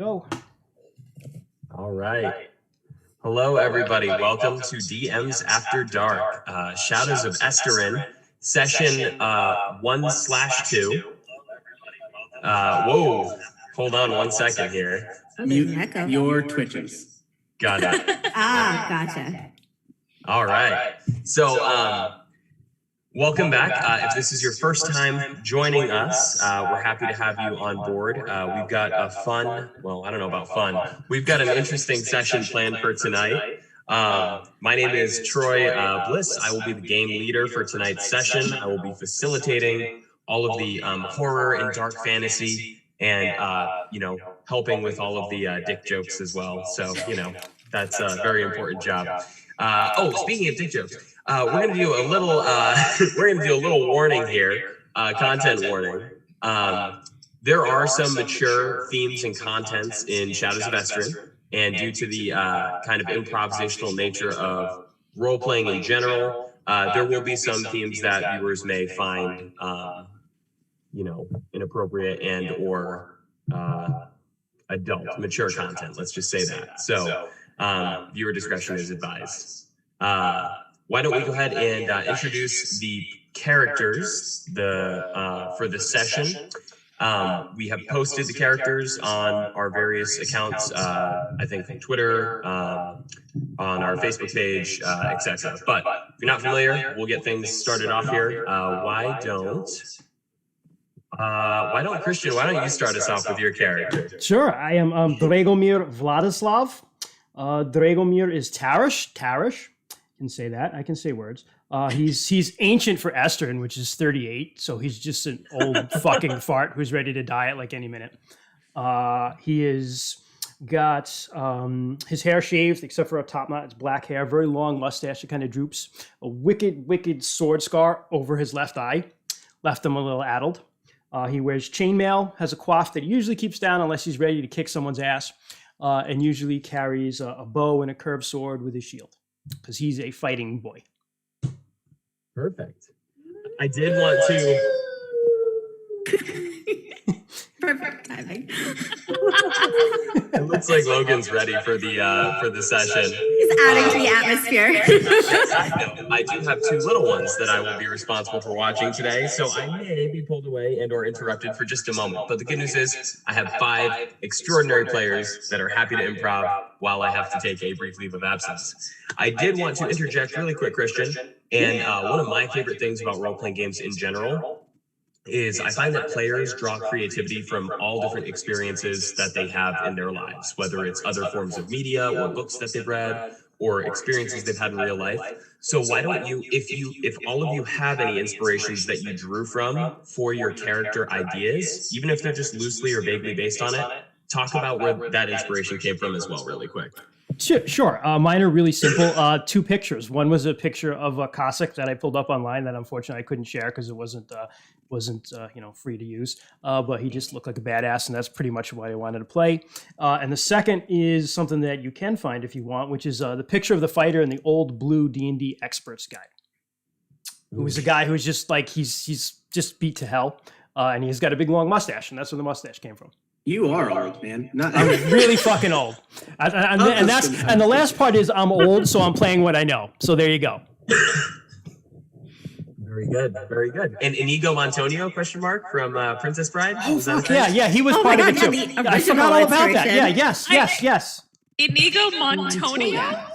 Go. All right. Hello, everybody. Welcome to DM's After Dark, Shadows of Esteren, session 1/2. Whoa. Hold on 1 second here. Mute your Twitches. Got it. Gotcha. All right. So, welcome back. If this is your first time joining us, we're happy to have you on board. We've got a fun, well, I don't know about fun. We've got an interesting session planned for tonight. My name is Troy Bliss. I will be the game leader for tonight's session. I will be facilitating all of the horror and dark fantasy and, helping with all of the dick jokes as well. So, that's a very important job. Speaking of dick jokes, we're gonna do a little warning here, content warning. There are some mature themes and contents in Shadows of Esteren, and due to the kind of improvisational nature of role playing in general, there will be some themes that viewers may find, inappropriate and or adult, mature content. Let's just say that. So viewer discretion is advised. Why don't we go ahead and introduce the characters for the session. We have posted the characters on our various accounts, I think Twitter, on our Facebook page, etc. But if you're not familiar, we'll get things started off here. Why don't Christian, why don't you start us off with your character? Sure. I am Dragomir Vladislav. Dragomir is Tarish. Can say that. I can say words. He's ancient for Esteren, which is 38, so he's just an old fucking fart who's ready to die at like any minute. He is got his hair shaved except for a top knot. It's black hair, very long mustache that kind of droops. A wicked sword scar over his left eye, left him a little addled. He wears chainmail, has a coif that he usually keeps down unless he's ready to kick someone's ass, and usually carries a bow and a curved sword with his shield, because he's a fighting boy. Perfect. I did want to... Perfect timing. It looks like Logan's ready for the session. He's adding to the atmosphere. I do have two little ones that I will be responsible for watching today, so I may be pulled away and or interrupted for just a moment. But the good news is I have 5 extraordinary players that are happy to improv while I have to take a brief leave of absence. I did want to interject really quick, Christian, and one of my favorite things about role-playing games in general is I find that players draw creativity from all different experiences that they have in their lives, whether it's other forms of media or books that they've read or experiences they've had in real life. So why don't you, if all of you have any inspirations that you drew from for your character ideas, even if they're just loosely or vaguely based on it, talk about where that inspiration came from as well, really quick. Sure. Mine are really simple. 2 pictures. One was a picture of a Cossack that I pulled up online that unfortunately I couldn't share because it wasn't free to use. But he just looked like a badass, and that's pretty much what I wanted to play. And the second is something that you can find if you want, which is the picture of the fighter in the old blue D&D experts guide. Who was a guy who's just like he's just beat to hell, and he's got a big long mustache, and that's where the mustache came from. You are old, man. I'm really fucking old. And the last part is I'm old, so I'm playing what I know. So there you go. Very good. And Inigo Montonio, question mark, from Princess Bride? Oh, fuck, yeah, he was part of it too. I forgot all about that. Yeah, yes. Inigo Montonio?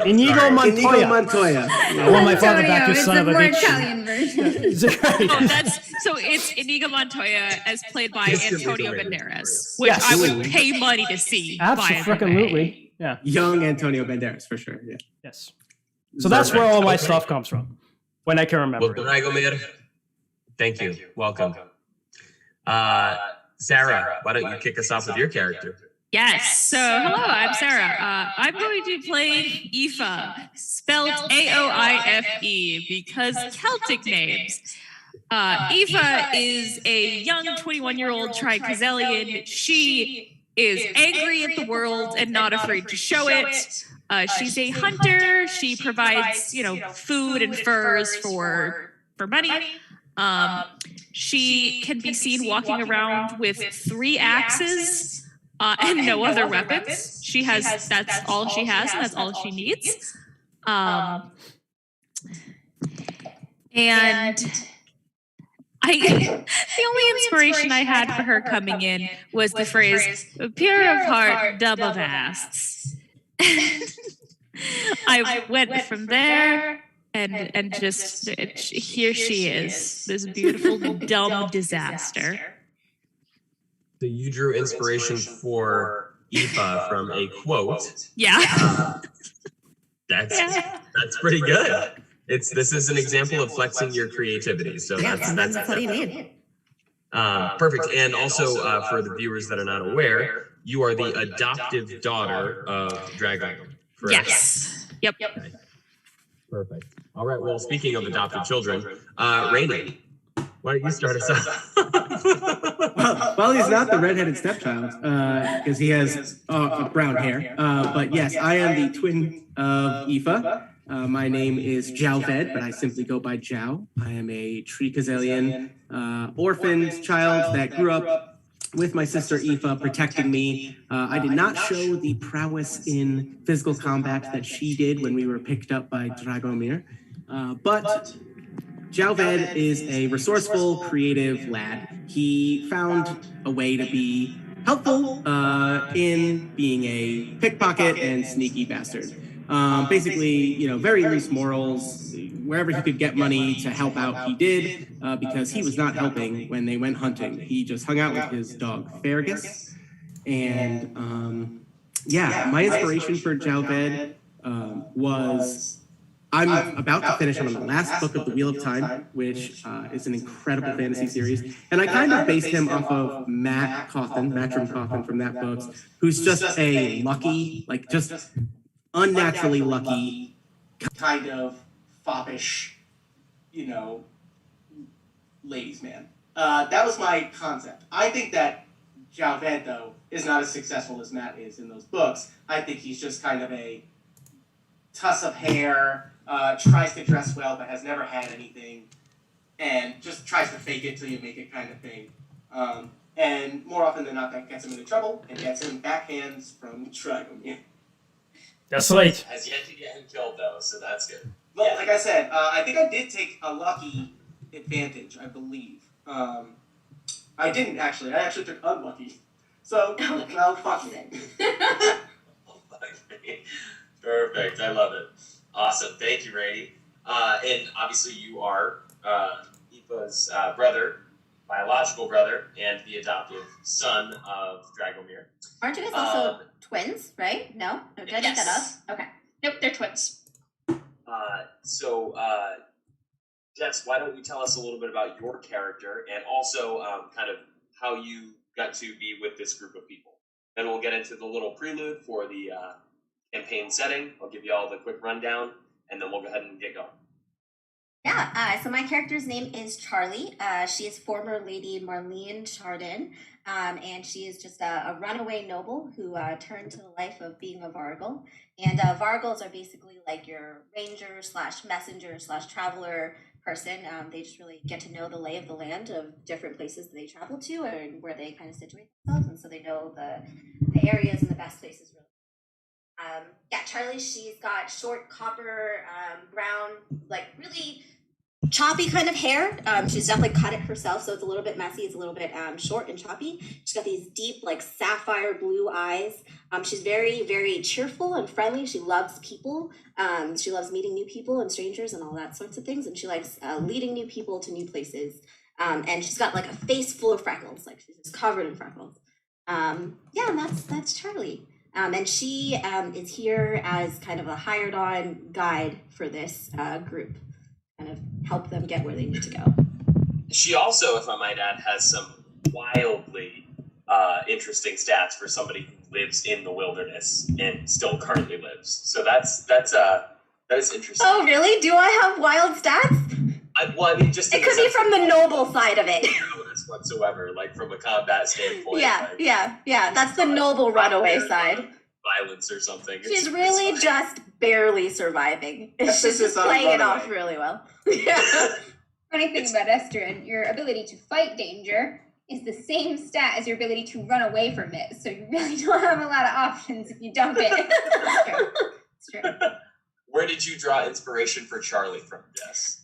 Inigo Montoya. I want my father back, this son of a bitch. It's a more Italian version. So it's Inigo Montoya as played by Antonio Banderas, which I would pay money to see. Absolutely. Yeah. Young Antonio Banderas, for sure. Yeah. Yes. So that's where all my stuff comes from, when I can remember. Well, Dragomir, thank you. Welcome. Sarah, why don't you kick us off with your character? Yes. So, hello, I'm Sarah. I'm going to play Aoife, spelled Aoife, because Celtic names. Aoife is a young 21-year-old Tricazelian. She is angry at the world and not afraid to show it. She's a hunter. She provides, food and furs for money. She can be seen walking around with 3 axes and no other weapons. That's all she has, and that's all she needs. And the only inspiration I had for her coming in was the phrase "pure of heart, double vasts." I went from there, and just here she is, this beautiful dumb disaster. So you drew inspiration for Aoife from a quote. Yeah. That's pretty good. This is an example of flexing your creativity. So that's what you need. Perfect. And also for the viewers that are not aware, you are the adoptive daughter of Dragon. Correct? Yes. Yep. Perfect. All right. Well, speaking of adopted children, Rainey, why don't you start us off? Well, he's not the redheaded stepchild because he has brown hair. But yes, I am the twin of Aoife. My name is Jalved, but I simply go by Jao. I am a Tricazelian orphaned child that grew up with my sister Aoife protecting me. I did not show the prowess in physical combat that she did when we were picked up by Dragomir. But Jalved is a resourceful, creative lad. He found a way to be helpful in being a pickpocket and sneaky bastard. Basically, very loose morals. Wherever he could get money to help out, he did, because he was not helping when they went hunting. He just hung out with his dog, Fergus. And my inspiration for Jalved was, I'm about to finish on the last book of The Wheel of Time, which is an incredible fantasy series. And I kind of based him off of Matrim Coffin from that book, who's just a lucky, just unnaturally lucky, kind of foppish, ladies' man. That was my concept. I think that Jalved, though, is not as successful as Matt is in those books. I think he's just kind of a tuss of hair, tries to dress well but has never had anything, and just tries to fake it till you make it kind of thing. And more often than not, that gets him into trouble and gets him backhands from Dragomir. That's right. Has yet to get him killed, though, so that's good. Well, like I said, I think I did take a lucky advantage, I believe. I didn't actually. I actually took unlucky. So, well, fuck you. Perfect. I love it. Awesome. Thank you, Rainey. And obviously you are Aoife's brother, biological brother, and the adoptive son of Dragomir. Aren't you guys also twins, right? No? Did I make that up? Okay. Nope, they're twins. So, Jess, why don't you tell us a little bit about your character and also kind of how you got to be with this group of people. Then we'll get into the little prelude for the campaign setting. I'll give you all the quick rundown, and then we'll go ahead and get going. Yeah, so my character's name is Charlie. She is former Lady Marlene Chardin, and she is just a runaway noble who turned to the life of being a Vargal. And Vargals are basically like your ranger / messenger / traveler person. They just really get to know the lay of the land of different places that they travel to and where they kind of situate themselves, and so they know the areas and the best places really. Charlie, she's got short copper, brown, really choppy kind of hair. She's definitely cut it herself, so it's a little bit messy. It's a little bit short and choppy. She's got these deep, sapphire blue eyes. She's very, very cheerful and friendly. She loves people. She loves meeting new people and strangers and all that sorts of things. And she likes leading new people to new places. And she's got a face full of freckles. She's just covered in freckles. And that's Charlie. And she is here as kind of a hired-on guide for this group. Kind of help them get where they need to go. She also, if I might add, has some wildly interesting stats for somebody who lives in the wilderness and still currently lives. So that is interesting. Oh, really? Do I have wild stats? Just it could be from the noble side of it. Whatsoever, from a combat standpoint. Yeah. That's the noble runaway side. Violence or something. She's really just barely surviving. She's just playing it off really well. Yeah. Funny thing about Esteren, your ability to fight danger is the same stat as your ability to run away from it. So you really don't have a lot of options if you dump it. It's true. Where did you draw inspiration for Charlie from, Jess?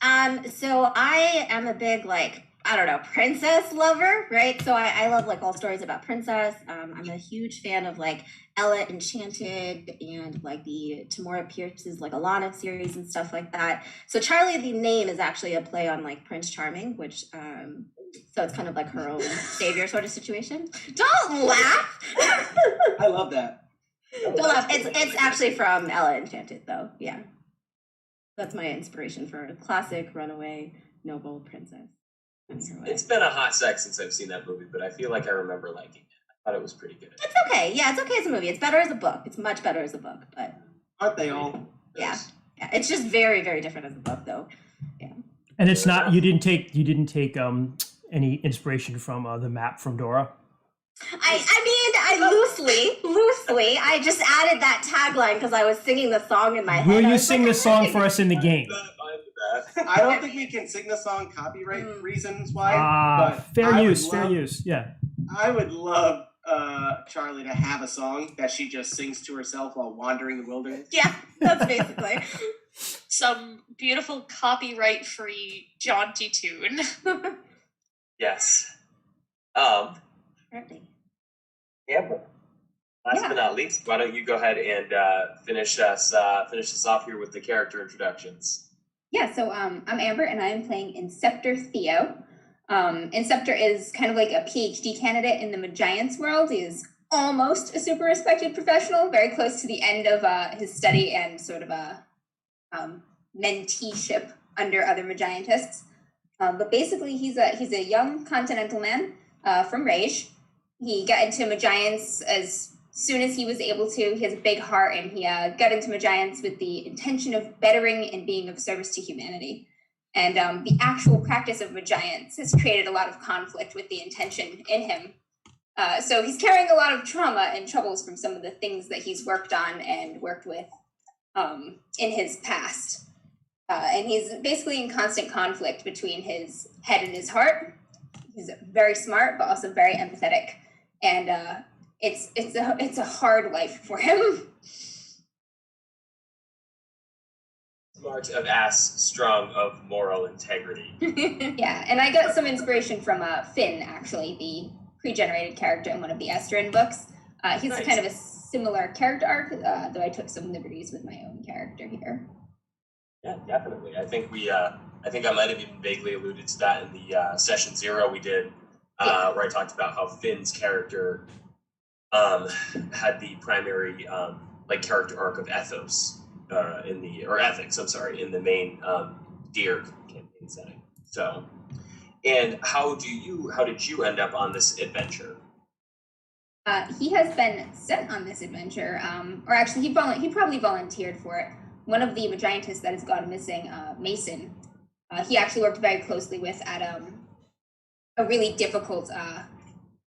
So I am a big, like, I don't know, princess lover, right? So I love, like, all stories about princess. I'm a huge fan of, like, Ella Enchanted and, like, the Tamora Pierce's, like, Alana series and stuff like that. So Charlie, the name, is actually a play on, like, Prince Charming, which, so it's kind of like her own savior sort of situation. Don't laugh! I love that. Don't laugh. It's actually from Ella Enchanted, though. Yeah. That's my inspiration for a classic runaway noble princess. It's been a hot sec since I've seen that movie, but I feel like I remember liking it. I thought it was pretty good. It's okay. Yeah, it's okay as a movie. It's better as a book. It's much better as a book, but Aren't they all? yeah. It's just very, very different as a book, though. Yeah. And it's not, you didn't take any inspiration from the map from Dora? I loosely, I just added that tagline because I was singing the song in my head. Will you sing the song for us in the game? I don't think we can sing the song copyright reasons why. but fair I would use, yeah. I would love Charlie to have a song that she just sings to herself while wandering the wilderness. Yeah, that's basically. Some beautiful copyright-free jaunty tune. Yes. Apparently. Amber. Last but not least, why don't you go ahead and finish us off here with the character introductions? Yeah, so I'm Amber, and I'm playing Inceptor Theo. Inceptor is kind of like a PhD candidate in the Magience world. He is almost a super respected professional, very close to the end of his study and sort of a menteeship under other Magientists. But basically, he's a young continental man from Rage. He got into Magience as soon as he was able to. He has a big heart, and he got into Magience with the intention of bettering and being of service to humanity. And the actual practice of Magience has created a lot of conflict with the intention in him. So he's carrying a lot of trauma and troubles from some of the things that he's worked on and worked with in his past. And he's basically in constant conflict between his head and his heart. He's very smart, but also very empathetic. And it's a hard life for him. Smart of ass, strong of moral integrity. Yeah, and I got some inspiration from Finn, actually, the pre-generated character in one of the Esteren books. He's Nice. kind of a similar character arc, though I took some liberties with my own character here. Yeah, definitely. I think I might have even vaguely alluded to that in the session 0 we did, where I talked about how Finn's character had the primary character arc of ethos ethics. I'm sorry, in the main Deer campaign setting. So, and how did you end up on this adventure? He has been sent on this adventure, or actually, he probably volunteered for it. One of the Magientists that has gone missing, Mason, he actually worked very closely with at a really difficult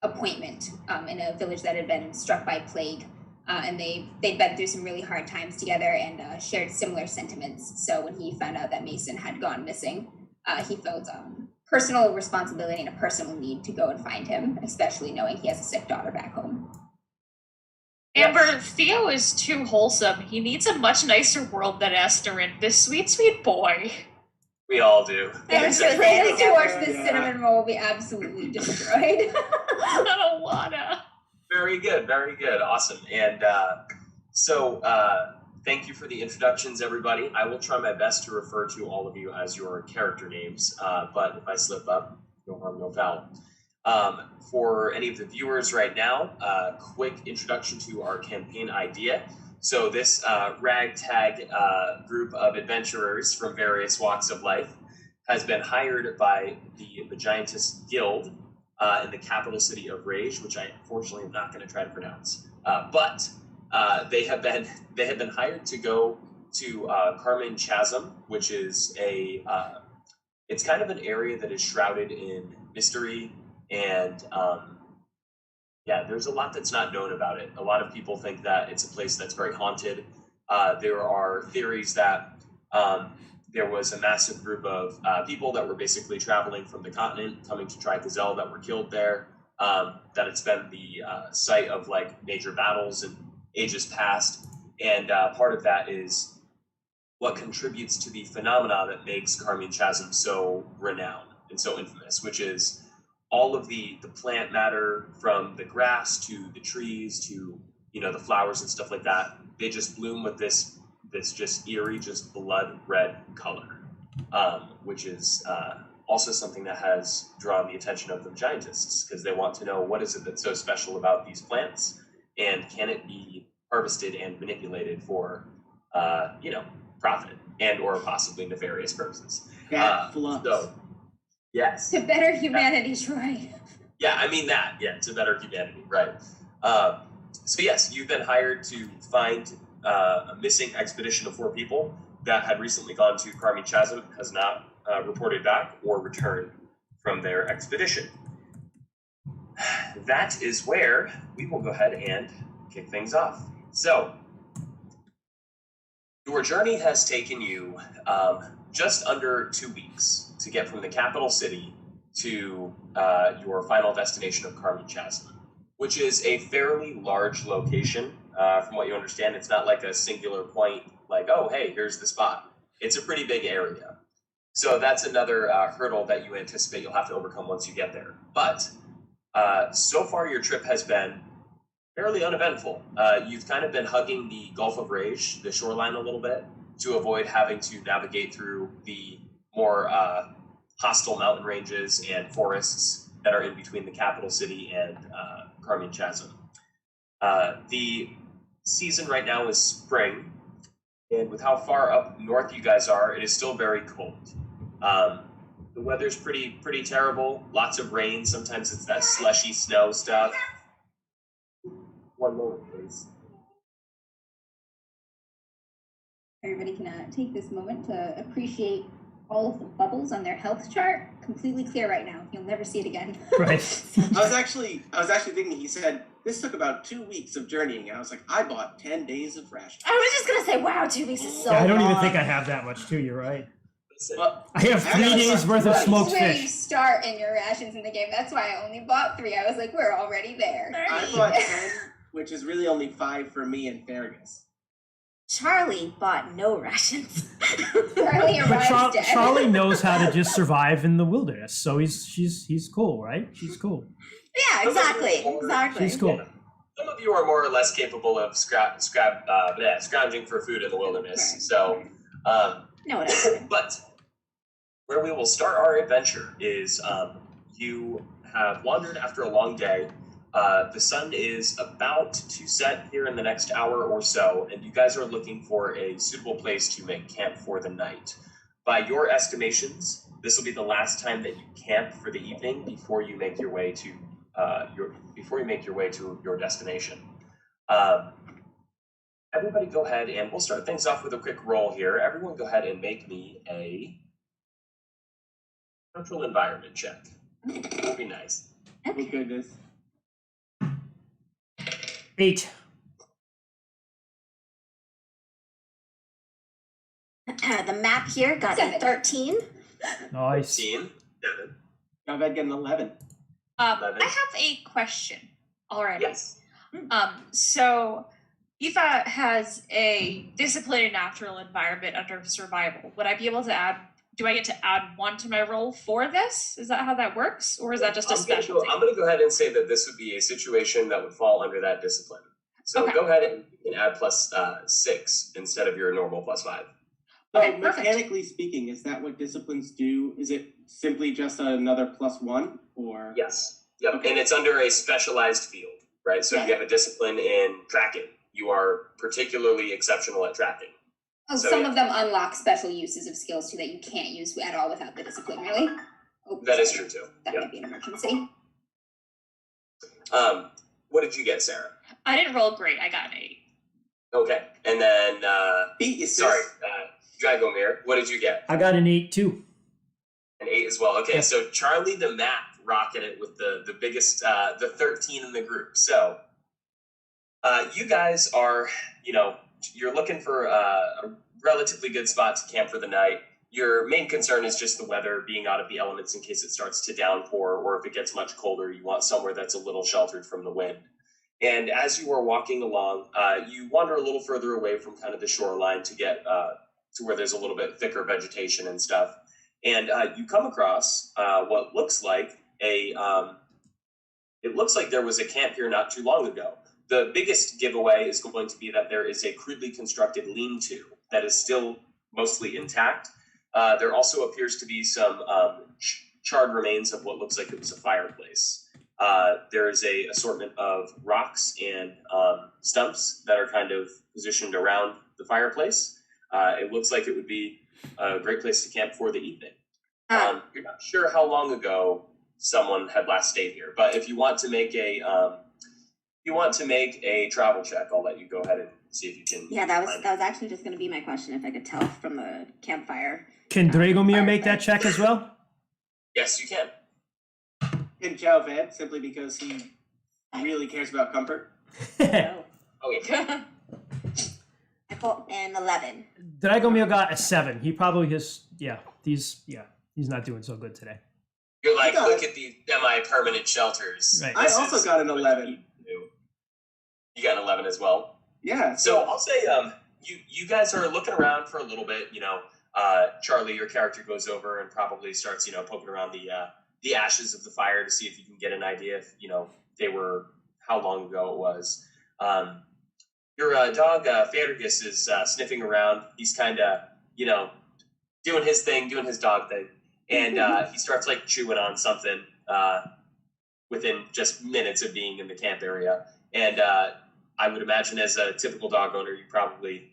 appointment in a village that had been struck by plague. And they'd been through some really hard times together and shared similar sentiments. So when he found out that Mason had gone missing, he felt personal responsibility and a personal need to go and find him, especially knowing he has a sick daughter back home. Amber, Theo is too wholesome. He needs a much nicer world than Esteren. This sweet, sweet boy. We all do. And so they to watch this cinnamon roll be absolutely destroyed. I don't wanna. Very good, awesome. And so thank you for the introductions, everybody. I will try my best to refer to all of you as your character names, but if I slip up, no harm, no foul. For any of the viewers right now, quick introduction to our campaign idea. So this ragtag group of adventurers from various walks of life has been hired by the Magientist Guild in the capital city of Rage, which I unfortunately am not going to try to pronounce. But they have been hired to go to Carmine Chasm, which is it's kind of an area that is shrouded in mystery. And there's a lot that's not known about it. A lot of people think that it's a place that's very haunted. There are theories that there was a massive group of people that were basically traveling from the continent, coming to try Gazelle, that were killed there. That it's been the site of like major battles in ages past, and part of that is what contributes to the phenomena that makes Carmine Chasm so renowned and so infamous, which is all of the plant matter, from the grass to the trees to the flowers and stuff like that. They just bloom with this just eerie, just blood red color, which is also something that has drawn the attention of the giantess, because they want to know what is it that's so special about these plants, and can it be harvested and manipulated for profit and or possibly nefarious purposes. So yes, To better humanity, Troy. yeah, I mean that. Yeah, to better humanity, right? So yes, you've been hired to find a missing expedition of 4 people that had recently gone to Carmine Chasm, has not reported back or returned from their expedition. That is where we will go ahead and kick things off. So, your journey has taken you just under 2 weeks to get from the capital city to your final destination of Carmine Chasm, which is a fairly large location. From what you understand, it's not like a singular point, like, oh, hey, here's the spot. It's a pretty big area. So that's another hurdle that you anticipate you'll have to overcome once you get there. But so far, your trip has been fairly uneventful. You've kind of been hugging the Gulf of Rage, the shoreline, a little bit, to avoid having to navigate through the more hostile mountain ranges and forests that are in between the capital city and Carmine Chasm. The season right now is spring, and with how far up north you guys are, it is still very cold. The weather's pretty terrible. Lots of rain. Sometimes it's that slushy snow stuff. One moment, please. Everybody can take this moment to appreciate all of the bubbles on their health chart. Completely clear right now. You'll never see it again. Right. I was actually thinking, he said, this took about 2 weeks of journeying. And I was like, I bought 10 days of rations. I was just going to say, wow, 2 weeks is so I don't even long. think I have that much too. You're right. Well, I have 3 days worth of smoked This is where you fish. start in your rations in the game. That's why I only bought 3. I was like, we're already there. I bought 10, which is really only 5 for me and Fergus. Charlie bought no rations. Charlie But arrives dead. Charlie knows how to just survive in the wilderness, so he's cool, right? She's cool. Yeah, exactly. She's cool. Some of you are more or less capable of scrounging for food in the wilderness. Right. So, No, whatever. but where we will start our adventure is you have wandered after a long day. The sun is about to set here in the next hour or so, and you guys are looking for a suitable place to make camp for the night. By your estimations, this will be the last time that you camp for the evening before you make your way to your destination. Everybody go ahead, and we'll start things off with a quick roll here. Everyone go ahead and make me a natural environment check. That'd be nice. Oh, goodness. 8. The map here got a 13. Nice. 15. Devin. I've had an 11. I have a question already. Yes. So Aoife has a disciplined natural environment under survival. Would I be able to add? Do I get to add 1 to my roll for this? Is that how that works, or is that just a specialty? I'm going to go ahead and say that this would be a situation that would fall under that discipline. So Okay. go ahead and you can add plus 6 instead of your normal plus 5. So Okay, perfect. mechanically speaking, is that what disciplines do? Is it simply just another +1, or? Yes. Yep. Okay. And it's under a specialized field, right? So if you have a discipline in tracking, you are particularly exceptional at tracking. Oh, So, some yeah. of them unlock special uses of skills too that you can't use at all without the discipline, really? Oh, That is sorry. true too. That Yep. might be an emergency. What did you get, Sarah? I didn't roll great. I got an 8. Okay. And then, Beat you, sis. sorry, Dragomir, what did you get? I got an 8 too. An 8 as well. Okay, Yeah. so Charlie the Map rocking it with the biggest, the 13 in the group. So you guys are, you're looking for a relatively good spot to camp for the night. your main concern is just the weather, being out of the elements in case it starts to downpour, or if it gets much colder, you want somewhere that's a little sheltered from the wind. And as you are walking along, you wander a little further away from kind of the shoreline to get to where there's a little bit thicker vegetation and stuff. And you come across what looks like it looks like there was a camp here not too long ago. The biggest giveaway is going to be that there is a crudely constructed lean-to that is still mostly intact. There also appears to be some charred remains of what looks like it was a fireplace. There is a assortment of rocks and stumps that are kind of positioned around the fireplace. It looks like it would be a great place to camp for the evening. You're not sure how long ago someone had last stayed here, but if you want to make a travel check, I'll let you go ahead and see if you can. Yeah, that was actually just going to be my question, if I could tell from the campfire. Can Dragomir make that check as well? Yes, you can. And Jalved, simply because he really cares about comfort. Oh. Okay. I got an 11. Dragomir got a 7. He probably he's not doing so good today. You're like, look at these semi-permanent shelters. Right. I also got an 11. You got an 11 as well. Yeah. So I'll say, you guys are looking around for a little bit. Charlie, your character goes over and probably starts, poking around the ashes of the fire to see if you can get an idea if how long ago it was. Your dog Fergus is sniffing around. He's kind of doing his thing, doing his dog thing, and he starts like chewing on something within just minutes of being in the camp area. And I would imagine, as a typical dog owner, you probably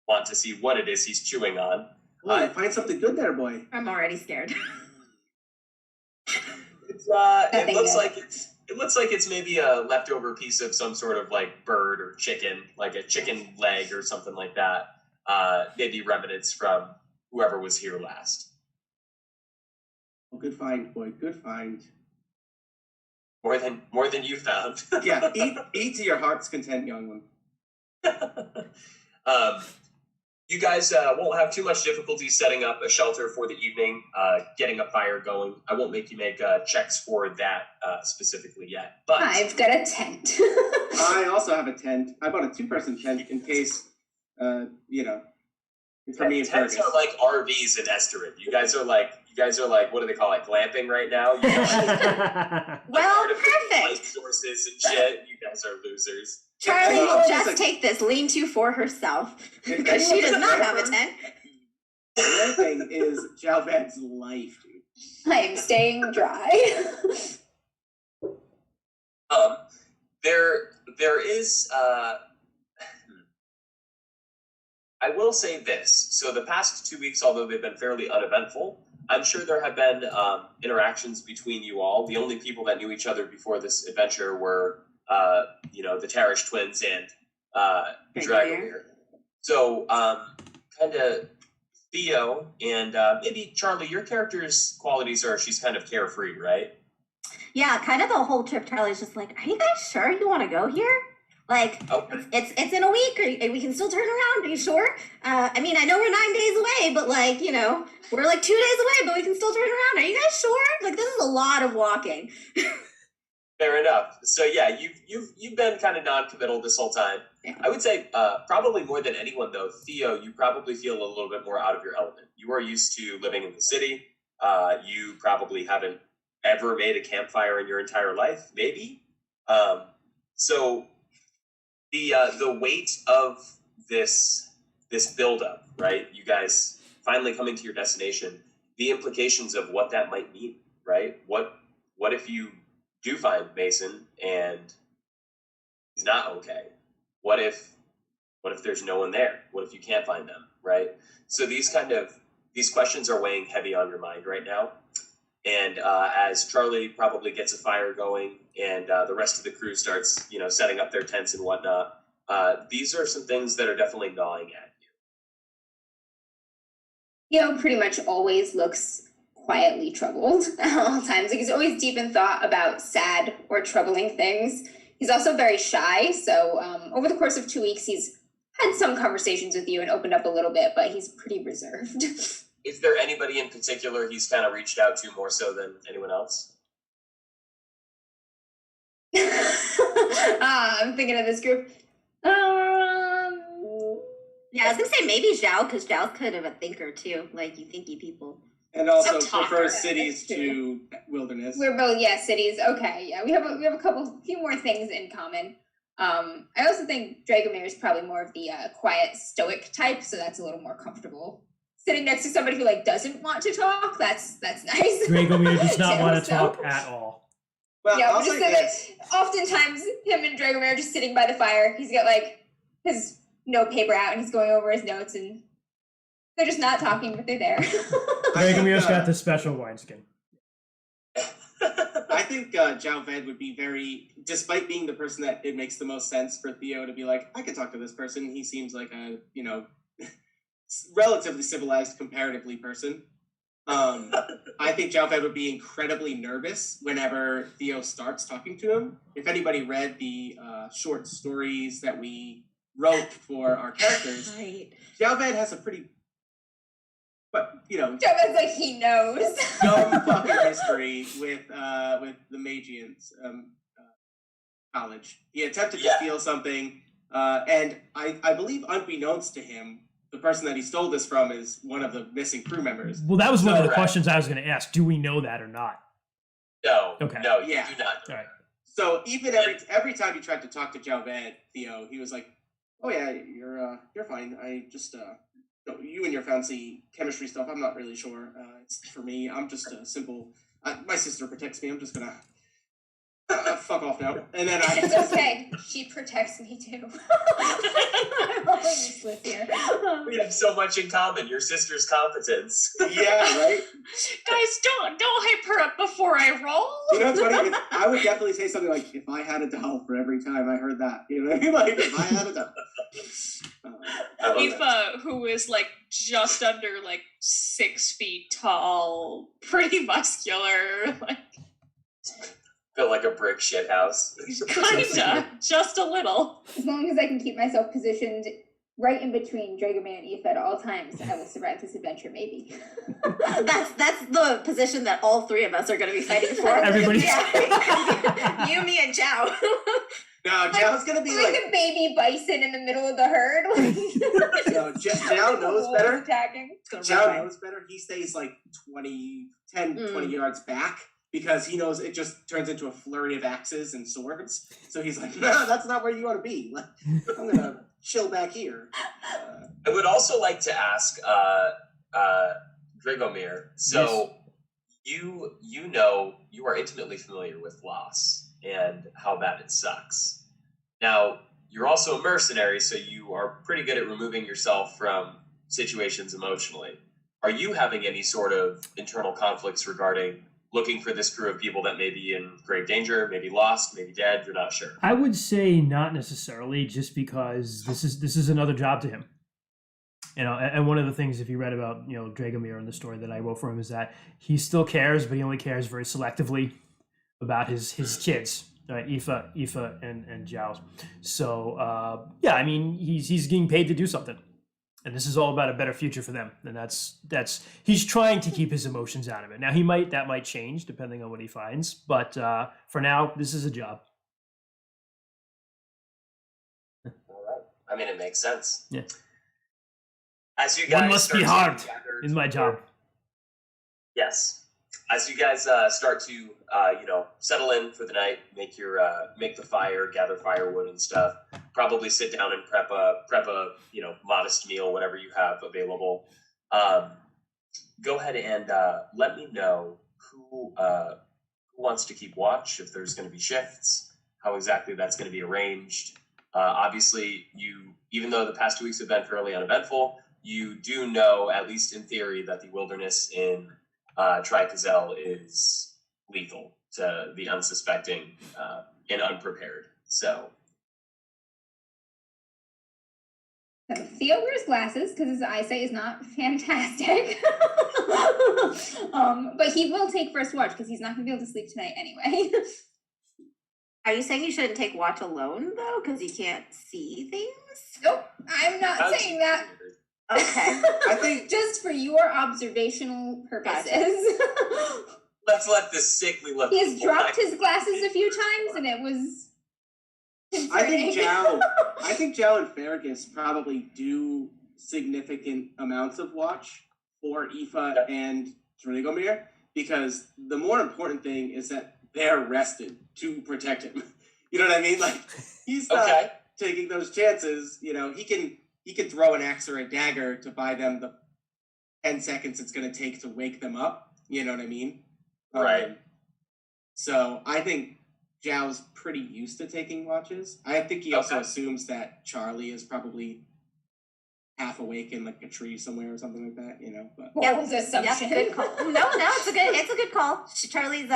want to see what it is he's chewing on. Find something good there, boy. I'm already scared. It looks like it's maybe a leftover piece of some sort of like bird or chicken, like a chicken leg or something like that. Maybe remnants from whoever was here last. Oh, good find, boy. Good find. More than you found. Yeah, eat to your heart's content, young one. You guys won't have too much difficulty setting up a shelter for the evening, getting a fire going. I won't make you make checks for that specifically yet. But I've got a tent. I also have a tent. I bought a 2-person tent in case, for me and tents Fergus. are like RVs in Esteren. You guys are like, what do they call it? Glamping right now? Well, Light perfect. sources and shit. You guys are losers. Charlie Yeah, will she's just like- take this lean-to for herself because she does not have a tent. The other thing is Jalved's life, dude. I'm staying dry. There is. I will say this. So the past 2 weeks, although they've been fairly uneventful, I'm sure there have been interactions between you all. The only people that knew each other before this adventure were, the Tarish twins and Dragomir. So, kind of Theo and maybe Charlie, your character's qualities are she's kind of carefree, right? Yeah, kind of the whole trip. Charlie's just like, "Are you guys sure you want to go here? Like, Okay. it's in a week. We can still turn around. Are you sure? I mean, I know we're 9 days away, but like, we're like 2 days away, but we can still turn around. Are you guys sure? Like, this is a lot of walking." Fair enough. So yeah, you've been kind of non-committal this whole time. Yeah. I would say probably more than anyone though, Theo, you probably feel a little bit more out of your element. You are used to living in the city. You probably haven't ever made a campfire in your entire life, maybe. So the weight of this buildup, right? You guys finally coming to your destination. The implications of what that might mean, right? What if you do find Mason and he's not okay? What if there's no one there? What if you can't find them, right? So these questions are weighing heavy on your mind right now. And as Charlie probably gets a fire going and the rest of the crew starts, setting up their tents and whatnot, these are some things that are definitely gnawing at you. Pretty much always looks quietly troubled at all times. Like he's always deep in thought about sad or troubling things. He's also very shy. So over the course of 2 weeks, he's had some conversations with you and opened up a little bit, but he's pretty reserved. is there anybody in particular he's kind of reached out to more so than anyone else? I'm thinking of this group. Yeah, I was gonna say maybe Zhao, because Zhao's kind of a thinker too, like you thinky people. And also Some prefers talker. cities to wilderness. We're both cities. Okay, yeah, we have a few more things in common. I also think Dragomir is probably more of the quiet, stoic type, so that's a little more comfortable. Sitting next to somebody who like doesn't want to talk, that's nice. Dragomir does not Too, want to so- talk at all. Well, Yeah, I'll we'll just say say this. that oftentimes him and Dragomir are just sitting by the fire. He's got like his note paper out and he's going over his notes and they're just not talking, but they're there. Dragomir's got the special wineskin. I think Zhao Ved would be very, despite being the person that it makes the most sense for Theo to be like, I could talk to this person. He seems like a, relatively civilized, comparatively person. I think Zhao Ved would be incredibly nervous whenever Theo starts talking to him. If anybody read the short stories that we wrote for our characters, Right. Zhao Ved has a pretty, Java's like he knows. dumb fucking history with the Magience college. He attempted to steal something, and I believe, unbeknownst to him, the person that he stole this from is one of the missing crew members. Well, that was one of the Correct. questions I was going to ask. Do we know that or not? No. Okay. No, you Yeah. do not. All right. So even every time you tried to talk to Javed, Theo, he was like, "Oh yeah, you're fine. I just you and your fancy chemistry stuff. I'm not really sure. It's for me. I'm just a simple. My sister protects me. I'm just gonna fuck off now." And then It's okay. She protects me too. I'm all useless here. We have so much in common. Your sister's competence. yeah, right. Guys, don't hype her up before I roll. You know what's funny? I would definitely say something like, "If I had a doll for every time I heard that," you know what I mean? Like, if I had a doll. I love that. Aoife, who is like just under like 6 feet tall, pretty muscular, like Built like a brick shit house. kinda, just a little. As long as I can keep myself positioned right in between Dragomir and Aoife at all times, I will survive this adventure, maybe. That's the position that all three of us are going to be fighting for. Everybody's- Yeah. You, me, and Zhao. No, Zhao's gonna be I'm like like, a baby bison in the middle of the herd. no, Zhao knows better. Attacking. Zhao knows better. He stays like 20 Mm. yards back because he knows it just turns into a flurry of axes and swords. So he's like, no, that's not where you want to be. Like, I'm gonna chill back here. I would also like to ask Dragomir. So you are intimately familiar with loss and how bad it sucks. Now, you're also a mercenary, so you are pretty good at removing yourself from situations emotionally. Are you having any sort of internal conflicts regarding looking for this crew of people that may be in grave danger, maybe lost, maybe dead, you're not sure? I would say not necessarily, just because this is another job to him. And one of the things, if you read about Dragomir in the story that I wrote for him, is that he still cares, but he only cares very selectively about his kids, Aoife and Zhao. So yeah, I mean he's getting paid to do something, and this is all about a better future for them. And that's he's trying to keep his emotions out of it. Now that might change depending on what he finds, but for now, this is a job. All right. I mean, it makes sense. Yeah. As you guys One must be start to hard gather in my job. Yes. As you guys start to settle in for the night, make the fire, gather firewood and stuff, probably sit down and prep a modest meal, whatever you have available. Go ahead and let me know who wants to keep watch, if there's going to be shifts, how exactly that's going to be arranged. Obviously, even though the past 2 weeks have been fairly uneventful, you do know, at least in theory, that the wilderness in Trikazel is lethal to the unsuspecting and unprepared. So, Theo wears glasses because his eyesight is not fantastic. But he will take first watch because he's not going to be able to sleep tonight anyway. Are you saying you shouldn't take watch alone, though, because you can't see things? Nope, I'm not saying that. Okay. I think Just for your observational purposes. Let's let the sickly look. He has dropped his glasses a few times, and it was. I think concerning. Zhao and Fergus probably do significant amounts of watch for Aoife and Dragomir, because the more important thing is that they're rested to protect him. You know what I mean? Like, he's not taking those chances. You know, he can throw an axe or a dagger to buy them the 10 seconds it's going to take to wake them up. You know what I mean? Right. So I think Zhao's pretty used to taking watches. I think he also assumes that Charlie is probably half awake in like a tree somewhere or something like that, you know. But What was assumption? Yeah, good call. No, it's a good call. Charlie's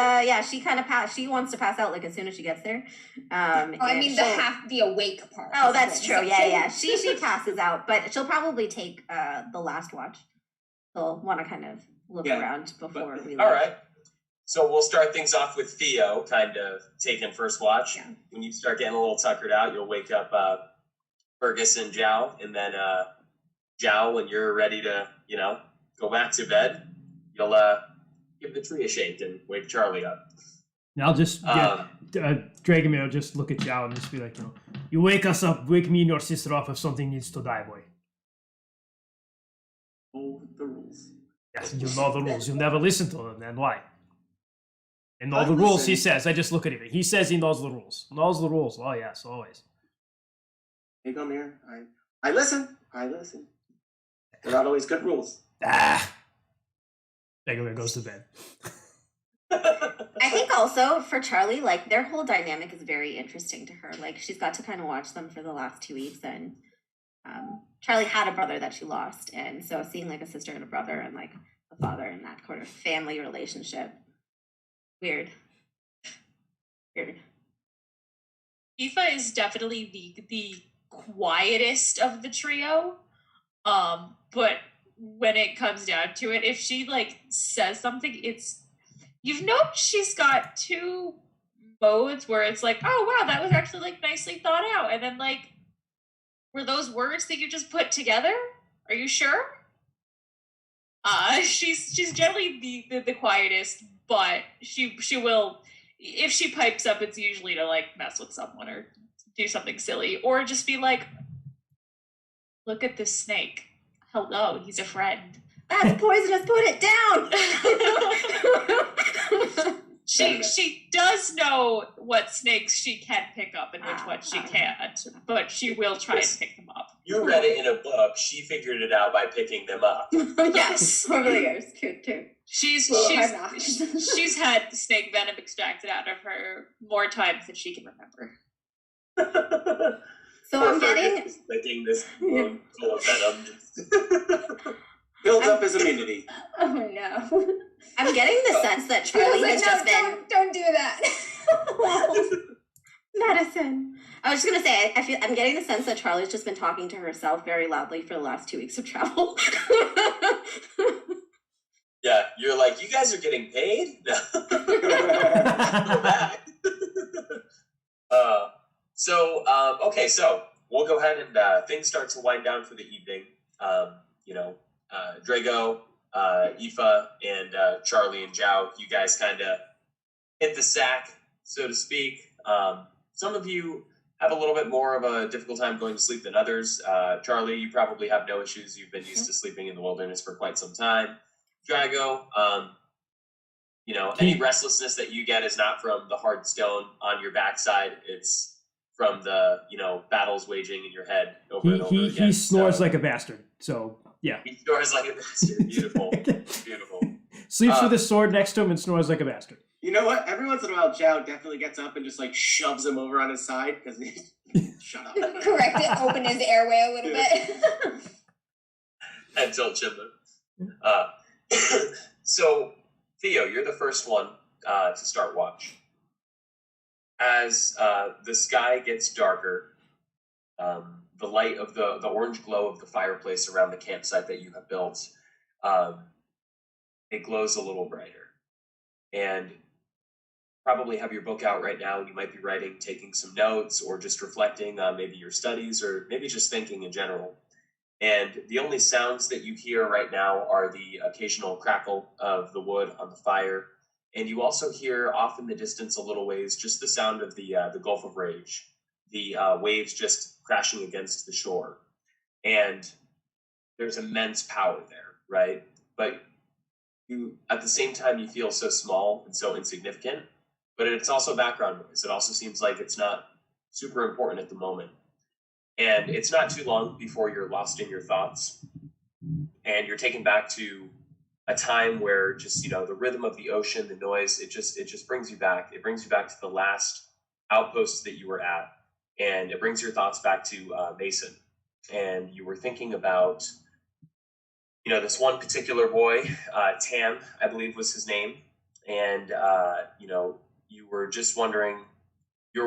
she kind of she wants to pass out like as soon as she gets there. I mean the awake part. Oh, that's true. Yeah. She passes out, but she'll probably take the last watch. She'll want to kind of look around before we leave. All right. So we'll start things off with Theo kind of taking first watch. Yeah. When you start getting a little tuckered out, you'll wake up Fergus and Zhao, and then Zhao, when you're ready to, go back to bed, you'll give the tree a shake and wake Charlie up. And I'll just get Dragomir will just look at Zhao and just be like, you wake us up, wake me and your sister up if something needs to die, boy. oh, the rules. Yes, you know the rules. You never listen to them, then why? And all I the rules, he listen. says. I just look at him. He says he knows the rules. Knows the rules. Oh, yes, always. Hey, come here. I listen. They're not always good rules. Dragomir goes to bed. I think also for Charlie, like their whole dynamic is very interesting to her. Like she's got to kind of watch them for the last 2 weeks, and Charlie had a brother that she lost, and so seeing like a sister and a brother and like a father and that kind of family relationship, weird. Aoife is definitely the quietest of the trio. But when it comes down to it, if she like says something, you've noticed she's got two modes where it's like, oh wow, that was actually like nicely thought out, and then like, were those words that you just put together? Are you sure? She's generally the quietest, but she will, if she pipes up, it's usually to like mess with someone or do something silly, or just be like, look at this snake. Hello, he's a friend. That's poisonous. Put it down. She does know what snakes she can pick up and which ones she can't, but she will try and pick them up. You read it in a book. She figured it out by picking them up. Yes, over the years, true. She's had snake venom extracted out of her more times than she can remember. So I'm getting licking this wound full of venom. Builds up his immunity. Oh no. I'm getting the sense that Charlie has just been don't do that. medicine. I was just gonna say, I'm getting the sense that Charlie's just been talking to herself very loudly for the last 2 weeks of travel. Yeah, you're like, you guys are getting paid? No. Go back. Okay, so we'll go ahead and things start to wind down for the evening. Drago, Aoife, and Charlie and Zhao, you guys kind of hit the sack, so to speak. Some of you have a little bit more of a difficult time going to sleep than others. Charlie, you probably have no issues. You've been used to sleeping in the wilderness for quite some time. Drago, any restlessness that you get is not from the hard stone on your backside. It's from the, battles waging in your head over and over again. He snores like a bastard. So, yeah. He snores like a bastard. Beautiful. Beautiful. Sleeps with his sword next to him and snores like a bastard. You know what? Every once in a while, Zhao definitely gets up and just like shoves him over on his side because he's shut up. Correct it, open his airway a little bit. And tell Chindler. So, Theo, you're the first one to start watch. As the sky gets darker, the light of the orange glow of the fireplace around the campsite that you have built, it glows a little brighter. And probably have your book out right now. You might be writing, taking some notes, or just reflecting on maybe your studies, or maybe just thinking in general. And the only sounds that you hear right now are the occasional crackle of the wood on the fire. And you also hear off in the distance a little ways just the sound of the Gulf of Rage, the waves just crashing against the shore. And there's immense power there, right? But you, at the same time, you feel so small and so insignificant, but it's also background noise. It also seems like it's not super important at the moment. And it's not too long before you're lost in your thoughts and you're taken back to a time where just, you know, the rhythm of the ocean, the noise, it just brings you back. It brings you back to the last outpost that you were at. And it brings your thoughts back to Mason. And you were thinking about, you know, this one particular boy, Tam, I believe was his name. And, you know, you were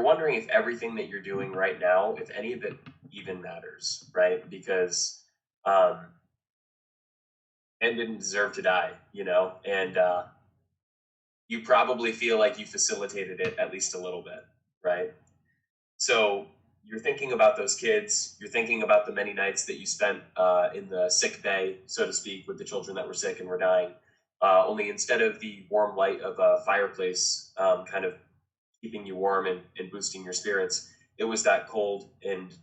wondering if everything that you're doing right now, if any of it even matters, right? Because Ken didn't deserve to die, you know, and you probably feel like you facilitated it at least a little bit, right? So you're thinking about those kids, you're thinking about the many nights that you spent in the sick bay, so to speak, with the children that were sick and were dying. Only instead of the warm light of a fireplace kind of keeping you warm and boosting your spirits, it was that cold and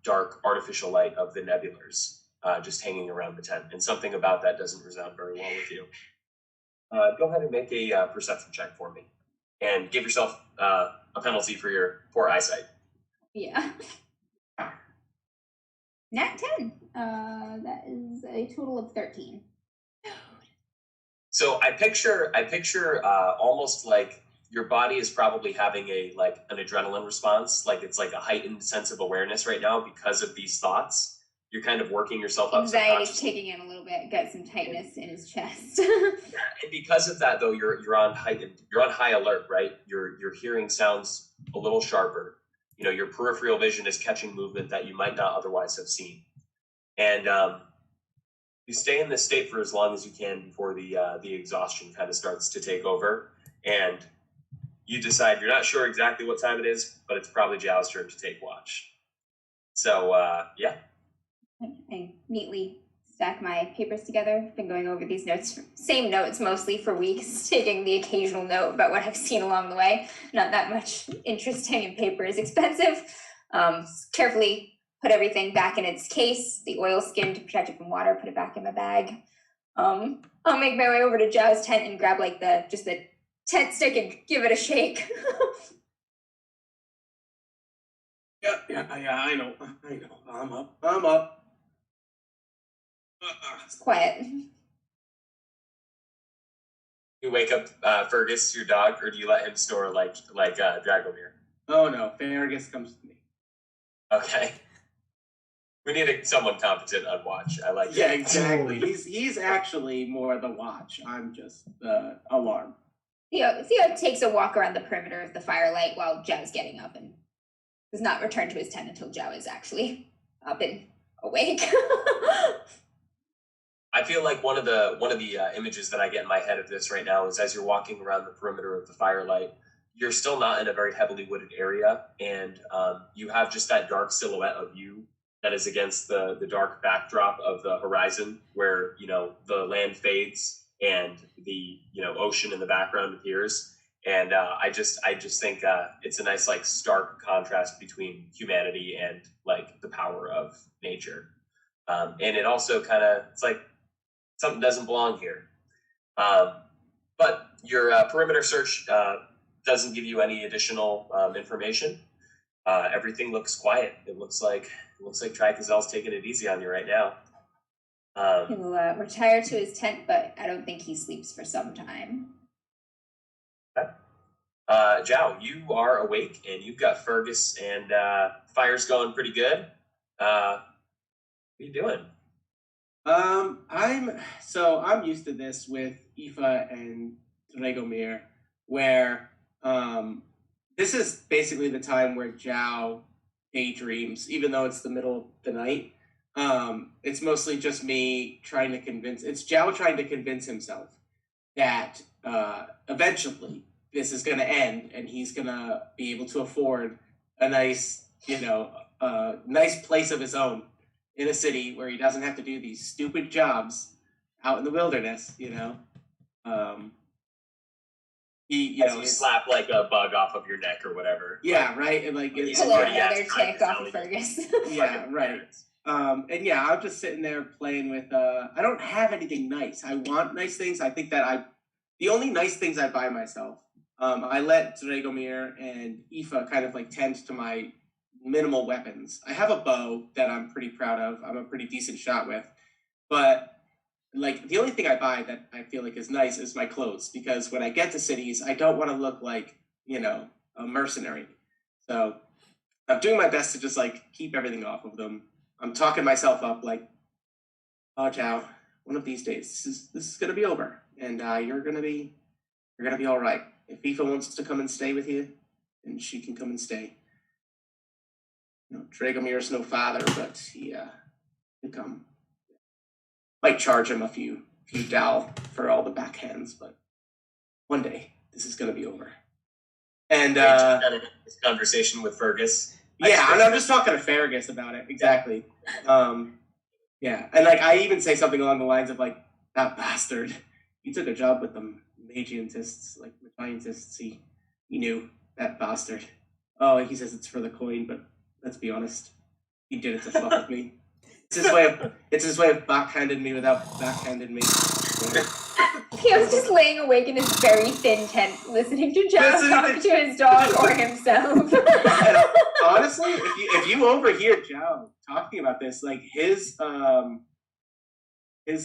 dark artificial light of the nebulars just hanging around the tent. And something about that doesn't resound very well with you. Go ahead and make a perception check for me and give yourself a penalty for your poor eyesight. Yeah. Nat 10. That is a total of 13. So I picture almost like your body is probably having an adrenaline response, like it's like a heightened sense of awareness right now because of these thoughts. You're kind of working yourself up. Anxiety's kicking in a little bit, got some tightness in his chest. And because of that, though, you're on high alert, right? You're hearing sounds a little sharper. You know, your peripheral vision is catching movement that you might not otherwise have seen. And you stay in this state for as long as you can before the exhaustion kind of starts to take over. And you decide you're not sure exactly what time it is, but it's probably Zhao's turn to take watch. So, yeah. I neatly stack my papers together. Been going over these notes, same notes mostly for weeks, taking the occasional note about what I've seen along the way. Not that much interesting, and paper is expensive. Carefully put everything back in its case, the oil skin to protect it from water, put it back in my bag. I'll make my way over to Zhao's tent and grab like the tent stick and give it a shake. Yeah, I know. I'm up. It's quiet. You wake up Fergus, your dog, or do you let him snore like Dragomir? Oh no, Fergus comes to me. Okay. We need someone competent on watch. I like that. Yeah, exactly. He's actually more the watch. I'm just the alarm. Theo takes a walk around the perimeter of the firelight while Zhao's getting up and does not return to his tent until Zhao is actually up and awake. I feel like one of the images that I get in my head of this right now is as you're walking around the perimeter of the firelight, you're still not in a very heavily wooded area, and you have just that dark silhouette of you that is against the dark backdrop of the horizon, where the land fades and the ocean in the background appears. And I just think it's a nice stark contrast between humanity and the power of nature, and it also it's like something doesn't belong here. But your perimeter search doesn't give you any additional information. Everything looks quiet. It looks like Tricazel's taking it easy on you right now. He will retire to his tent, but I don't think he sleeps for some time. Okay. Zhao, you are awake and you've got Fergus and fire's going pretty good. What are you doing? I'm used to this with Aoife and Dragomir, where this is basically the time where Zhao daydreams, even though it's the middle of the night. It's mostly just me trying to convince himself that eventually this is going to end and he's going to be able to afford a nice, nice place of his own in a city where he doesn't have to do these stupid jobs out in the wilderness, you know. You slap like a bug off of your neck or whatever. Yeah, right. And like it's Pull another tick off of Fergus. Yeah, right. And yeah, I'm just sitting there playing with. I don't have anything nice. I want nice things. I think that the only nice things I buy myself. I let Dragomir and Aoife kind of like tend to my minimal weapons. I have a bow that I'm pretty proud of. I'm a pretty decent shot with, but like the only thing I buy that I feel like is nice is my clothes, because when I get to cities, I don't want to look like, you know, a mercenary. So I'm doing my best to just like keep everything off of them. I'm talking myself up like, oh, Chow, one of these days this is gonna be over, and you're gonna be all right. If Aoife wants to come and stay with you, then she can come and stay. You know, Dragomir's no father, but he can come. Might charge him a few dal for all the backhands, but one day this is gonna be over. And this conversation with Fergus. Yeah, and I'm just talking to Fergus about it. Exactly. Yeah, and like I even say something along the lines of like, that bastard. He took a job with the Magientists, like Magientists. He knew, that bastard. Oh, he says it's for the coin, but let's be honest, he did it to fuck with me. It's his way of backhanding me without backhanding me. He was just laying awake in his very thin tent, listening to Joe talk to his dog or himself. And honestly, if you overhear Joe talking about this, like his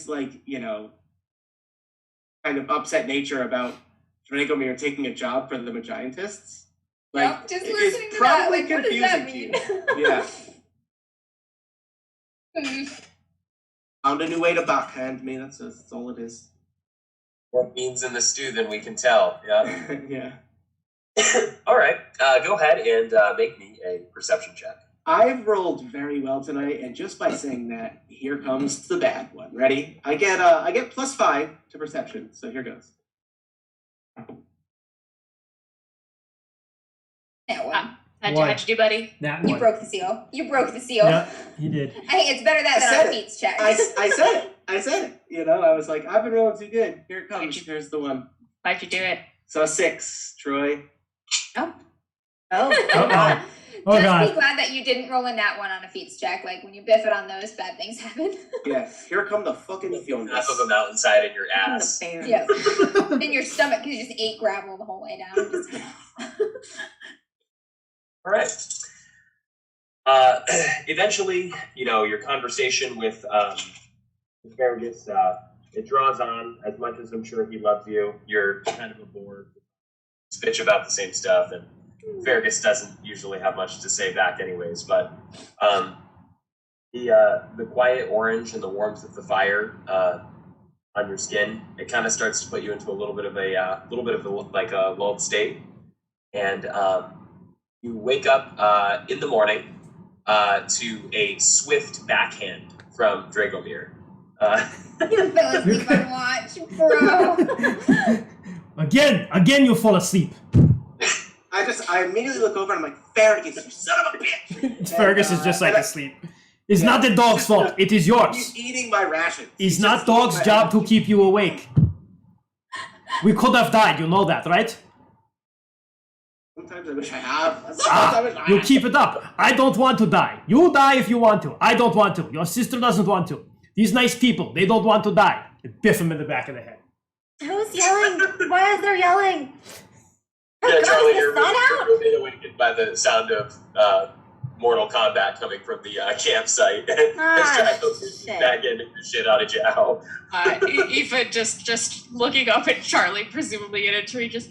like, you know, kind of upset nature about Dragomir taking a job for the Magientists, like, yep, just listening to that, like, what does that mean? Yeah. Found a new way to backhand me. That's all it is. More beans in the stew than we can tell. Yeah. Yeah. All right. Go ahead and make me a perception check. I've rolled very well tonight, and just by saying that, here comes the bad one. Ready? I get +5 to perception. So here goes. That one. How'd you do, buddy? That You one. broke the seal. You broke the seal. Yeah, he did. I think it's better that than a feats check. I said it. You know, I was like, I've been rolling too good. Here it comes. Here's the one. Why'd you do it? So 6, Troy. Oh. Uh-oh. Oh, Just God. be glad that you didn't roll in that one on a feats check. Like, when you biff it on those, bad things happen. Yeah, here come the fucking Fionas. Half of a mountainside in your ass. Yeah. In your stomach, because you just ate gravel the whole way down. Just... All right. Eventually, you know, your conversation with Fergus, it draws on. As much as I'm sure he loves you, you're kind of a bore. Bitch about the same stuff, and Fergus doesn't usually have much to say back anyways, but the quiet orange and the warmth of the fire on your skin, it kind of starts to put you into a little bit of a like a lulled state, and you wake up in the morning to a swift backhand from Dragomir. You fell asleep on watch, bro. Again, you fall asleep. I immediately look over and I'm like, Fergus, you son of a bitch! Fergus is just like asleep. It's not the dog's fault. It is yours. He's eating my rations. It's not dog's job to keep you awake. We could have died. You know that, right? Sometimes I wish I have. You keep it up. I don't want to die. You die if you want to. I don't want to. Your sister doesn't want to. These nice people, they don't want to die. You biff him in the back of the head. Who's yelling? Why is there yelling? Yeah, God, Charlie, is the you're sun out? really awakened by the sound of Mortal Kombat coming from the campsite. As shit. back into the shit out of Jow. Aoife just looking up at Charlie, presumably in a tree, just,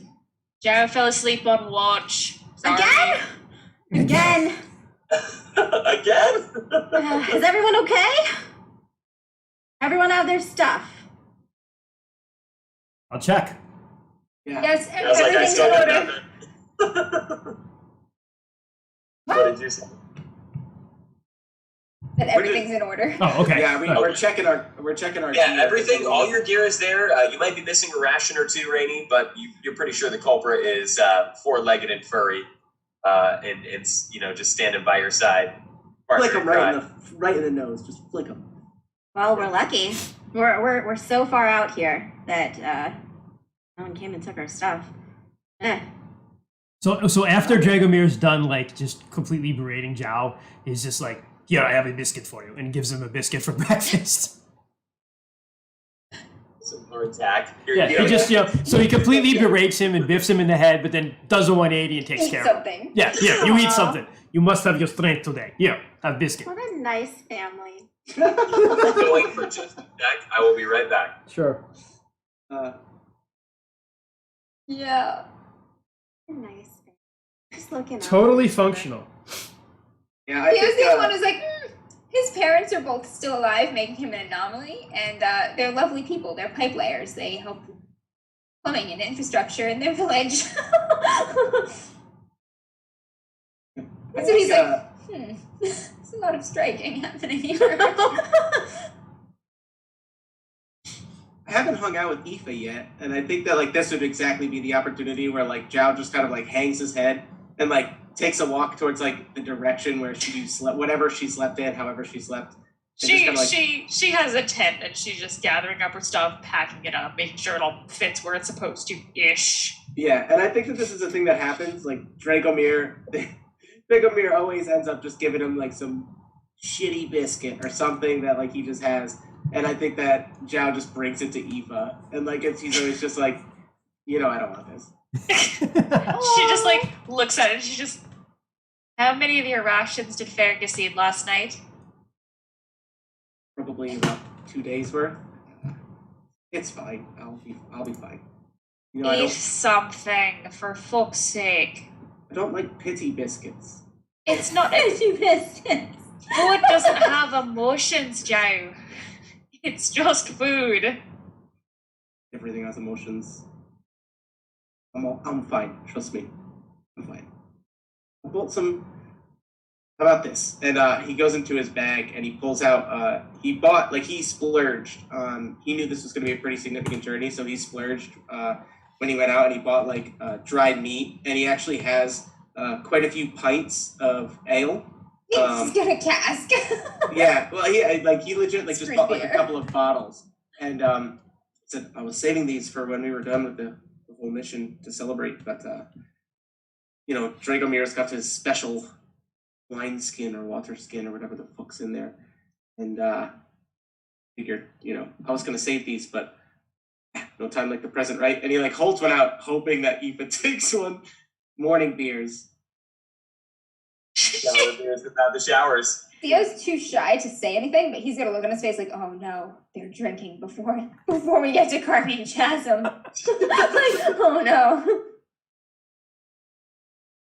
Joe fell asleep on watch. Sorry. Again? Again? Is everyone okay? Everyone have their stuff? I'll check. Yeah. Yes, I was like, I everything's still in got order. nothing. What did you say? That everything's in order. Oh, okay. Yeah, we're checking our. Yeah, everything. All your gear is there. You might be missing a ration or two, Rainey, but you're pretty sure the culprit is four-legged and furry, and you know, just standing by your side. Flick him right in the nose. Just flick him. Well, we're lucky. We're so far out here that no one came and took our stuff. So after Dragomir's done, like, just completely berating Zhao, he's just like, "Here, I have a biscuit for you," and gives him a biscuit for breakfast. Some more attack. Yeah, he just, so he completely berates him and biffs him in the head, but then does a 180 and takes care of him. Something. Yeah, you eat something. You must have your strength today. Here, have biscuit. What a nice family. Going for just a sec. I will be right back. Sure. Yeah. Nice family. Just looking out Totally for each other. functional. Yeah, I He was think, the one who's like, his parents are both still alive, making him an anomaly, and they're lovely people. They're pipe layers. They help plumbing and infrastructure in their village. So he's like, there's a lot of striking happening here. I haven't hung out with Aoife yet, and I think that like this would exactly be the opportunity where like Zhao just kind of like hangs his head and like takes a walk towards like the direction where she slept, whatever she slept in, however she slept. She has a tent and she's just gathering up her stuff, packing it up, making sure it all fits where it's supposed to ish. Yeah, and I think that this is a thing that happens. Like Dragomir always ends up just giving him like some shitty biscuit or something that like he just has. And I think that Zhao just brings it to Aoife, and like he's always just like, I don't want this. She just like looks at it and she just, how many of your rations did Fergus eat last night? Probably about 2 days worth. It's fine. I'll be fine. Eat something, for fuck's sake. I don't like pity biscuits. It's not. Food doesn't have emotions, Joe. It's just food. Everything has emotions. I'm fine. Trust me. I'm fine. I bought some. How about this? And he goes into his bag and he pulls out. He splurged on. He knew this was going to be a pretty significant journey, so he splurged when he went out and he bought like dried meat, and he actually has quite a few pints of ale. He's got a cask. Yeah, well, he legit like just bought like a couple of bottles, and said I was saving these for when we were done with the whole mission to celebrate. But Dragomir's got his special wine skin or water skin or whatever the fuck's in there, and figured I was gonna save these, but no time like the present, right? And he like holds one out, hoping that Aoife takes one. Morning beers. Shower beers without the showers. Theo's too shy to say anything, but he's gonna look on his face like, oh no, they're drinking before we get to Carmine Chasm. Like, oh no.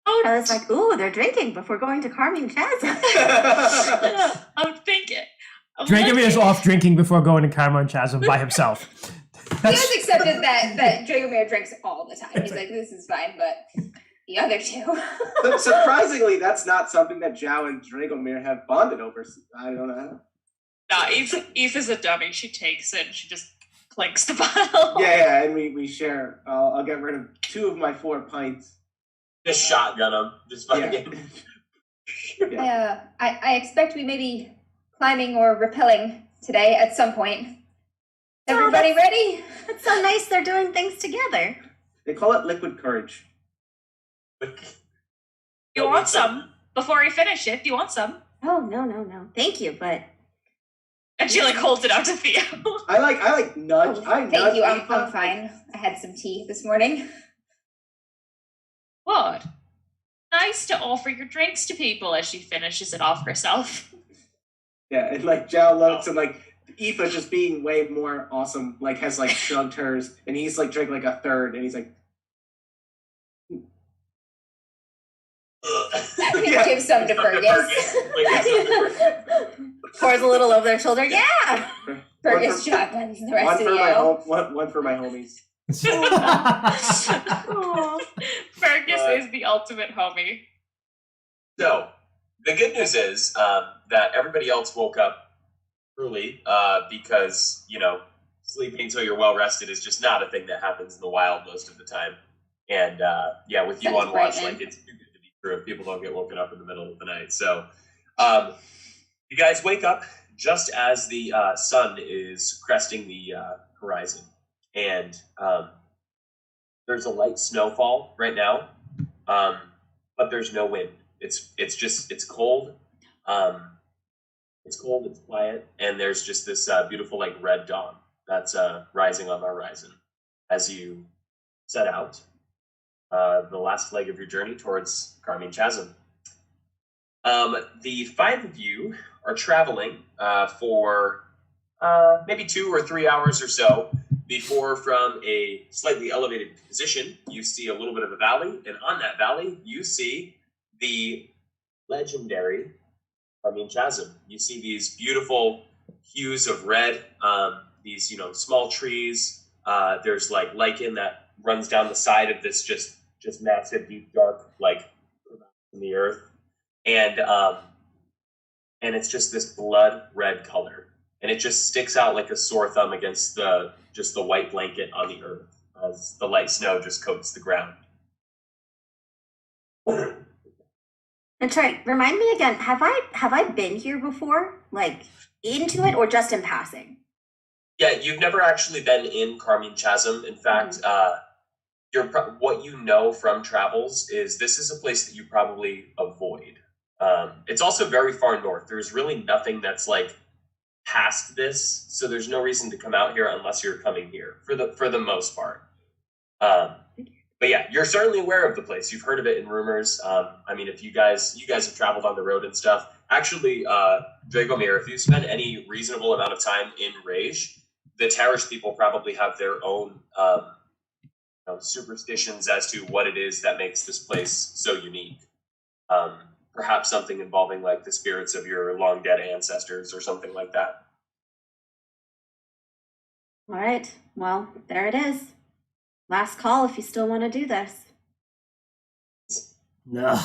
I was like, ooh, they're drinking before going to Carmine Chasm. I'm thinking. Dragomir is off drinking before going to Carmine Chasm by himself. Theo's accepted that Dragomir drinks all the time. He's like, this is fine, but the other two. Surprisingly, that's not something that Zhao and Dragomir have bonded over. I don't know. Nah, Eve is a dummy. She takes it and she just clinks the bottle. Yeah, and we share. I'll get rid of 2 of my 4 pints. Just shotgun them. Just fucking. Yeah. I expect we may be climbing or rappelling today at some point. Everybody ready? It's so nice they're doing things together. They call it liquid courage. You want some? Before we finish it, do you want some? Oh, no. Thank you, but... And she like holds it out to Theo. I like nudge. Thank you, I'm fine. I had some tea this morning. What? Nice to offer your drinks to people as she finishes it off herself. Yeah, and like Zhao looks and like Aoife just being way more awesome, like has like shrugged hers, and he's like drank like a third, and he's like, give some to Fergus. Pours a little over their shoulder. Yeah. Fergus shotguns the rest of the ale. One for my homies. Fergus is the ultimate homie. So, the good news is that everybody else woke up early because, sleeping until you're well rested is just not a thing that happens in the wild most of the time. And with you on watch, like it's too good to be true if people don't get woken up in the middle of the night. So, You guys wake up just as the sun is cresting the horizon, and there's a light snowfall right now, but there's no wind. It's cold. It's cold. It's quiet, and there's just this beautiful like red dawn that's rising on the horizon as you set out the last leg of your journey towards Carmine Chasm. The 5 of you are traveling for maybe 2 or 3 hours or so before, from a slightly elevated position, you see a little bit of a valley, and on that valley, you see the legendary Carmine Chasm. You see these beautiful hues of red, these small trees. There's like lichen that runs down the side of this just massive, deep, dark like in the earth. And it's just this blood red color, and it just sticks out like a sore thumb against the white blanket on the earth as the light snow just coats the ground. And sorry, remind me again. Have I been here before, like into it, or just in passing? Yeah, you've never actually been in Carmine Chasm. In fact, what you know from travels is this is a place that you probably avoid. It's also very far north. There's really nothing that's like past this, so there's no reason to come out here unless you're coming here for the most part. But yeah, you're certainly aware of the place. You've heard of it in rumors. I mean, if you guys have traveled on the road and stuff. Actually, Dragomir, if you spend any reasonable amount of time in Rage, the Tarish people probably have their own superstitions as to what it is that makes this place so unique. Perhaps something involving like the spirits of your long dead ancestors or something like that. All right. Well, there it is. Last call if you still want to do this. No.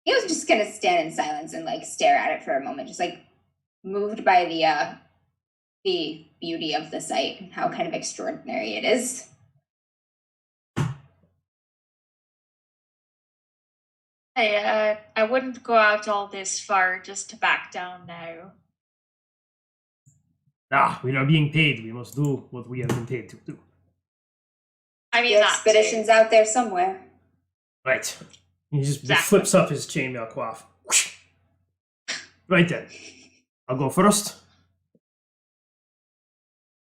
He was just gonna stand in silence and like stare at it for a moment, just like moved by the beauty of the sight and how kind of extraordinary it is. I wouldn't go out all this far just to back down now. We are being paid. We must do what we have been paid to do. I mean, The that expedition's out there somewhere. Right. He just Exactly. flips up his chainmail coif. Right then. I'll go first.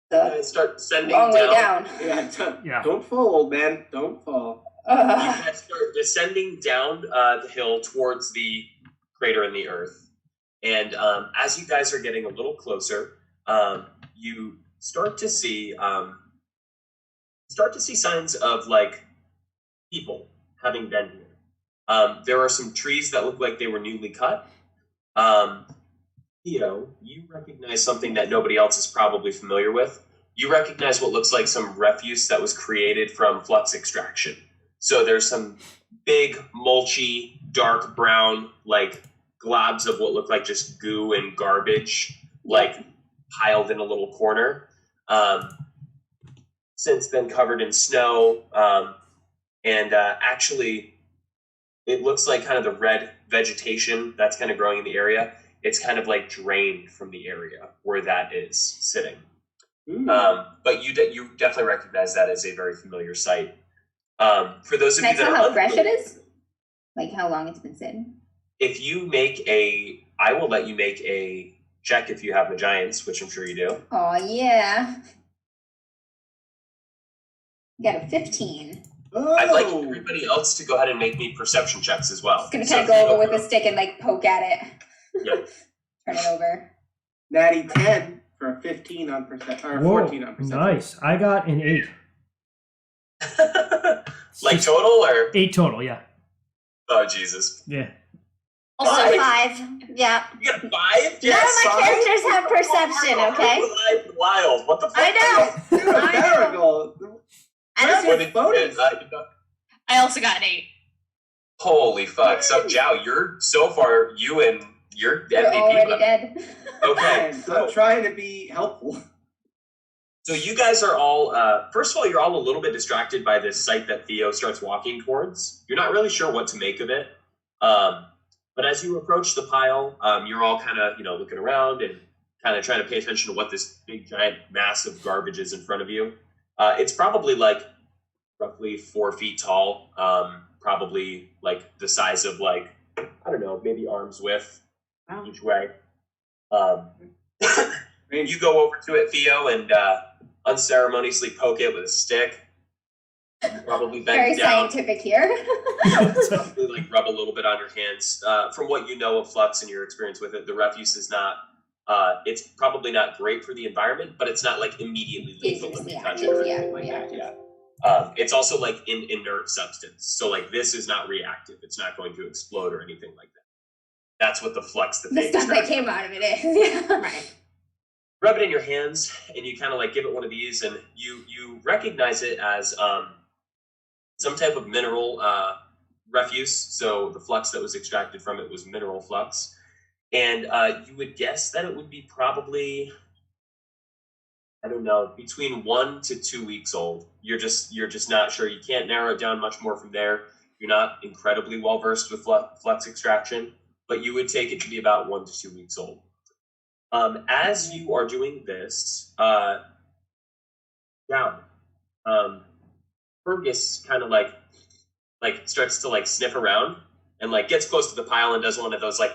The Start descending long way down. down. Yeah. Don't fall, old man. Don't fall. You guys start descending down the hill towards the crater in the earth, and as you guys are getting a little closer, you start to see signs of like people having been here. There are some trees that look like they were newly cut. Theo, you recognize something that nobody else is probably familiar with. You recognize what looks like some refuse that was created from flux extraction. So there's some big, mulchy, dark brown, like globs of what look like just goo and garbage, like piled in a little corner. Since been covered in snow, and actually, it looks like kind of the red vegetation that's kind of growing in the area. It's kind of like drained from the area where that is sitting. But you definitely recognize that as a very familiar sight. For those of Can I you that tell are how fresh it unfamiliar, is? Like how long it's been sitting? if you I will let you make a check if you have Magience, which I'm sure you do. Oh yeah. You got a 15. I'd like everybody else to go ahead and make me perception checks as well. Just gonna So kind of if you go over don't- with a stick and like poke at it. Yep. Turn it over. Natty 10 for a 15 on perception, or Whoa, 14 on perception. nice. I got an 8. Like total or 8 total, yeah. oh Jesus. Yeah. Also Five. 5. Yeah. You got 5? None of Yes, my characters have perception, okay? Wild. What the fuck? I know. Dude, I know. Marigold. I just What did you bonus. get? I also got an 8. Holy fuck. So Zhao, you're so far you're You're MVP. already bud. dead. Okay. I'm So, trying to be helpful. so you guys are all first of all, you're all a little bit distracted by this site that Theo starts walking towards. You're not really sure what to make of it. But as you approach the pile, you're all kind of, looking around and kind of trying to pay attention to what this big, giant, massive garbage is in front of you. It's probably like roughly 4 feet tall, probably like the size of like, I don't know, maybe arm's width each way. You go over to it, Theo, and unceremoniously poke it with a stick. You probably bend Very down. scientific here. Probably like rub a little bit on your hands. From what you know of Flux and your experience with it, the refuse is not. It's probably not great for the environment, but it's not like immediately lethal if you touch it. It's also like an inert substance, so like this is not reactive. It's not going to explode or anything like that. That's what the flux that The stuff that came out of it is. Right. Rub it in your hands, and you kind of like give it one of these, and you recognize it as some type of mineral refuse. So the flux that was extracted from it was mineral flux, and you would guess that it would be probably, I don't know, between 1 to 2 weeks old. You're just not sure. You can't narrow it down much more from there. You're not incredibly well versed with flux extraction, but you would take it to be about 1 to 2 weeks old. As you are doing this, Fergus kind of like starts to like sniff around and like gets close to the pile and does one of those like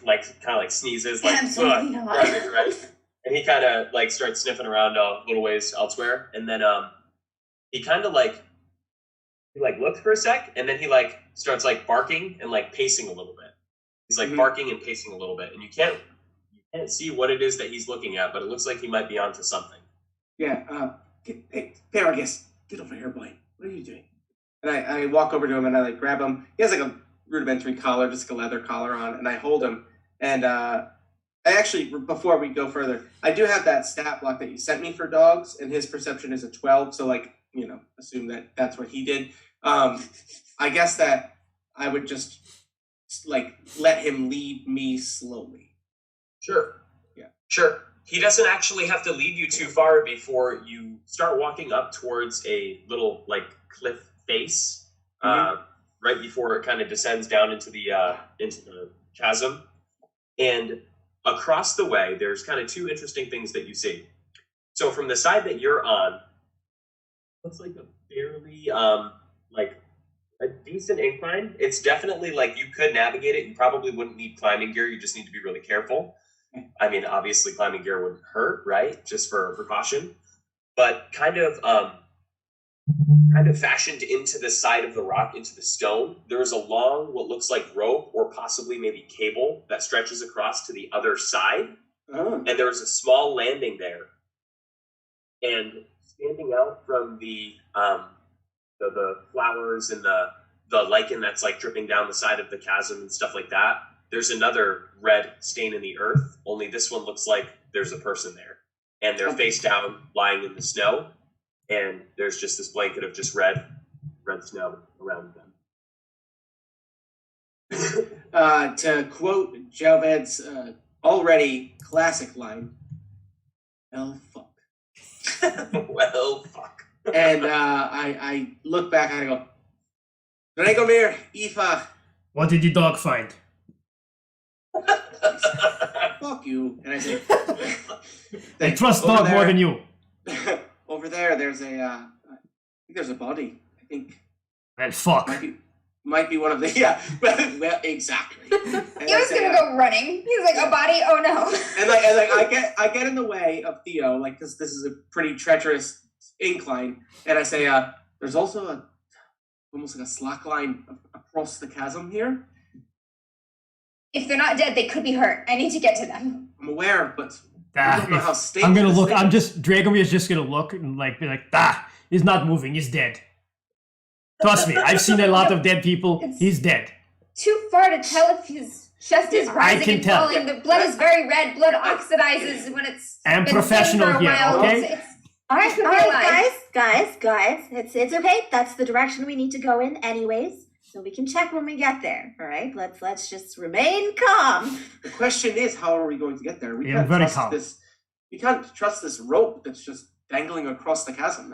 kind of like sneezes, like Absolutely not. right? And he kind of like starts sniffing around a little ways elsewhere, and then he kind of like looks for a sec, and then he like starts like barking and like pacing a little bit. He's like barking and pacing a little bit, and you can't see what it is that he's looking at, but it looks like he might be onto something. Yeah, hey, Fergus, get over here, boy. What are you doing? And I walk over to him and I like grab him. He has like a rudimentary collar, just like a leather collar on, and I hold him. And I actually, before we go further, I do have that stat block that you sent me for dogs, and his perception is a 12. So like, assume that that's what he did. I guess that I would just like let him lead me slowly. Sure. Yeah. Sure. He doesn't actually have to lead you too far before you start walking up towards a little like cliff face, right before it kind of descends down into the chasm. And across the way, there's kind of 2 interesting things that you see. So from the side that you're on, looks like a fairly like a decent incline. It's definitely like you could navigate it. You probably wouldn't need climbing gear. You just need to be really careful. I mean, obviously climbing gear wouldn't hurt, right? Just for precaution. But kind of fashioned into the side of the rock, into the stone, there is a long, what looks like rope or possibly maybe cable that stretches across to the other side. Oh. And there's a small landing there. And standing out from the flowers and the lichen that's like dripping down the side of the chasm and stuff like that, there's another red stain in the earth, only this one looks like there's a person there. And they're face down, lying in the snow, and there's just this blanket of just red snow around them. To quote Jalved's already classic line, "Well, fuck." Well, fuck. And I look back and I go, Dragomir, Aoife. What did the dog find? Fuck you. And I say, I trust dog more than you. Over there, there's I think there's a body. I think. Well, fuck. Might be one of the, well, exactly. He was gonna go running. He's like, a body? Oh no. And like I get in the way of Theo, like, because this is a pretty treacherous incline, and I say, there's also almost like a slack line across the chasm here. If they're not dead, they could be hurt. I need to get to them. I'm aware, but I don't know how stable I'm gonna look. this thing Dragomir is just gonna look and like be like, he's not moving. He's dead. Trust me, I've seen a lot of dead people. He's dead. Too far to tell if his chest is rising and tell. falling. The blood is very red. Blood oxidizes when it's I'm been professional sitting for a here, while. okay? All right, guys. It's okay. That's the direction we need to go in, anyways. So we can check when we get there. All right. Let's just remain calm. The question is, how are we going to get there? We Yeah, very can't trust calm. this. We can't trust this rope that's just dangling across the chasm.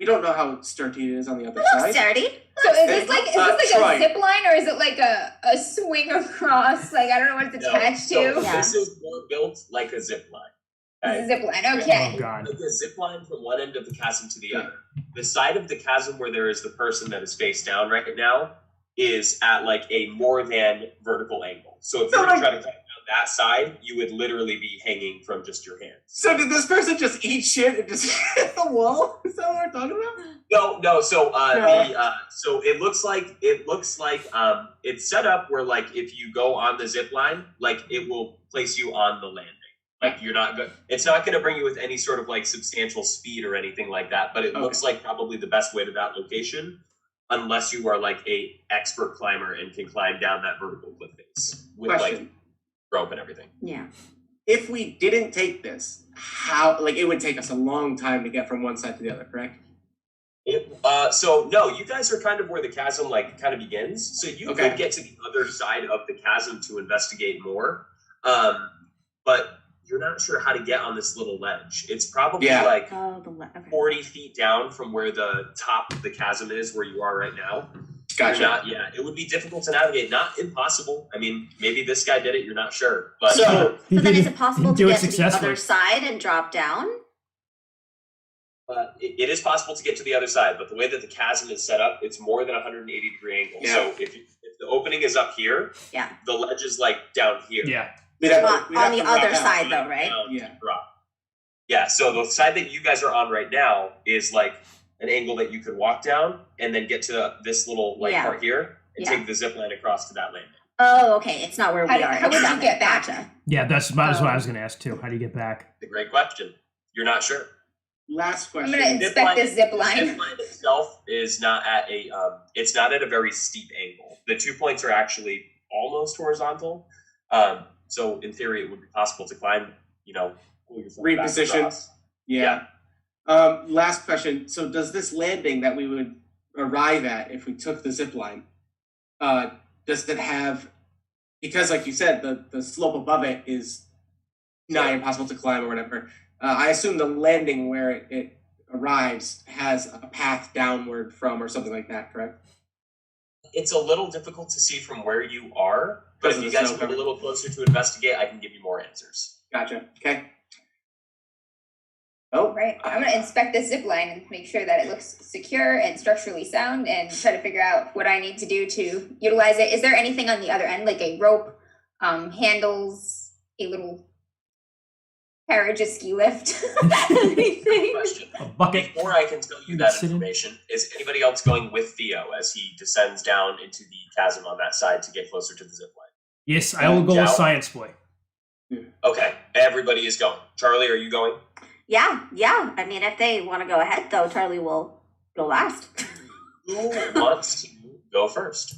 We don't know how sturdy it is on the other Hello, side. sturdy. So is this like Troy. a zip line or is it like a swing across? Like I don't know what it's attached So to. Yeah. this is more built like a zip line. It's a Okay? zip line. Okay. Oh God. Like a zip line from one end of the chasm to the other. The side of the chasm where there is the person that is face down right now is at like a more than vertical angle. So if you were to try to climb down that side, you would literally be hanging from just your hands. So did this person just eat shit and just hit the wall? Is that what we're talking about? No. So so it looks like it's set up where like if you go on the zip line, like it will place you on the landing. Like you're not good. It's not going to bring you with any sort of like substantial speed or anything like that. But it looks like probably the best way to that location, unless you are like a expert climber and can climb down that vertical cliff face with like Question. rope and everything. Yeah. If we didn't take this, how, like, it would take us a long time to get from one side to the other, correct? So no, you guys are kind of where the chasm like kind of begins. So you Okay. could get to the other side of the chasm to investigate more. But you're not sure how to get on this little ledge. It's probably like Oh, okay. 40 feet down from where the top of the chasm is, where you are right now. Gotcha. It would be difficult to navigate. Not impossible. I mean, maybe this guy did it. You're not sure, but So, So then is it possible to Do it get to the successfully. other side and drop down? it is possible to get to the other side. But the way that the chasm is set up, it's more than 180-degree angle. Yeah. So if the opening is up here, Yeah. the ledge is like down here. Yeah. we'd have to- On we'd have the to rock other out. side, though, right? Down Yeah. to drop. Yeah. So the side that you guys are on right now is like an angle that you could walk down and then get to this little like Yeah. part here and Yeah. take the zip line across to that landing. Oh, okay. It's not where we are. How would you get back? Gotcha. Yeah, that's what I was going to ask too. How do you get back? It's a great question. You're not sure. Last I'm question. gonna inspect this zip The line. zip line itself is not at a it's not at a very steep angle. The 2 points are actually almost horizontal. So in theory, it would be possible to climb. Pull yourself back Reposition. across. Yeah. Last question. So does this landing that we would arrive at if we took the zip line, does it have, because like you said, the slope above it is nigh impossible to climb or whatever. I assume the landing where it arrives has a path downward from or something like that, correct? It's a little difficult to see from where you are, but Because if of you the guys snow move a cover. little closer to investigate, I can give you more answers. Gotcha. Okay. Oh, Right. I'm gonna inspect this zip line and make sure that it looks secure and structurally sound and try to figure out what I need to do to utilize it. Is there anything on the other end, like a rope, handles, a little carriage, a ski lift? Anything? Question. A bucket. Before I can tell you You that sit in. information, is anybody else going with Theo as he descends down into the chasm on that side to get closer to the zip line? Yes, I will go with Jow? Science Boy. Okay, everybody is going. Charlie, are you going? Yeah. I mean, if they want to go ahead, though, Charlie will go last. Who wants to go first?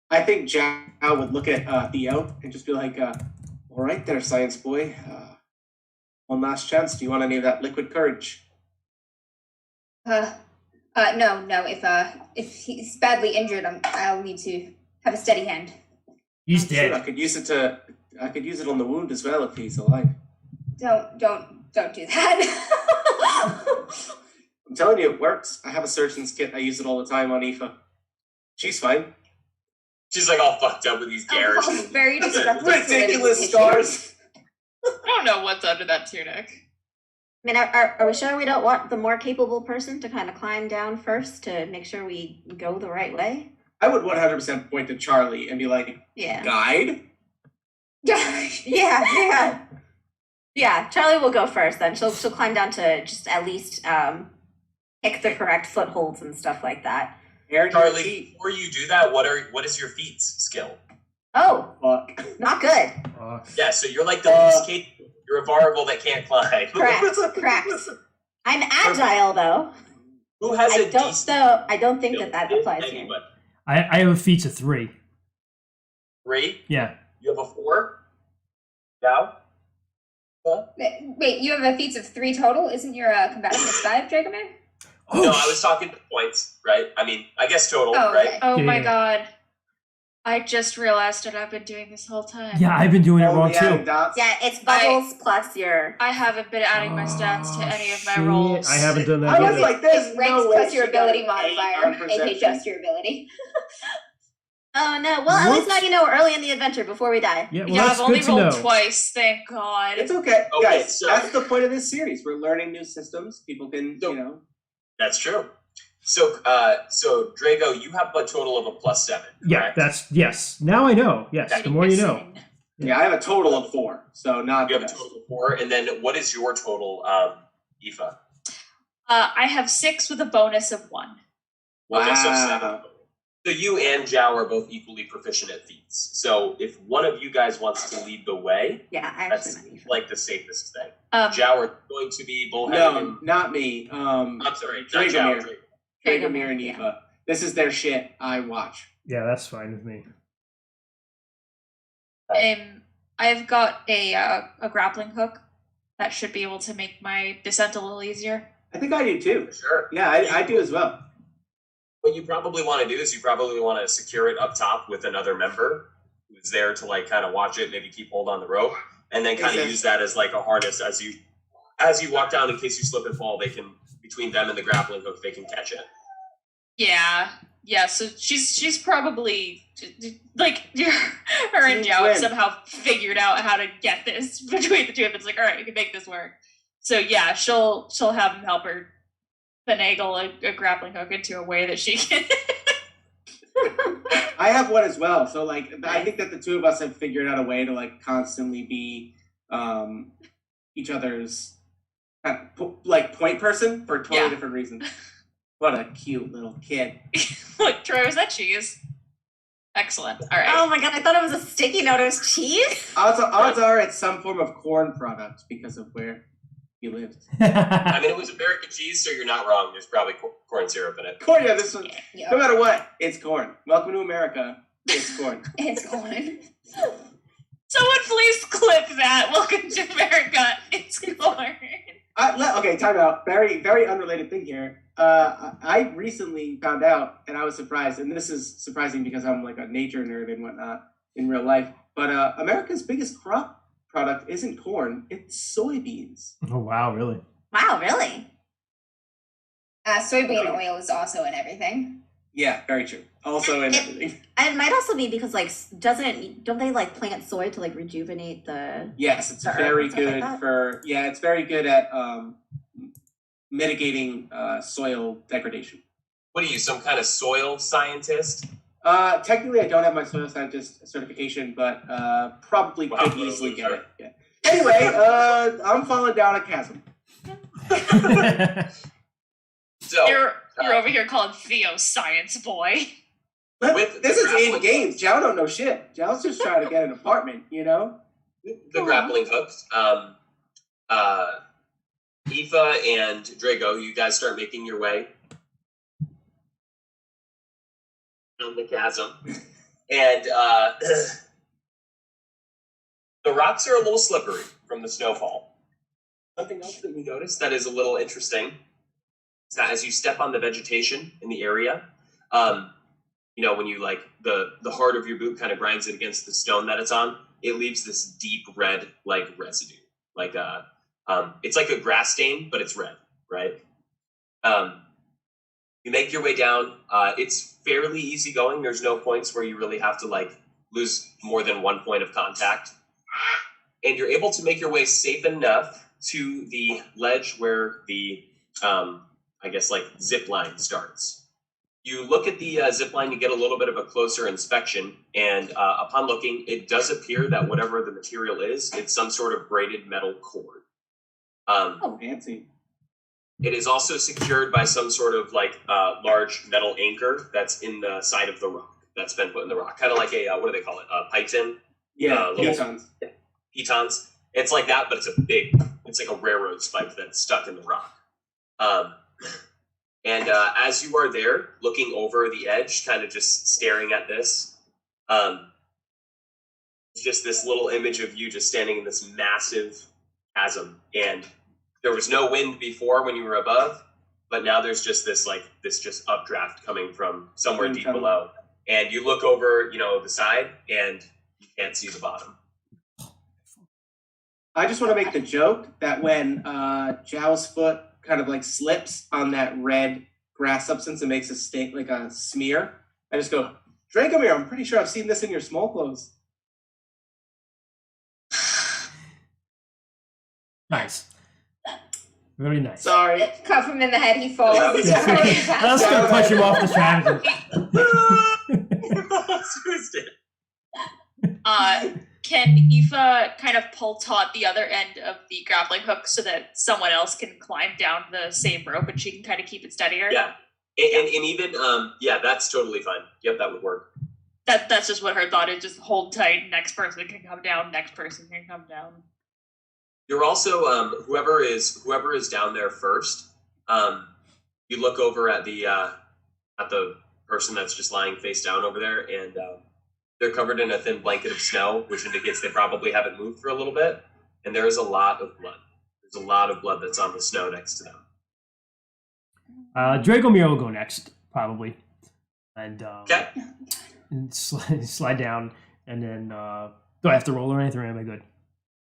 I think Jack would look at Theo and just be like, all right there, science boy. One last chance. Do you want any of that liquid courage? No. If he's badly injured, I'll need to have a steady hand. He's Sure, dead. I could use it on the wound as well if he's alive. Don't do that. I'm telling you, it works. I have a surgeon's kit. I use it all the time on Aoife. She's fine. She's like all fucked up with these Alcohol's garish. very disruptive. to Ridiculous living scars. I don't know what's under that tunic. I mean, are we sure we don't want the more capable person to kind of climb down first to make sure we go the right way? I would 100% point to Charlie and be like, Yeah. guide? Yeah. Yeah, Charlie will go first then. She'll climb down to just at least pick the correct footholds and stuff like that. Aaron, Charlie, before you do that, what is your feats skill? Oh, fuck. not good. Yeah, so you're like the least capable. You're a variable that can't climb. Correct. I'm agile though. Who has a decent I don't think that skill? applies here. Anybody. I have a feats of 3. 3? Yeah. You have a 4? Now? Wait, you have a feats of 3 total? Isn't your combativeness 5, Dragomir? Oh, No, I was talking points, right? I mean, I guess total, Oh, right? okay. Oh Yeah, my yeah. god. I just realized that I've been doing this whole time. Yeah, I've been doing it wrong yeah, too. dots. Yeah, it's bubbles plus your. I haven't been adding my stats to any of my shit. rolls. I haven't done that I was either. like, there's It's no ranks way plus your she got ability an modifier, A on aka perception. just your ability. Oh no! Well, at least now Whoops. you know early in the adventure before we die. Yeah, well, Yeah, that's I've only good to rolled know. twice, thank God. It's okay, Okay, guys. so- That's the point of this series. We're learning new systems. People can, So- you know. That's true. So, so Drago, you have a total of a +7. Yeah, correct? that's yes. Now I know. Yes, the more you know. Yeah, I have a total of 4, so not You the have a best. total of 4, and then what is your total, Aoife? I have 6 with a bonus of 1. Okay, so Wow. 7. So you and Zhao are both equally proficient at feats. So if one of you guys wants to lead the way, Yeah, I that's actually meant like the safest thing. Um, Zhao are going to be bullheaded. No, not me. I'm sorry, not Zhao. Dragomir. Dragomir and Aoife. This is their shit. I watch. Yeah, that's fine with me. I've got a grappling hook that should be able to make my descent a little easier. I think I do too. Sure. Yeah, I do as well. What you probably want to do is you probably want to secure it up top with another member who's there to like kind of watch it, maybe keep hold on the rope, and then kind of use that as like a harness as you walk down in case you slip and fall. They can, between them and the grappling hook, they can catch it. Yeah. So she's probably like her and Team Zhao twin. somehow figured out how to get this between the two of them. It's like, all right, we can make this work. So yeah, she'll have him help her finagle a grappling hook into a way that she can. I have one as well. So like, I think that the two of us have figured out a way to like constantly be each other's like point person for totally Yeah. different reasons. What a cute little kid. Look, Troy, was that cheese? Excellent. All right. Oh my god! I thought it was a sticky note. It was cheese. Odds are it's some form of corn product because of where you lived. I mean, it was American cheese, so you're not wrong. There's probably corn syrup in it. Corn, yeah, this one. Yeah. No matter what, it's corn. Welcome to America. It's corn. It's corn. Someone please clip that. Welcome to America. It's corn. Okay, time out. Very, very unrelated thing here. I recently found out, and I was surprised, and this is surprising because I'm like a nature nerd and whatnot in real life, but America's biggest crop product isn't corn, it's soybeans. Oh wow, really? Wow, really? Soybean oil is also in everything. Yeah, very true. Also in everything. And it might also be because like don't they like plant soy to like rejuvenate the? Yes, it's The herb very and stuff like good that? for, yeah, it's very good at mitigating soil degradation. What are you, some kind of soil scientist? Technically, I don't have my soil scientist certification, but probably Wow, could what a easily get loser. it. Yeah. Anyway, I'm falling down a chasm. So You're over here calling Theo science boy. With This the is in grappling game. hooks. Zhao don't know shit. Zhao's just trying to get an apartment, you know? the grappling hooks, Aoife and Drago, you guys start making your way down the chasm, and the rocks are a little slippery from the snowfall. Something else that you notice that is a little interesting is that as you step on the vegetation in the area, you know, when you like the heart of your boot kind of grinds it against the stone that it's on, it leaves this deep red like residue, like it's like a grass stain, but it's red, right? You make your way down. It's fairly easy going. There's no points where you really have to like lose more than 1 point of contact, and you're able to make your way safe enough to the ledge where the I guess like zip line starts. You look at the zip line, you get a little bit of a closer inspection, and upon looking, it does appear that whatever the material is, it's some sort of braided metal cord. Fancy. It is also secured by some sort of like large metal anchor that's in the side of the rock, that's been put in the rock. Kind of like a, what do they call it? A python? Yeah, little- pitons. Pitons. It's like that, but it's like a railroad spike that's stuck in the rock. And as you are there, looking over the edge, kind of just staring at this, it's just this little image of you just standing in this massive chasm. And there was no wind before when you were above, but now there's just this just updraft coming from somewhere Wind deep tunnel. below. and you look over, the side, and you can't see the bottom. I just want to make the joke that when Zhao's foot kind of like slips on that red grass substance and makes a stain, like a smear, I just go, Dragomir, I'm pretty sure I've seen this in your small clothes. Nice. Very nice. Sorry. Cuff him in the head, he falls. Yeah, I was going to push him off the strategy. Can Aoife kind of pull taut the other end of the grappling hook so that someone else can climb down the same rope and she can kind of keep it steadier? Yeah. And even, that's totally fine. Yep, that would work. That's just what her thought is. Just hold tight. Next person can come down. Next person can come down. You're also whoever is down there first. You look over at the person that's just lying face down over there, and they're covered in a thin blanket of snow, which indicates they probably haven't moved for a little bit. And there is a lot of blood. There's a lot of blood that's on the snow next to them. Dragomir will go next, probably, and Okay. and slide down, and then do I have to roll or anything? Or am I good?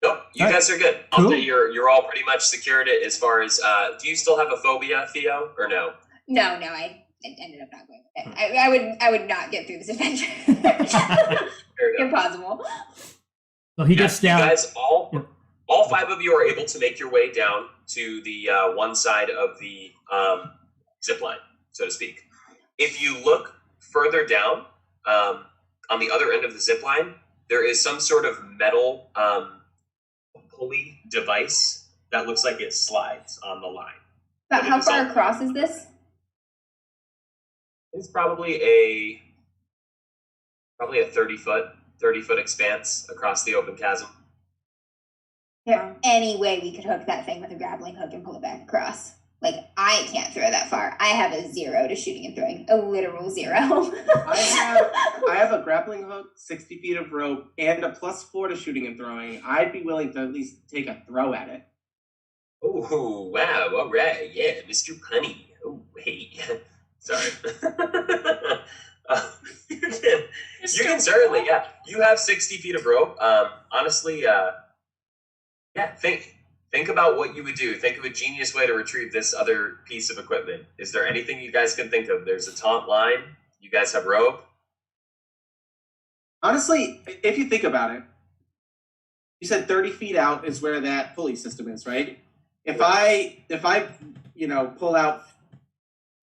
Nope, you guys are good. Cool. You're all pretty much secured it as far as. Do you still have a phobia, Theo, or no? No, I ended up not going with it. I would not get through this adventure. Impossible. So he gets down. You guys all five of you are able to make your way down to the one side of the zip line, so to speak. If you look further down, on the other end of the zip line, there is some sort of metal pulley device that looks like it slides on the line. But how far across is this? It's probably a 30 foot expanse across the open chasm. Yeah. Any way we could hook that thing with a grappling hook and pull it back across? Like, I can't throw that far. I have a 0 to shooting and throwing. A literal 0. I have a grappling hook, 60 feet of rope, and a +4 to shooting and throwing. I'd be willing to at least take a throw at it. Oh, wow. All right. Yeah, Mr. Punny. Oh, hey. Sorry. You can certainly, yeah. You have 60 feet of rope. Honestly, think about what you would do. Think of a genius way to retrieve this other piece of equipment. Is there anything you guys can think of? There's a taunt line. You guys have rope. Honestly, if you think about it, you said 30 feet out is where that pulley system is, right? If I pull out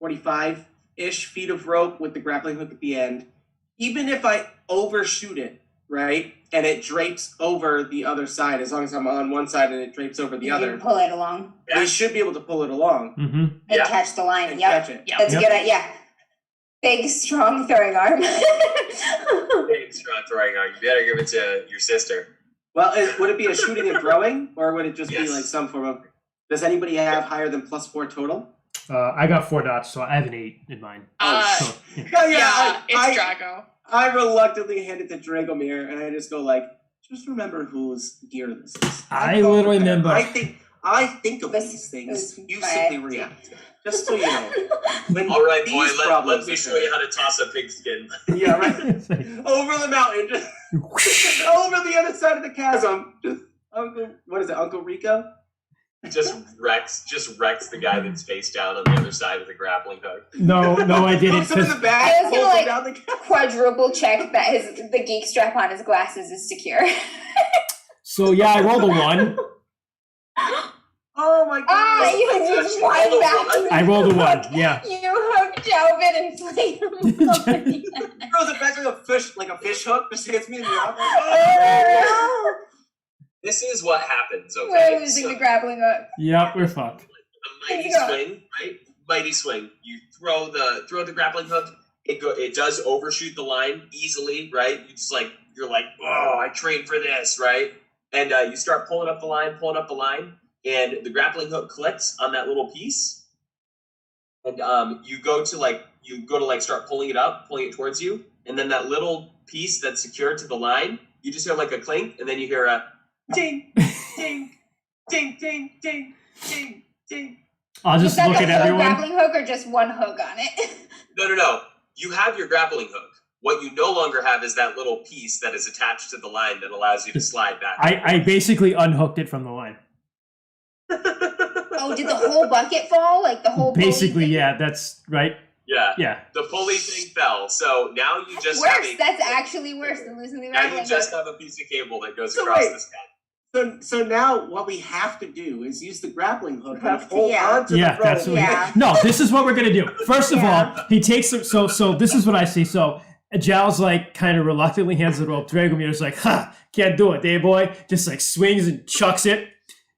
45-ish feet of rope with the grappling hook at the end, even if I overshoot it, right, and it drapes over the other side, as long as I'm on one side and it drapes over the other, pull it along. We should be able to pull it along. Mm-hmm. And catch the line. And Yep. catch it. That's a good idea. Big, strong throwing arm. Big, strong throwing arm. You better give it to your sister. Well, would it be a shooting and throwing, or would it just be like some form of... Does anybody have higher than +4 total? I got 4 dots, so I have an 8 in mine. It's Drago. I reluctantly hand it to Dragomir, and I just go like, just remember whose gear this is. I literally remember. I think of these things. You simply react. Just so you know. All right, boy, let me show you how to toss a pigskin. Yeah, right. Over the mountain. Just over the other side of the chasm. Just Uncle Rico? Just wrecks the guy that's face down on the other side of the grappling hook. No, I didn't. Puts him in the back, I was pulls him gonna down the quadruple check that the geek strap on his glasses is secure. So yeah, I rolled a 1. Oh my god! You just wind back. I rolled a 1. Yeah. You hook Jalvin and flay him. Throws it back like a fish hook. Just hits me in the eye. This is what happens, okay? We're losing the grappling hook. Yep, we're fucked. A mighty swing, right? Mighty swing. You throw the grappling hook. It does overshoot the line easily, right? You're like, oh, I trained for this, right? And you start pulling up the line, and the grappling hook clicks on that little piece, and you go to start pulling it towards you, and then that little piece that's secured to the line, you just hear like a clink, and then you hear a ding, ding, ding, ding, ding, ding, ding. I'll just look at everyone. Grappling hook or just one hook on it? No. You have your grappling hook. What you no longer have is that little piece that is attached to the line that allows you to slide back. I basically unhooked it from the line. Oh, did the whole bucket fall? Like the whole Basically, pulley thing? yeah, that's right. Yeah. Yeah. The pulley thing fell. So now you That's just worse. have a, That's actually worse than losing the now grappling you just hook. have a piece of cable that goes So across wait. the sky. So now what we have to do is use the grappling hook and Hook, hold yeah. on to Yeah, the that's rope. what Yeah. No, this is what we're gonna do. First of Yeah. all, he takes it. So this is what I see. So Jal's like kind of reluctantly hands the rope. Dragomir's like, "Ha, can't do it, eh, boy?" Just like swings and chucks it,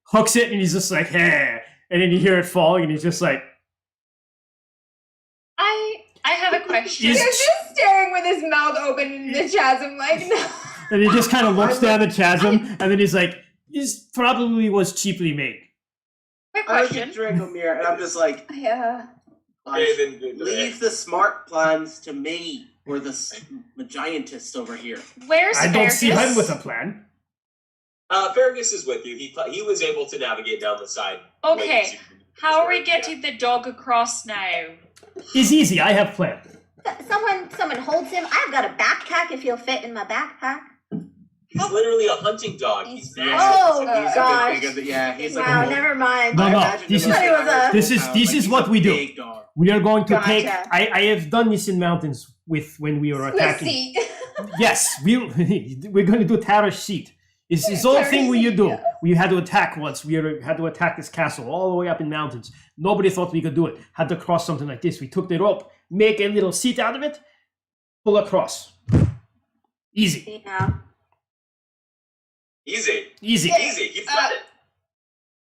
hooks it, and he's just like, "Hey!" And then you hear it falling, and he's just like, I have a question. He's just staring with his mouth open in the chasm, like, no. and he just kind of looks down the chasm, and then he's like, "This probably was cheaply made." Quick I look at question. Dragomir and I'm just like, Yeah. leave the smart plans to me or the Magientists over here. Where's I don't see him Fergus? with a plan. Fergus is with you. He was able to navigate down the side. Okay, how are we getting the dog across now? It's easy. I have plan. Someone holds him. I've got a backpack if he'll fit in my backpack. He's literally a hunting dog. He's Oh, massive. He's gosh. a big big, yeah, he's like Wow, a never mind. No, I no, imagine this him is- like It was a- 100 this is- pounds, this like is he's what a we do. big dog. We are going to take. Gotcha. I have done this in mountains when we were Let's attacking. see. Yes, we're going to do Tara's seat. It's this whole thing where you do. We had to attack once. We had to attack this castle all the way up in mountains. Nobody thought we could do it. Had to cross something like this. We took the rope, make a little seat out of it, pull across. Easy, Yeah. Easy. easy. Yeah. Easy. You got it.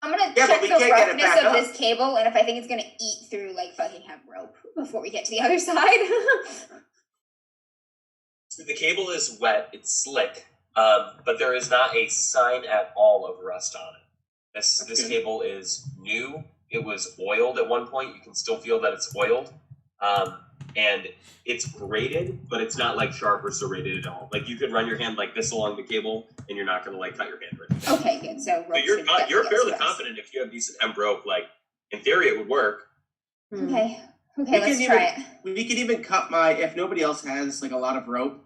I'm gonna Yeah, but check we the can't get it roughness back of up. this cable, and if I think it's gonna eat through like fucking hemp rope before we get to the other side. So the cable is wet. It's slick, but there is not a sign at all of rust on it. This good. cable is new. It was oiled at one point. You can still feel that it's oiled, and it's braided, but it's not like sharp or serrated at all. Like you could run your hand like this along the cable, and you're not going to like cut your hand right now. Okay, good. So rope But you're should definitely you're get fairly us rest. confident if you have decent hemp rope. Like in theory, it would work. Okay. We Okay, let's can try it. We could even cut if nobody else has like a lot of rope,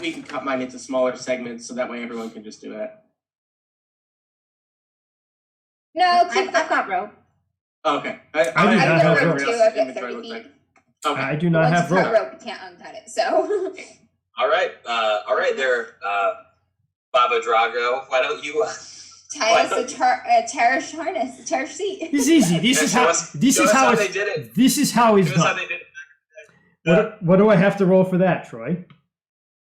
we can cut mine into smaller segments so that way everyone can just do it. No, keep I've got rope. Okay. I do I've not got have rope rope. too. I've got 30 feet. Okay. I do not Once have you cut rope. rope, you can't uncut it. So All right there, Baba Drago. Why don't you? tie us a terrace harness, a terrace seat. This is easy. This Yeah, is show how. us- This show is us how. they It's, did it. this is how it's Show us how done. they did it. What do I have to roll for that, Troy?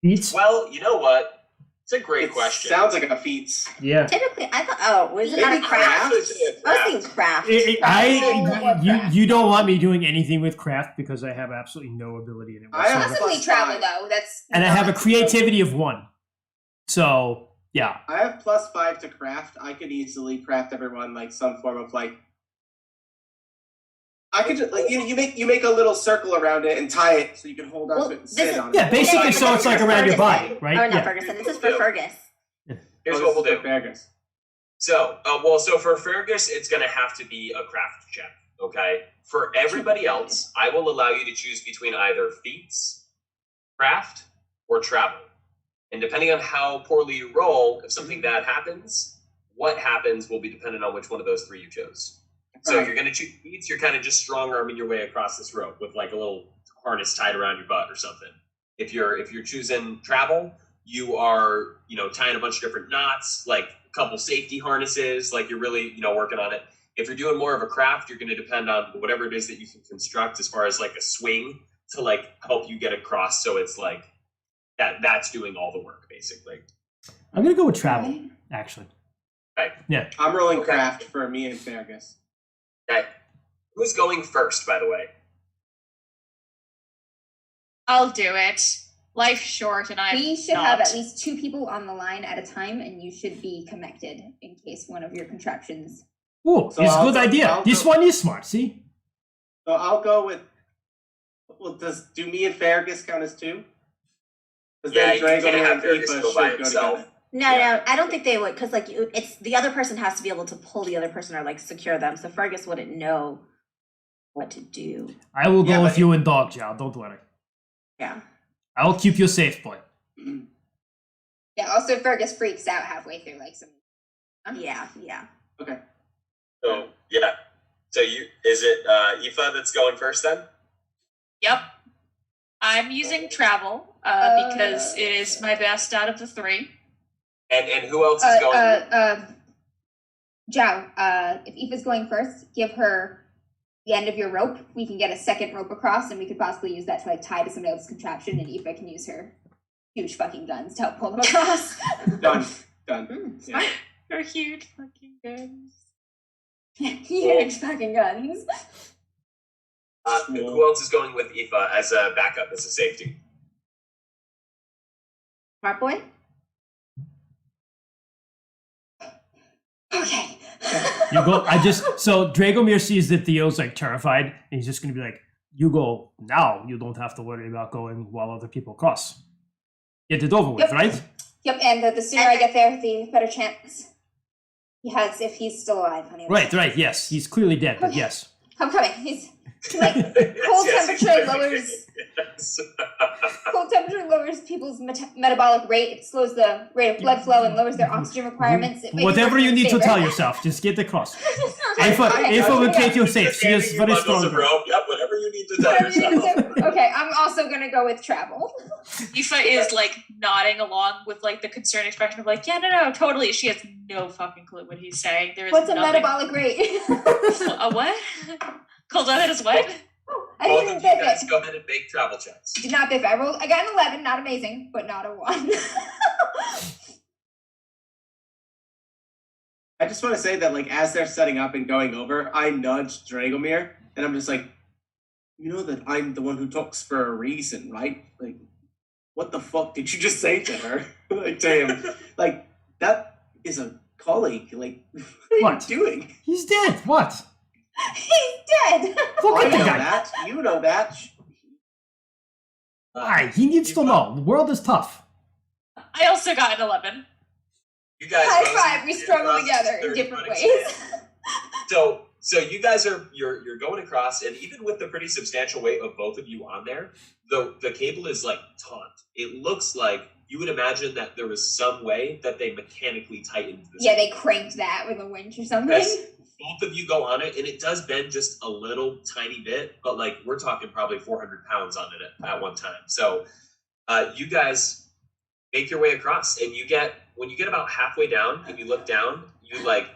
Beats? Well, you know what? It's a great It question. sounds like a feat. Yeah. Typically, I thought, was it Maybe not a craft? I would say a I was craft. thinking craft. You don't want me doing anything with craft because I have absolutely no ability in it I have whatsoever. Possibly plus travel 5. though. That's And I have a creativity of 1. So, yeah. I have +5 to craft. I could easily craft everyone like some form of like. I could just like you make a little circle around it and tie it so you can hold on Well, to it and this sit is- on Yeah, it. basically, so it's like around your body, right? Or not Yeah. Ferguson. This is for Fergus. Here's Oh, what we'll this is do. for Fergus. So for Fergus, it's going to have to be a craft check. Okay. For everybody else, I will allow you to choose between either feats, craft, or travel. And depending on how poorly you roll, if something bad happens, what happens will be dependent on which one of those 3 you chose. So if you're going to choose feats, you're kind of just strong arming your way across this rope with like a little harness tied around your butt or something. If you're choosing travel, you are tying a bunch of different knots, like a couple safety harnesses, like you're really working on it. If you're doing more of a craft, you're going to depend on whatever it is that you can construct as far as like a swing to like help you get across. So it's like that's doing all the work basically. I'm going to go with travel, actually. Right. Yeah. I'm rolling Okay. craft for me and Fergus. Okay. Who's going first, by the way? I'll do it. Life's short, and I'm We should not. have at least 2 people on the line at a time, and you should be connected in case one of your contraptions. Ooh, So it's a I'll good go- idea. I'll This go- one is smart, see? So I'll go with. Well, do me and Fergus count as 2? Because Yeah, then you can't Dragomir have and Fergus Aoife go by should go himself. together. No, Yeah. no, I don't think they would, because like it's the other person has to be able to pull the other person or like secure them. So Fergus wouldn't know what to do. I will go Yeah, with but- you and Dog Jow. Don't worry. Yeah. I'll keep you safe, boy. Yeah. Also, Fergus freaks out halfway through, like some. Yeah. Okay. So yeah. So is it Aoife that's going first then? Yep. I'm using travel because it is my best out of the three. And who else is going? Zhao, if Aoife's going first, give her the end of your rope. We can get a second rope across, and we could possibly use that to like tie to somebody else's contraption, and Aoife can use her huge fucking guns to help pull them across. Done. Smart. Her huge fucking guns. Huge fucking guns. Who else is going with Aoife as a backup, as a safety? Smart boy. Okay. You go. So Dragomir sees that Theo's like terrified, and he's just gonna be like, "You go now. You don't have to worry about going while other people cross. Get it over with, Yep. right?" Yep, and the sooner I get there, the better chance he has if he's still alive, honey. Right. Yes, he's clearly dead, but yes. I'm coming. He's like cold temperature lowers. Cold temperature lowers people's metabolic rate. It slows the rate of blood flow and lowers their oxygen requirements. Whatever you need to tell yourself, just get across. Aoife will take you safe. She is very strong. Yep, whatever you need to tell yourself. Okay, I'm also gonna go with travel. Aoife is like nodding along with like the concerned expression of like, yeah, no, totally. She has no fucking clue what he's saying. There is What's a nothing. metabolic rate? A what? Cold weather is what? I Both didn't of you biff guys it. go ahead and make travel checks. Did not biff it. I got an 11, not amazing, but not a 1. I just want to say that, like, as they're setting up and going over, I nudged Dragomir, and I'm just like, you know that I'm the one who talks for a reason, right? Like, what the fuck did you just say to her? Like, to him. Like, that is a colleague. Like, what are you doing? He's dead. What? He's dead. Look I at the know guy. that. You know that. Why? He needs to know. The world is tough. I also got an 11. You guys High both five. We struggle across together in 30 different foot ways. expanse. So you guys you're going across, and even with the pretty substantial weight of both of you on there, the cable is like taut. It looks like you would imagine that there was some way that they mechanically tightened this. Yeah, they cranked that with a winch or something. As both of you go on it, and it does bend just a little tiny bit, but like we're talking probably 400 pounds on it at one time. So you guys make your way across, and when you get about halfway down and you look down, you like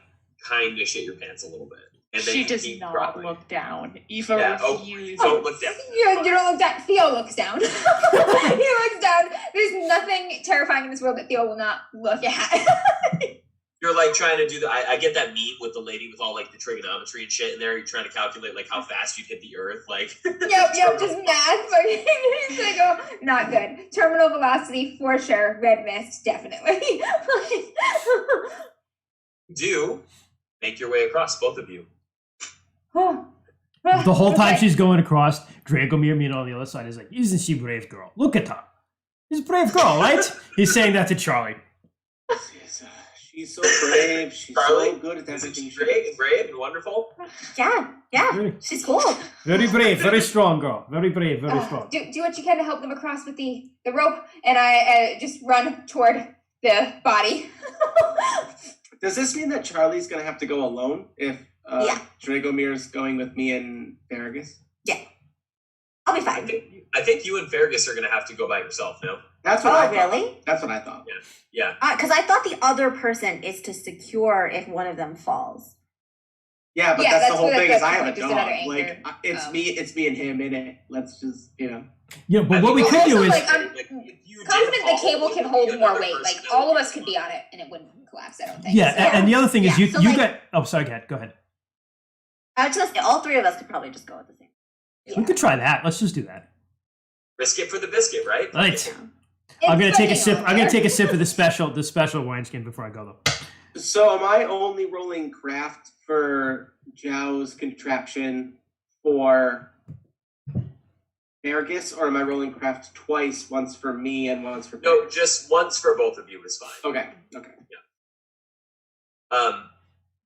kind of shit your pants a little bit. And then She you does keep not dropping. look down. Aoife refuses. Don't look down. You don't look down. Theo looks down. He looks down. There's nothing terrifying in this world that Theo will not look at. You're like trying to do I get that meme with the lady with all like the trigonometry and shit in there. You're trying to calculate like how fast you'd hit the earth. Like Yep, just math. He's like, oh, not good. Terminal velocity for sure. Red mist, definitely. Do make your way across, both of you. The whole time Okay. she's going across, Dragomir, me on the other side, is like, "Isn't she brave, girl? Look at her. She's a brave girl, right?" He's saying that to Charlie. She's so brave. She's Charlie, so good at Isn't everything. she brave and wonderful? Yeah, she's cool. Very brave, very strong, girl. Very brave, very strong. Do what you can to help them across with the rope, and I just run toward the body. Does this mean that Charlie's gonna have to go alone if Yeah. Dragomir's going with me and Fergus? I'll be I fine. think you and Fergus are gonna have to go by yourself now. That's what I Oh, thought. really? That's what I thought. Yeah. Because I thought the other person is to secure if one of them falls. Yeah, but Yeah, that's that's the whole what thing. the- Is I have a just dog. another anchor. Like it's me and him in it. Let's just Yeah, but I what we think could also, do is, like, I'm if you did confident the fall, cable it can would hold be more another weight. person Like that all of would us could be on it, and it wouldn't collapse. I don't think. yeah, So- and the other thing is, Yeah, you so, you like- got. Oh, sorry, Kat, go ahead. I was just all three of us could probably just go at the same. We could try that. Let's just do that. risk it for the biscuit, right? Right. It's I'm gonna take a getting sip. over I'm gonna there. take a sip of the special wineskin before I go though. So am I only rolling craft for Zhao's contraption for Fergus, or am I rolling craft twice, once for me and once for No, Fergus? just once for both of you is fine. Okay.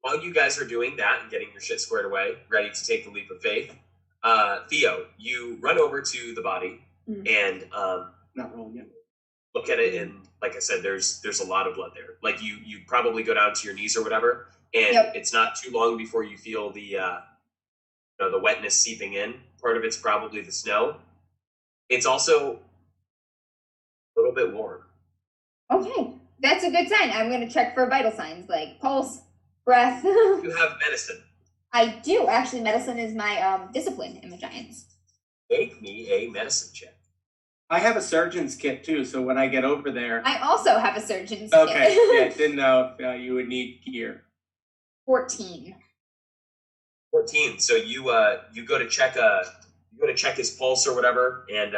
While you guys are doing that and getting your shit squared away, ready to take the leap of faith, Theo, you run over to the body and Not rolling yet. look at it, and like I said, there's a lot of blood there. Like you probably go down to your knees or whatever, and it's not too long before you feel the the wetness seeping in. Part of it's probably the snow. It's also a little bit warm. Okay, that's a good sign. I'm going to check for vital signs like pulse, breath. You have medicine. I do. Actually, medicine is my discipline in Magience. Make me a medicine check. I have a surgeon's kit too, so when I get over there. I also have a surgeon's Okay, kit. yeah, didn't know if you would need gear. 14. 14. So you go to check his pulse or whatever, and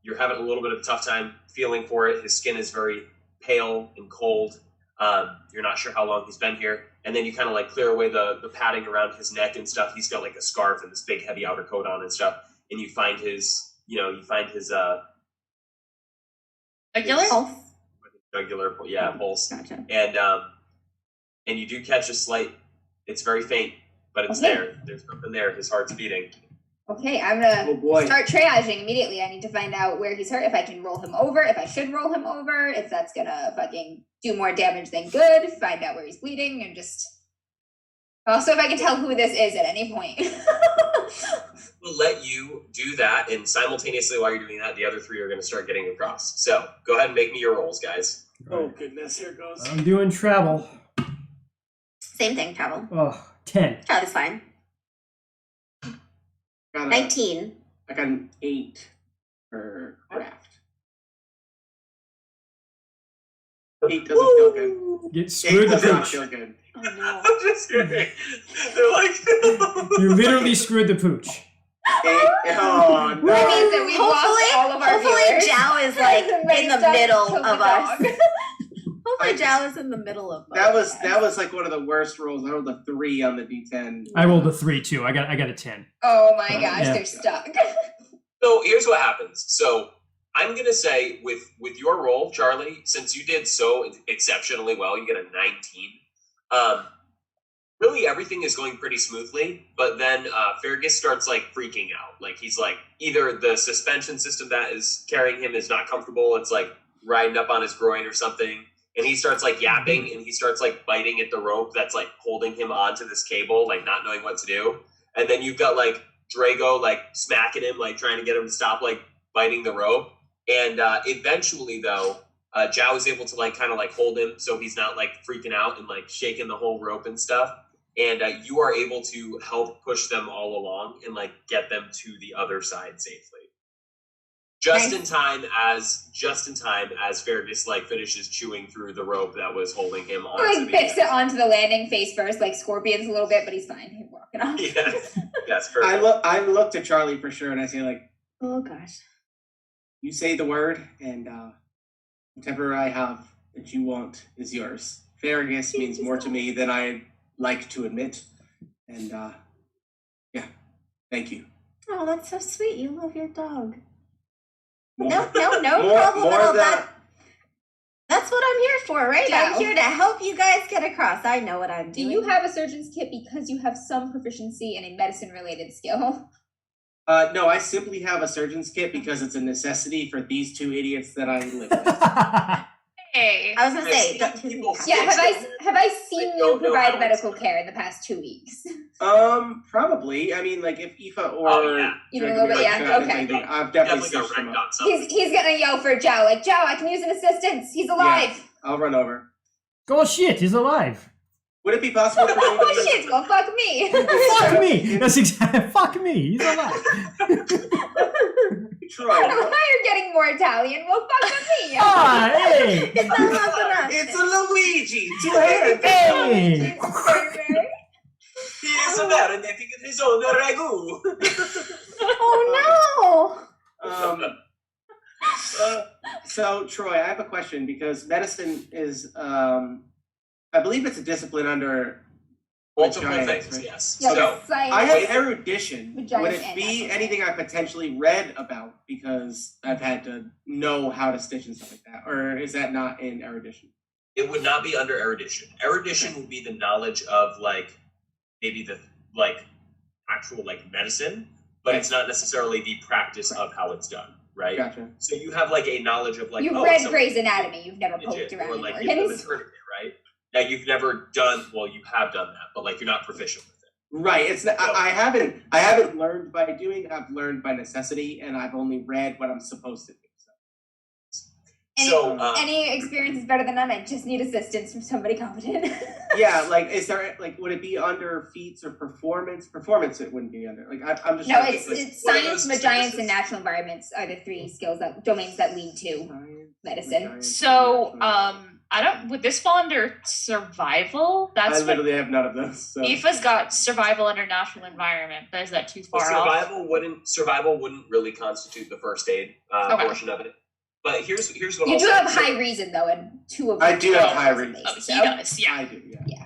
you're having a little bit of a tough time feeling for it. His skin is very pale and cold. You're not sure how long he's been here, and then you kind of like clear away the padding around his neck and stuff. He's got like a scarf and this big heavy outer coat on and stuff, and you find his Regular? Pulse. jugular pulse, Gotcha. and you do catch a slight. It's very faint, but it's there. There's something there. His heart's beating. Okay, I'm gonna Oh boy. start triaging immediately. I need to find out where he's hurt, if I can roll him over, if I should roll him over, if that's gonna fucking do more damage than good, find out where he's bleeding, and just... Also, if I can tell who this is at any point. We'll let you do that, and simultaneously while you're doing that, the other three are going to start getting across. So go ahead and make me your rolls, guys. Oh goodness, here goes. I'm doing travel. Same thing, travel. Oh, 10. Travel is fine. 19. I got an 8 for craft. 8 doesn't feel good. Get 8 screwed the does not pooch. feel good. Oh no. I'm just kidding. They're like... You literally screwed the pooch. 8, oh no. That means that we've lost all of our hopefully viewers. Jow is like in the middle Killed of the us. dog. Hopefully Jow is in the middle of That us. was like one of the worst rolls. I rolled a 3 on the D10. I rolled a 3 too. I got a 10. Oh my gosh, Yeah. they're stuck. So here's what happens. So I'm going to say with your roll, Charlie, since you did so exceptionally well, you get a 19. Really everything is going pretty smoothly, but then Fergus starts like freaking out. Like he's like, either the suspension system that is carrying him is not comfortable. It's like riding up on his groin or something. And he starts like yapping, and he starts like biting at the rope that's like holding him onto this cable, like not knowing what to do. And then you've got like Drago like smacking him, like trying to get him to stop like biting the rope. And eventually though, Zhao is able to like kind of like hold him so he's not like freaking out and like shaking the whole rope and stuff. And you are able to help push them all along and like get them to the other side safely. Just in time as Fergus like finishes chewing through the rope that was holding him on. Like fix it onto the landing face first, like Scorpion's a little bit, but he's fine. He's walking off. Yes, perfect. I look to Charlie for sure, and I say like, Oh gosh. you say the word, and whatever I have that you want is yours. Fergus means more to me than I like to admit, and yeah, thank you. Oh, that's so sweet. You love your dog. More- No problem more at all. than- That's what I'm here for, right? Yeah. I'm here to help you guys get across. I know what I'm Do doing. you have a surgeon's kit because you have some proficiency in a medicine-related skill? No, I simply have a surgeon's kit because it's a necessity for these two idiots that I live with. Hey. I was gonna say, I've don't seen you people have- Yeah, have I seen I you don't know provide how medical it's- care in the past 2 weeks? Probably. I mean, like if Aoife or Oh, yeah. You know a little bit, yeah, Dragomir okay. could, I've Definitely definitely got stitched them wrecked up. on something. He's gonna yell for Jow, like, Jow, I can use an assistance. He's alive. I'll run over. Oh shit, he's alive. Would it be possible for me Oh to shit, well fuck me. Fuck me. That's exactly. Fuck me. He's alive. try? Now you're getting more Italian. Well fuck with me. Ah, hey. It's not enough. It's a Luigi. Two hands. Hey. He is a marinating his own ragu. Oh So Troy, I have a question because medicine is, I believe it's a discipline under Multiple Magience, things, right? yes. Yeah, So, science. I have erudition. Magience Would it and be ethics. anything I potentially read about because I've had to know how to stitch and stuff like that, or is that not in erudition? it would not be under erudition. Erudition would be the knowledge of like maybe the like actual like medicine, but it's not necessarily the practice of how it's done, right? Gotcha. So you have like a knowledge of like, You've oh, read someone- Grey's Anatomy. You've never poked around or in like organs. you've maternity, right? Now you've never done, well, you have done that, but like you're not proficient with it. Right. It's I haven't learned by doing. I've learned by necessity, and I've only read what I'm supposed to do. Any experience is better than none. I just need assistance from somebody competent. Yeah, like, is there like, would it be under feats or performance? Performance, it wouldn't be under. Like, I'm just. No, trying to it's think, like, it's what are science, those Magience, statuses? and natural environments are the three domains that lead to science, medicine. Magience, So, natural- I don't. Would this fall under survival? I That's what literally have none of those. So. Aoife's got. Survival under natural environment. But is that too Well, far off? survival wouldn't really constitute the first aid Okay. portion of it. But here's what You I'll do say. have high reason though, and two of I them do have are high reason reason. Oh, based, he so- does. Yeah. I do. Yeah.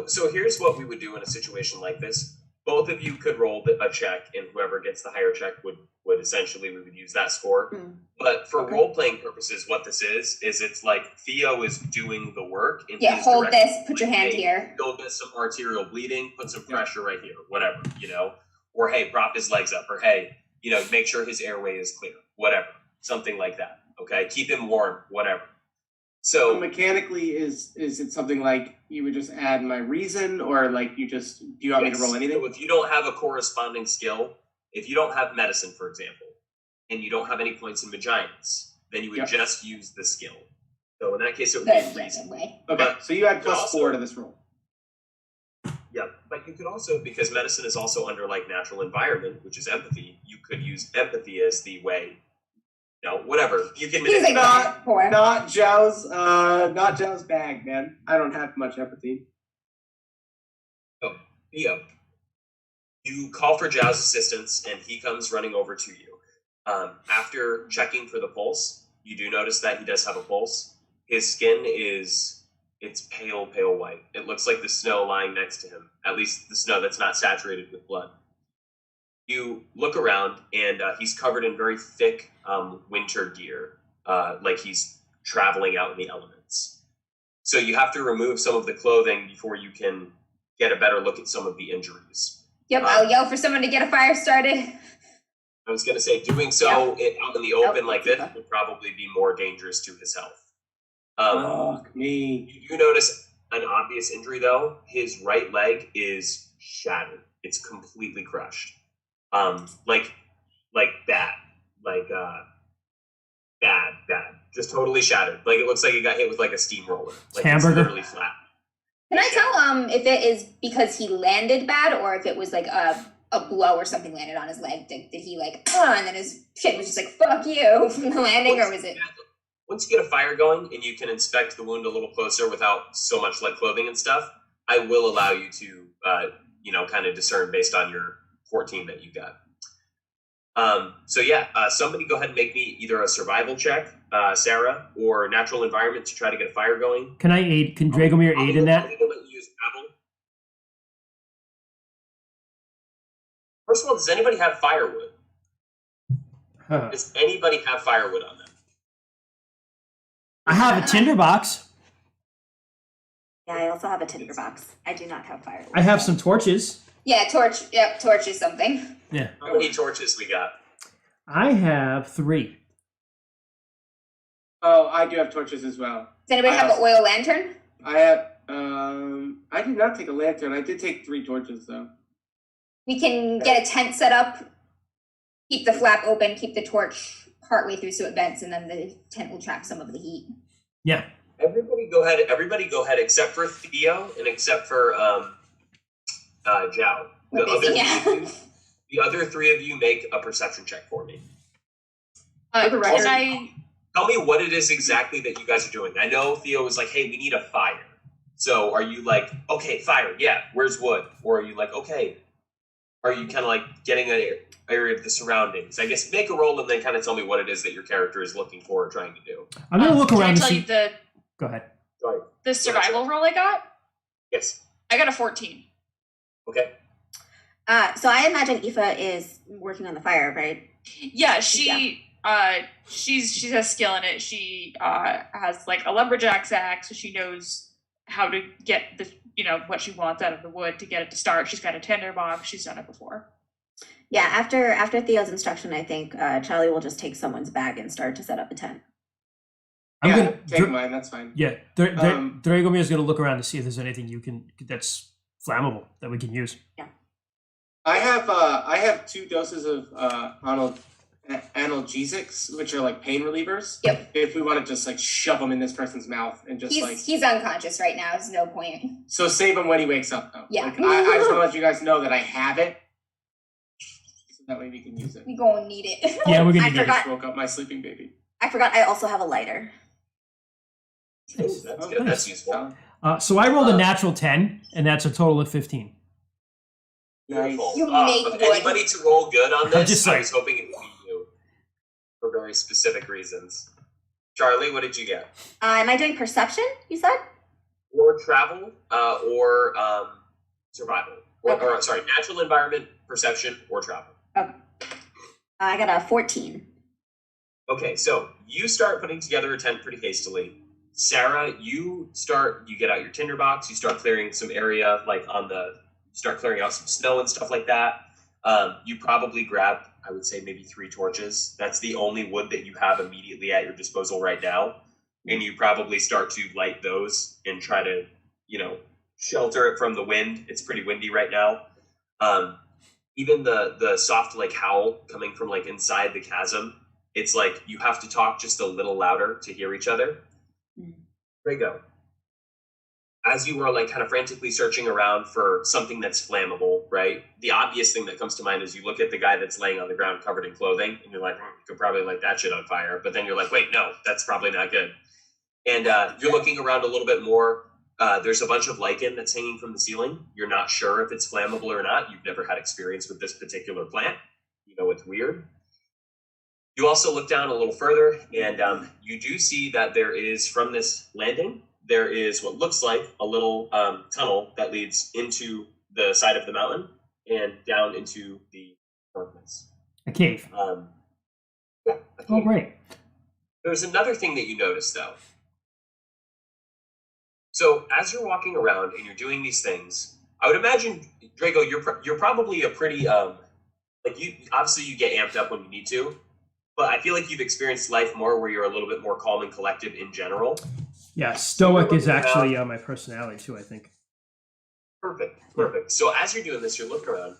So here's what we would do in a situation like this. Both of you could roll a check, and whoever gets the higher check would essentially, we would use that score. Mm. But for Okay. role-playing purposes, what this is it's like Theo is doing the work. And Yeah, he's hold directing, this, put your like, hand hey, here. Go get some arterial bleeding, put some Yeah. pressure right here, whatever, Or hey, prop his legs up, or hey, make sure his airway is clear, whatever, something like that. Okay, keep him warm, whatever. So So mechanically, is it something like you would just add my reason, or like do you want me to roll anything? So if you don't have a corresponding skill, if you don't have medicine, for example, and you don't have any points in Magience, then you would Yep. just use the skill. So in that case, it would The be reason. random way. Okay, But so you add you plus also- 4 to this roll. Yeah, but you could also, because medicine is also under like natural environment, which is empathy, you could use empathy as the way, whatever. You can He's like Not- poor. Not Zhao's bag, man. I don't have much empathy. Theo, you call for Zhao's assistance, and he comes running over to you. After checking for the pulse, you do notice that he does have a pulse. His skin it's pale, pale white. It looks like the snow lying next to him, at least the snow that's not saturated with blood. You look around, and he's covered in very thick winter gear, like he's traveling out in the elements. So you have to remove some of the clothing before you can get a better look at some of the injuries. Yep, I'll yell for someone to get a fire started. I was going to say, doing so out in the open like this would probably be more dangerous to his health. Fuck me. You do notice an obvious injury, though. His right leg is shattered. It's completely crushed. Like bad. Bad. Just totally shattered. Like, it looks like he got hit with, like, a steamroller. Like, Hamburger. It's literally flat. Can I tell if it is because he landed bad or if it was like a blow or something landed on his leg? Did he like and then his shit was just like fuck you from the landing, or was it? Once you get a fire going and you can inspect the wound a little closer without so much like clothing and stuff, I will allow you to kind of discern based on your 14 that you got. Somebody go ahead and make me either a survival check, Sarah, or natural environment to try to get a fire going. Can I aid? Can Dragomir aid in that? I'm gonna let you use travel. First of all, does anybody have firewood? Huh. Does anybody have firewood on them? I have a tinderbox. Yeah, I also have a tinderbox. I do not have fire. I have some torches. Yeah, torch. Yep, torch is something. Yeah. How many torches we got? I have 3. Oh, I do have torches as well. Does anybody have an oil lantern? I have. I did not take a lantern. I did take 3 torches though. We can get a tent set up, keep the flap open, keep the torch partway through so it vents, and then the tent will trap some of the heat. Yeah. Everybody go ahead except for Theo and except for Zhao. We're busy, The other 3 of you make a perception check for me. For the record. Can I? Tell me what it is exactly that you guys are doing. I know Theo was like, hey, we need a fire. So are you like, okay, fire, yeah, where's wood? Or are you like, okay, are you kind of like getting an area of the surroundings? I guess make a roll and then kind of tell me what it is that your character is looking for or trying to do. I'm gonna look Can I around to tell you see. Go ahead. Sorry. the survival roll I got? Yes. I got a 14. Okay. So I imagine Aoife is working on the fire, right? Yeah, she has skill in it. She has like a lumberjack's axe, so she knows how to get the what she wants out of the wood to get it to start. She's got a tinderbox. She's done it before. Yeah, after Theo's instruction, I think Charlie will just take someone's bag and start to set up a tent. I'm yeah, gonna take mine. That's fine. Yeah, Dragomir's gonna look around to see if there's anything that's flammable that we can use. Yeah. I have 2 doses of analgesics, which are like pain relievers. Yep. If we want to just like shove them in this person's mouth and just He's unconscious right now. There's no point. So save him when he wakes up, though. Yeah. Like, I just want to let you guys know that I have it, so that way we can use it. We gonna need it. Yeah, we're gonna I need it. I forgot. just woke up my sleeping baby. I forgot I also have a lighter. That's good. That's useful. So I rolled a natural 10, and that's a total of 15. Beautiful. You make with wood. anybody to roll good on I'm this, just I like- was hoping it would be you for very specific reasons. Charlie, what did you get? Am I doing perception, you said? Or travel, or survival. Or sorry, natural environment, perception, or travel. I got a 14. Okay, so you start putting together a tent pretty hastily. Sarah, you get out your tinderbox, you start clearing some area, start clearing out some snow and stuff like that. You probably grab, I would say, maybe 3 torches. That's the only wood that you have immediately at your disposal right now. And you probably start to light those and try to, shelter it from the wind. It's pretty windy right now. Even the soft howl coming from inside the chasm, it's like you have to talk just a little louder to hear each other. Drago, as you are kind of frantically searching around for something that's flammable, right? The obvious thing that comes to mind is you look at the guy that's laying on the ground covered in clothing, and you're like, you could probably light that shit on fire. But then you're like, wait, no, that's probably not good. And you're looking around a little bit more. There's a bunch of lichen that's hanging from the ceiling. You're not sure if it's flammable or not. You've never had experience with this particular plant. It's weird. You also look down a little further, and you do see that there is, from this landing, there is what looks like a little tunnel that leads into the side of the mountain and down into the darkness. A cave. Yeah, a Oh, cave. great. There's another thing that you notice, though. So as you're walking around and you're doing these things, I would imagine, Drago, you're probably a pretty obviously you get amped up when you need to, but I feel like you've experienced life more where you're a little bit more calm and collected in general. Yeah, stoic is actually my personality too, I think. Perfect. So as you're doing this, you're looking around.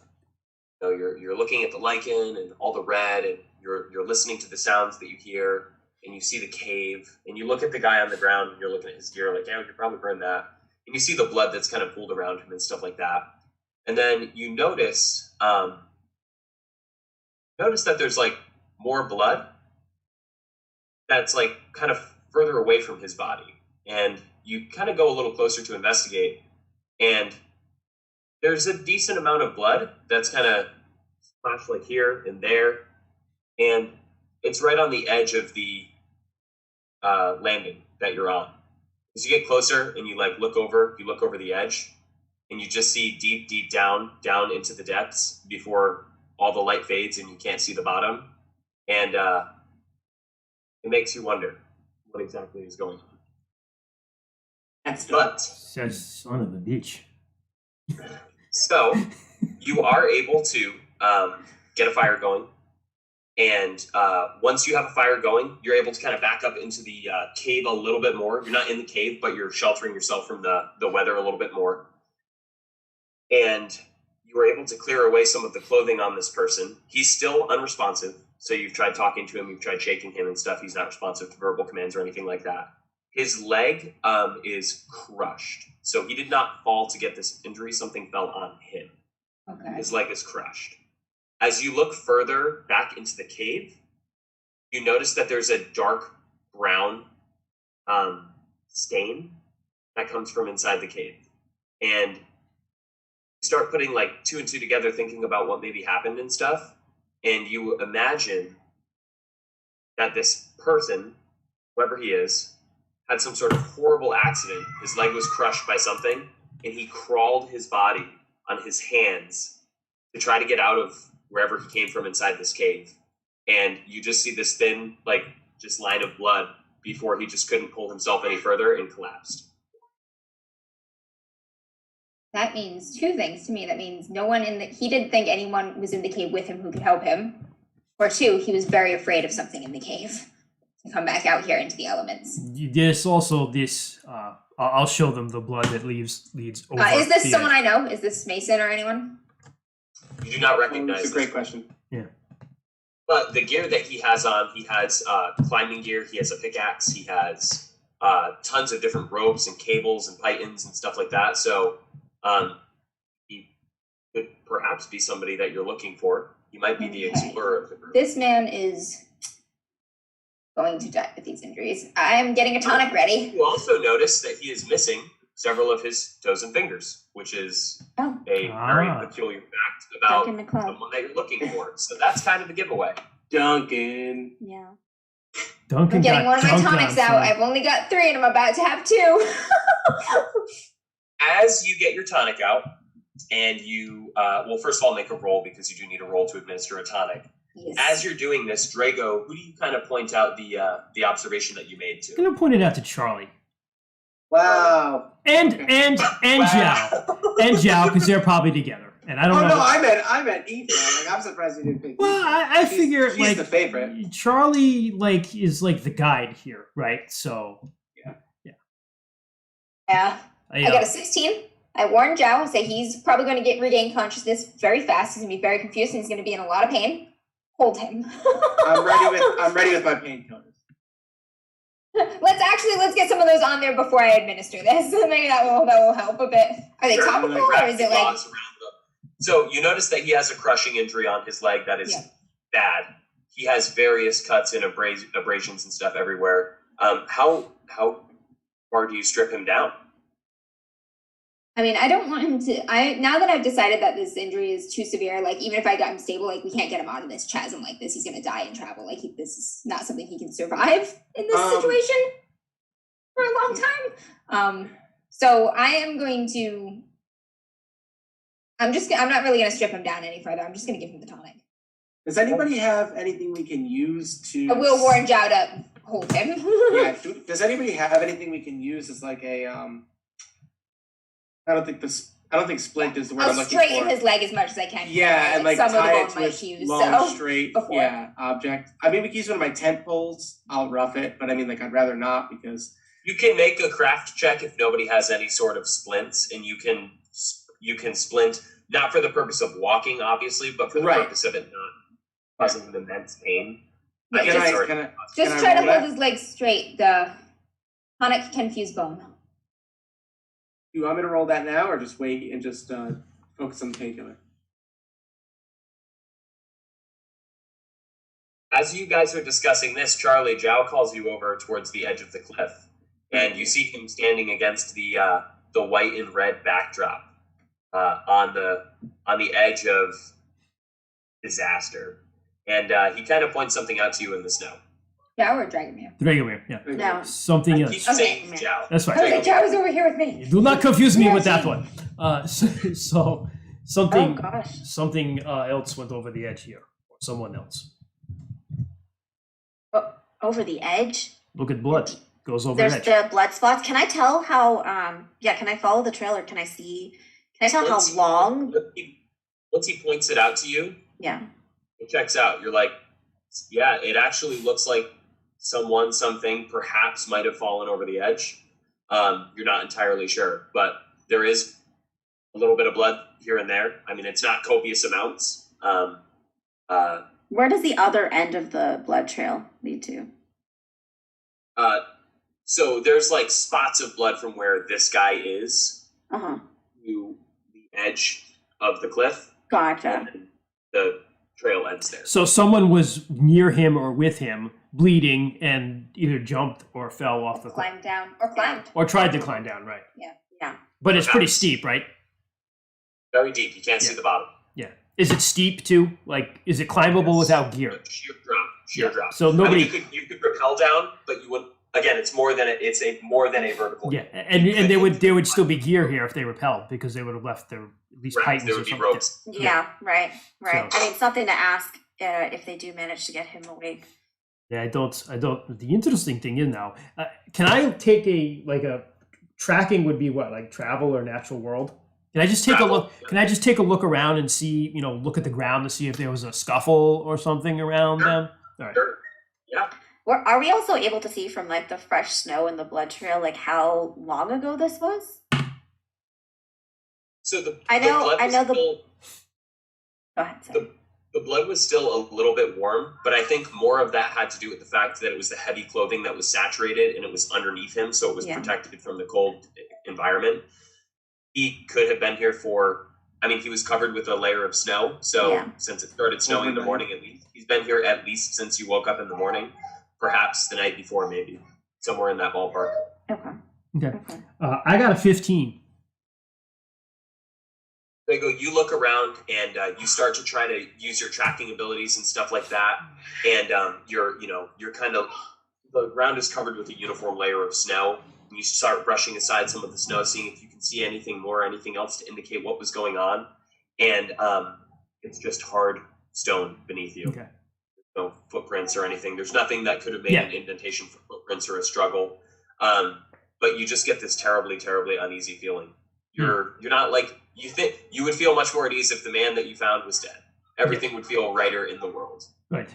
You're looking at the lichen and all the red, and you're listening to the sounds that you hear, and you see the cave, and you look at the guy on the ground, and you're looking at his gear, like, yeah, we could probably burn that. And you see the blood that's kind of pooled around him and stuff like that. And then you notice that there's more blood that's kind of further away from his body. And you kind of go a little closer to investigate, and there's a decent amount of blood that's kind of splashed here and there, and it's right on the edge of the landing that you're on. As you get closer and you look over the edge, and you just see deep down into the depths before all the light fades and you can't see the bottom, and it makes you wonder what exactly is going on. But Says son of a bitch. so you are able to get a fire going, and once you have a fire going, you're able to kind of back up into the cave a little bit more. You're not in the cave, but you're sheltering yourself from the weather a little bit more. And you were able to clear away some of the clothing on this person. He's still unresponsive, so you've tried talking to him, you've tried shaking him and stuff. He's not responsive to verbal commands or anything like that. His leg is crushed. So he did not fall to get this injury. Something fell on him. Okay. His leg is crushed. As you look further back into the cave, you notice that there's a dark brown stain that comes from inside the cave. And you start putting 2 and 2 together, thinking about what maybe happened and stuff. And you imagine that this person, whoever he is, had some sort of horrible accident. His leg was crushed by something, and he crawled his body on his hands to try to get out of wherever he came from inside this cave. And you just see this thin, just line of blood before he just couldn't pull himself any further and collapsed. That means two things to me. That means he didn't think anyone was in the cave with him who could help him. Or two, he was very afraid of something in the cave to come back out here into the elements. There's also this. I'll show them the blood that leads over. Is this the someone edge. I know? Is this Mason or anyone? You do not recognize. It's a great question. Yeah. But the gear that he has on, he has climbing gear. He has a pickaxe. He has tons of different ropes and cables and pythons and stuff like that. So he could perhaps be somebody that you're looking for. He might be the explorer of the group. This man is going to die with these injuries. I'm getting a tonic ready. You also notice that he is missing several of his toes and fingers, which is a very peculiar fact about Duncan McCloud. someone that you're looking for. So that's kind of a giveaway. Duncan. Yeah. Duncan I'm getting got one of my dunked tonics on, out. son. I've only got 3 and I'm about to have 2. As you get your tonic out, and you, well, first of all, make a roll because you do need a roll to administer a tonic. Yes. As you're doing this, Drago, who do you kind of point out the observation that you made to? I'm gonna point it out to Charlie Wow. and Zhao and Zhao because they're probably together. And I don't Oh know. no, I meant Ethan. Like, I'm surprised you didn't pick. Well, Ethan. I figure She's like the favorite. Charlie is like the guide here, right? So Yeah. I got a 16. I warned Zhao. I say he's probably going to regain consciousness very fast. He's going to be very confused and he's going to be in a lot of pain. Hold him. I'm ready with my painkillers. Let's get some of those on there before I administer this. Maybe that will help a bit. Are they Sure, topical like or is it like? gauze around them. So you notice that he has a crushing injury on his leg that is bad. He has various cuts and abrasions and stuff everywhere. How far do you strip him down? I mean, I don't want him to. Now that I've decided that this injury is too severe, like even if I got him stable, like we can't get him out of this chasm like this. He's gonna die in travel. Like this is not something he can survive in this situation for a long time. So I am going to. I'm not really gonna strip him down any further. I'm just gonna give him the tonic. Does anybody have anything we can use to? I will warn Zhao to hold him. Yeah. Does anybody have anything we can use as like a I don't think splint is the word I'll I'm looking straighten for. his leg as much as I can. Yeah, and like some of the tie it bone to might a use, long, so, straight, before. object. I mean, we can use one of my tent poles. I'll rough it, but I mean, like, I'd rather not because. You can make a craft check if nobody has any sort of splints, and you can splint not for the purpose of walking, obviously, but for the purpose of it not causing him immense pain. Yeah, just try to hold his legs straight. The tonic can fuse bone. Do you want me to roll that now, or just wait and just focus on the painkiller? As you guys are discussing this, Charlie, Zhao calls you over towards the edge of the cliff, and you see him standing against the white and red backdrop on the edge of disaster, and he kind of points something out to you in the snow. Zhao or Dragomir? Dragomir, yeah. No. Something else. Keep saying Zhao. That's right. Okay, Zhao is over here with me. Do not confuse me with that one. So something Oh, gosh. something else went over the edge here. Or someone else. Over the edge? Look at blood. Goes over There's the edge. the blood spots. Can I tell how, can I follow the trail or can I tell how long? Once he points it out to you, Yeah. it checks out. You're like, yeah, it actually looks like something perhaps might have fallen over the edge. You're not entirely sure, but there is a little bit of blood here and there. I mean, it's not copious amounts. Where does the other end of the blood trail lead to? So there's like spots of blood from where this guy is Uh-huh. to the edge of the cliff. Gotcha. And the trail ends there. So someone was near him or with him, bleeding, and either jumped or fell off the cliff. Climbed down or climbed. Or tried to climb down, right? Yeah. But it's pretty steep, right? Very deep. You can't see the bottom. Yeah. Is it steep too? Like, is it climbable without gear? Sheer drop. So nobody. I mean, you could rappel down, but you wouldn't. Again, it's more than a vertical. Yeah, and there would still be gear here if they repelled because they would have left their at least Right, pythons there or would be something. ropes. Yeah, right. So- I mean, something to ask if they do manage to get him awake. Yeah, I don't. The interesting thing is now, can I take a tracking would be what, like travel or natural world? Can I just take Gravel. a look? Can I just take a look around and see, look at the ground to see if there was a scuffle or something around them? All right. Sure. Yeah. Are we also able to see from like the fresh snow and the blood trail, like how long ago this was? So the I know the. Still, Go ahead. Sorry. the blood was still a little bit warm, but I think more of that had to do with the fact that it was the heavy clothing that was saturated and it was underneath him, so it was protected from the cold environment. He could have been here he was covered with a layer of snow, so since it started snowing in the morning at least, he's been here at least since you woke up in the morning, perhaps the night before maybe, somewhere in that ballpark. Okay. I got a 15. You look around and you start to try to use your tracking abilities and stuff like that, and you're kind of, the ground is covered with a uniform layer of snow, and you start brushing aside some of the snow, seeing if you can see anything else to indicate what was going on, and it's just hard stone beneath you. Okay. No footprints or anything. There's nothing that could have made an indentation for footprints or a struggle, but you just get this terribly, terribly uneasy feeling. You're not like, you think you would feel much more at ease if the man that you found was dead. Everything would feel righter in the world. Right.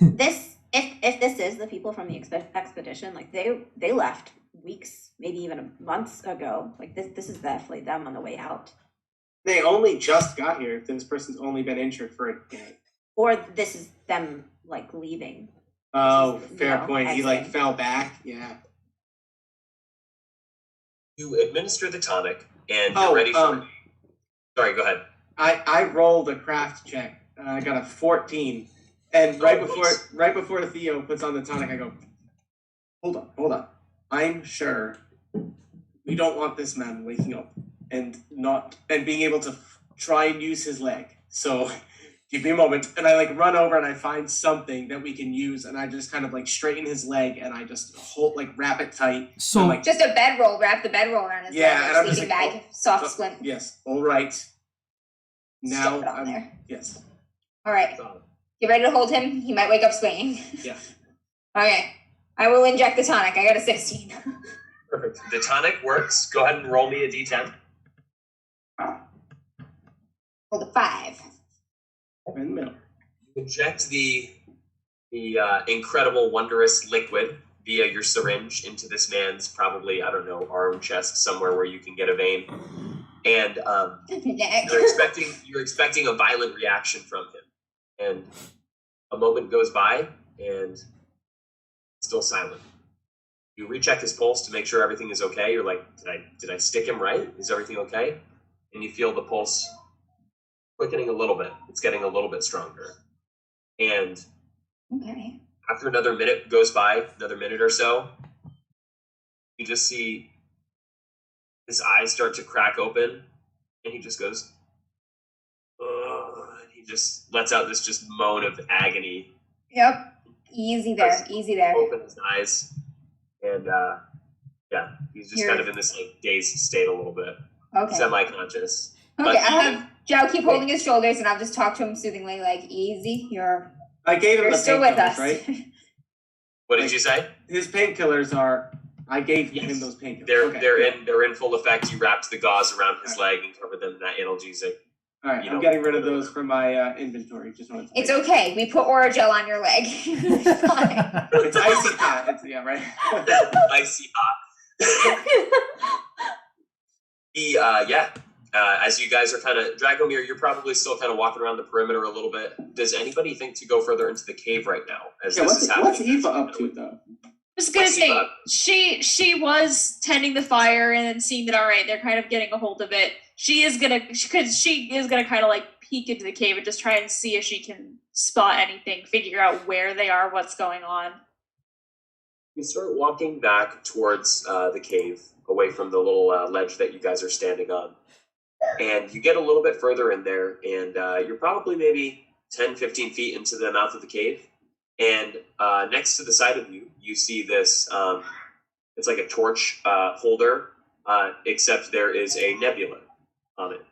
This, if this is the people from the expedition, like they left weeks, maybe even months ago. Like this is definitely them on the way out. They only just got here. If this person's only been injured for a day. Or this is them like leaving. Oh, fair point. He like fell back. Yeah. You administer the tonic, and you're ready for. Sorry, go ahead. I rolled a craft check. I got a 14, and right before Theo puts on the tonic, I go, hold on. I'm sure we don't want this man waking up and being able to try and use his leg. So give me a moment, and I like run over and I find something that we can use, and I just kind of like straighten his leg, and I just wrap it tight. So like, just a bedroll, wrap the bedroll around his leg, and I'm just sleeping like, bag, soft splint. Yes, all right. Now Step it on there. Yes. All right, get ready to hold him. He might wake up swinging. Yeah. Okay, I will inject the tonic. I got a 16. Perfect. The tonic works. Go ahead and roll me a d10. Roll the 5. In the middle. You inject the incredible, wondrous liquid via your syringe into this man's probably, arm, chest, somewhere where you can get a vein. And you're expecting a violent reaction from him. And a moment goes by, and still silent. You recheck his pulse to make sure everything is okay. You're like, did I stick him right? Is everything okay? And you feel the pulse quickening a little bit. It's getting a little bit stronger. And after another minute goes by, another minute or so, you just see his eyes start to crack open, and he just goes, ugh, and he just lets out this just moan of agony. Yep. Easy there. Open his eyes, and he's just kind of in this like dazed state a little bit. Okay. Semi-conscious. Okay, I'll have Joe keep holding his shoulders, and I'll just talk to him soothingly, like, easy, I gave him you're the still with painkillers, us. right? What did you say? His painkillers are. I gave him those painkillers. They're in full effect. You wrapped the gauze around his leg and covered them in that analgesic. All right, I'm getting rid of those from my inventory. Just wanted to It's okay. We put Oragel on your leg. It's fine. It's icy hot. Right. Icy hot. As you guys are kind of, Dragomir, you're probably still kind of walking around the perimeter a little bit. Does anybody think to go further into the cave right now? What's Eva up to though? I was gonna say she was tending the fire and then seeing that all right, they're kind of getting a hold of it. She is gonna kind of like peek into the cave and just try and see if she can spot anything, figure out where they are, what's going on. You start walking back towards the cave, away from the little ledge that you guys are standing on. And you get a little bit further in there, and you're probably maybe 10, 15 feet into the mouth of the cave. And next to the side of you, you see this, it's like a torch holder, except there is a nebula on it.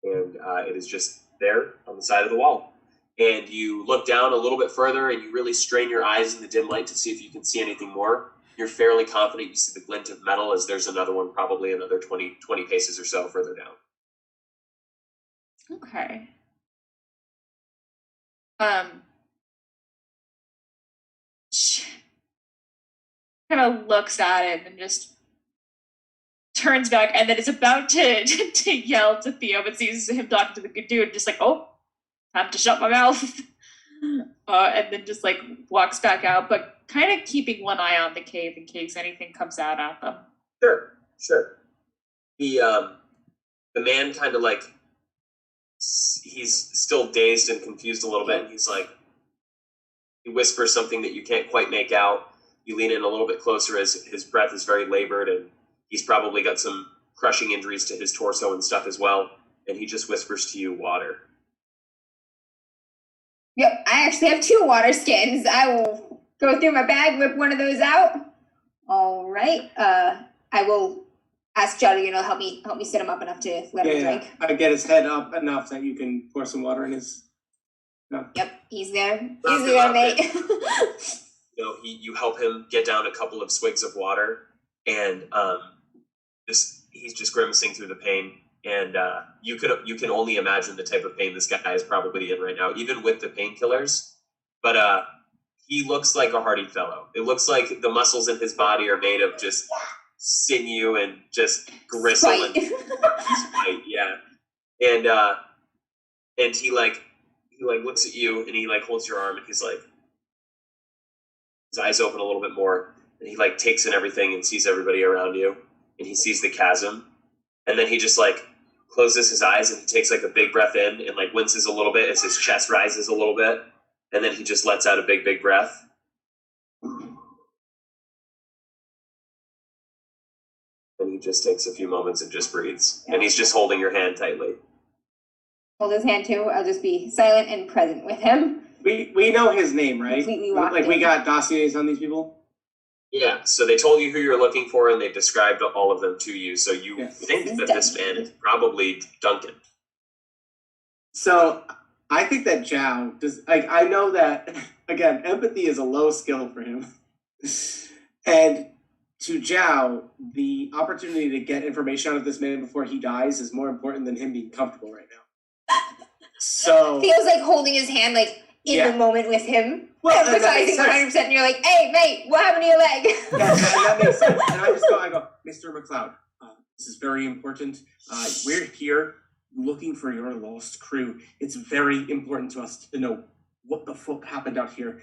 And it is just there on the side of the wall. And you look down a little bit further, and you really strain your eyes in the dim light to see if you can see anything more. you're fairly confident you see the glint of metal as there's another one probably another 20 paces or so further down. Okay. Kind of looks at it and just turns back, and then is about to to yell to Theo, but sees him talking to the good dude, just like, oh, time to shut my mouth. And then just like walks back out, but kind of keeping one eye on the cave in case anything comes out at them. Sure. The man kind of like, he's still dazed and confused a little bit, and he's like, he whispers something that you can't quite make out. You lean in a little bit closer as his breath is very labored, and he's probably got some crushing injuries to his torso and stuff as well, and he just whispers to you, water. Yep, I actually have 2 water skins. I will go through my bag, whip one of those out. All right. I will ask Johnny, help me sit him up enough to let him drink. I get his head up enough that you can pour some water in his. No. Yep, he's there. He's there, mate. You help him get down a couple of swigs of water, and he's just grimacing through the pain. And you can only imagine the type of pain this guy is probably in right now, even with the painkillers. But he looks like a hardy fellow. It looks like the muscles in his body are made of just sinew and just gristle and spite, yeah. And he looks at you and he holds your arm and he's like, his eyes open a little bit more, and he takes in everything and sees everybody around you, and he sees the chasm, and then he just closes his eyes and he takes a big breath in and winces a little bit as his chest rises a little bit, and then he just lets out a big breath. And he just takes a few moments and just breathes, and he's just holding your hand tightly. Hold his hand too. I'll just be silent and present with him. We know his name, right? Completely locked in. We got dossiers on these people? Yeah, so they told you who you're looking for, and they described all of them to you, so you think that this man is probably Duncan. So, I think that Zhao does, I know that, again, empathy is a low skill for him. And to Zhao, the opportunity to get information out of this man before he dies is more important than him being comfortable right now. So Theo's holding his hand in the moment with him. Well, emphasizing 100%, and you're like, hey, mate, what happened to your leg? Yeah, that makes sense. And I go, Mr. McLeod, this is very important. We're here looking for your lost crew. It's very important to us to know what the fuck happened out here.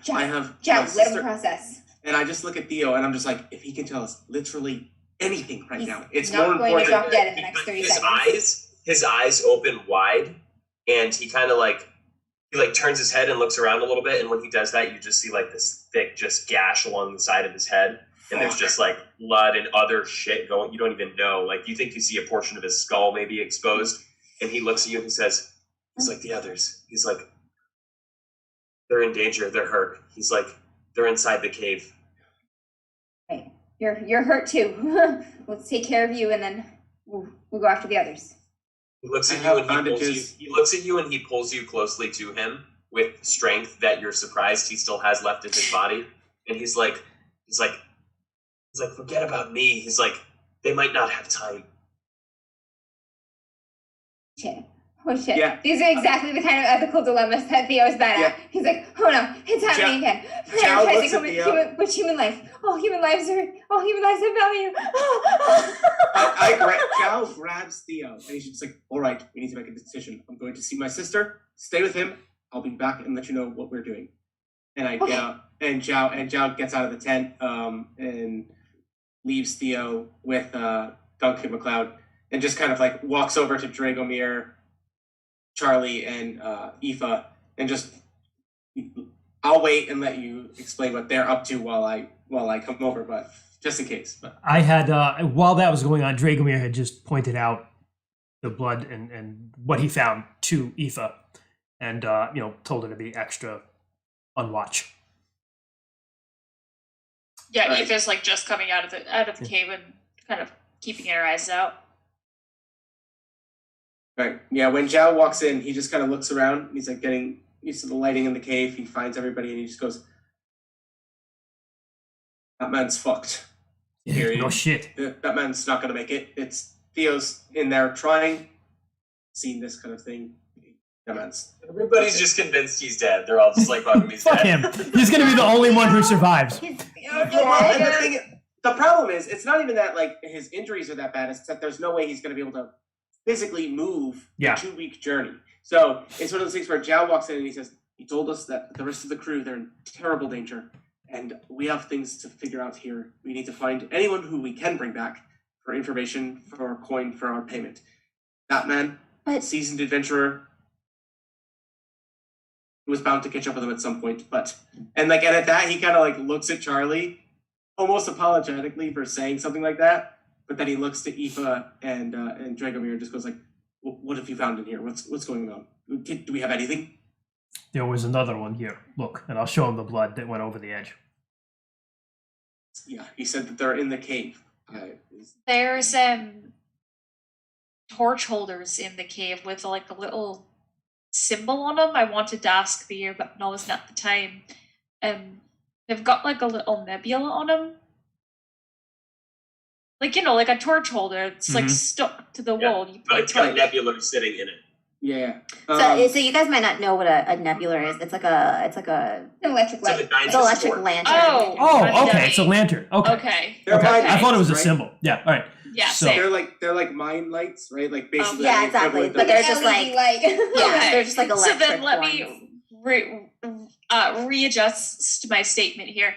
Jack, let him process. And I just look at Theo, and I'm just like, if he can tell us literally anything right now, it's not more going important. to drop dead in the next 30 seconds. His eyes open wide, and he kind of he turns his head and looks around a little bit, and when he does that, you just see this thick just gash along the side of his head, and there's just blood and other shit going. You don't even know. You think you see a portion of his skull maybe exposed, and he looks at you and he says, he's like, the others. He's like, they're in danger. They're hurt. He's like, they're inside the cave. Right. You're hurt too. Let's take care of you, and then we'll go after the others. He looks at you and he pulls you. He looks at you and he pulls you closely to him with strength that you're surprised he still has left in his body. And he's like, forget about me. He's like, they might not have time. Shit. Oh shit. Yeah. These are exactly the kind of ethical dilemmas that Theo's bad at. He's like, oh no, it's happening again. Prioritizing human life. Human lives have value. Zhao grabs Theo, and he's just like, all right, we need to make a decision. I'm going to see my sister. Stay with him. I'll be back and let you know what we're doing. And I get up, and Zhao gets out of the tent and leaves Theo with Duncan McLeod, and just kind of walks over to Dragomir, Charlie, and Aoife, and just, I'll wait and let you explain what they're up to while I come over, but just in case. But I had, while that was going on, Dragomir had just pointed out the blood and what he found to Aoife, and told her to be extra on watch. Yeah, right. Aoife's just coming out of the cave and kind of keeping her eyes out. Right. Yeah, when Zhao walks in, he just kind of looks around. He's getting used to the lighting in the cave. He finds everybody and he just goes, That man's fucked. No shit. That man's not gonna make it. It's Theo's in there trying. Seen this kind of thing. That man's. Everybody's just convinced he's dead. They're all just like, fuck him, he's Fuck dead. him. He's gonna be the only one who survives. The problem is, it's not even that like his injuries are that bad. It's that there's no way he's gonna be able to physically move a 2-week journey. So it's one of those things where Zhao walks in and he says, he told us that the rest of the crew, they're in terrible danger. And we have things to figure out here. We need to find anyone who we can bring back for information, for coin, for our payment. That man, seasoned adventurer, was bound to catch up with him at some point. And at that, he kind of like looks at Charlie, almost apologetically for saying something like that. But then he looks to Aoife and Dragomir and just goes like, "What have you found in here? What's going on? Do we have anything?" There was another one here. Look, and I'll show him the blood that went over the edge. Yeah, he said that they're in the cave. There's torch holders in the cave with like a little symbol on them. I wanted to ask the year, but no, wasn't at the time. They've got like a little nebula on them. Like, like a torch holder. It's like stuck to the wall. But it's got a nebula sitting in it. Yeah. So you guys might not know what a nebula is. It's like an electric light. It's an electric lantern. Oh, okay. It's a lantern. Okay. Okay. I thought it was a symbol. Yeah. All right. Yeah. So they're like mind lights, right? Like basically. Yeah, exactly. But they're just like they're just like electric. So then let ones. me readjust my statement here.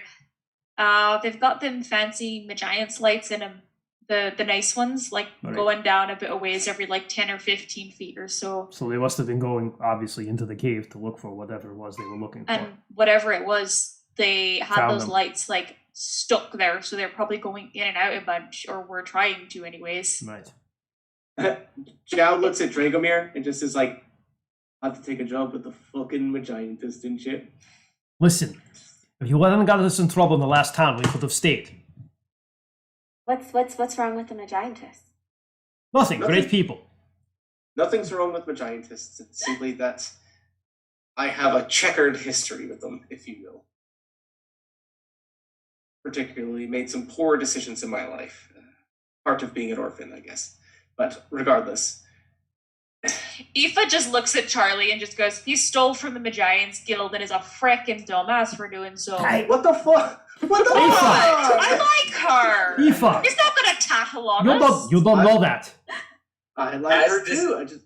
They've got them fancy Magience lights in them. The nice ones, like going down a bit of ways every like 10 or 15 feet or so. So they must have been going obviously into the cave to look for whatever it was they were looking for. And whatever it was, they had Found those them. lights like stuck there, so they're probably going in and out a bunch, or were trying to anyways. Right. Zhao looks at Dragomir and just is like, "I have to take a job with the fucking Magientist and shit." Listen, if you hadn't got us in trouble in the last town, we could have stayed. What's wrong with the Magientist? Nothing. Great people. Nothing's wrong with Magientists. It's simply that I have a checkered history with them, if you will. Particularly made some poor decisions in my life. Part of being an orphan, I guess. But regardless. Aoife just looks at Charlie and just goes, "He stole from the Magience Guild and is a frickin' dumbass for doing so." Hey. What the fuck? What the Aoife. fuck? I like her. Aoife. He's not gonna tattle on us. You don't know that. I like As her this- too.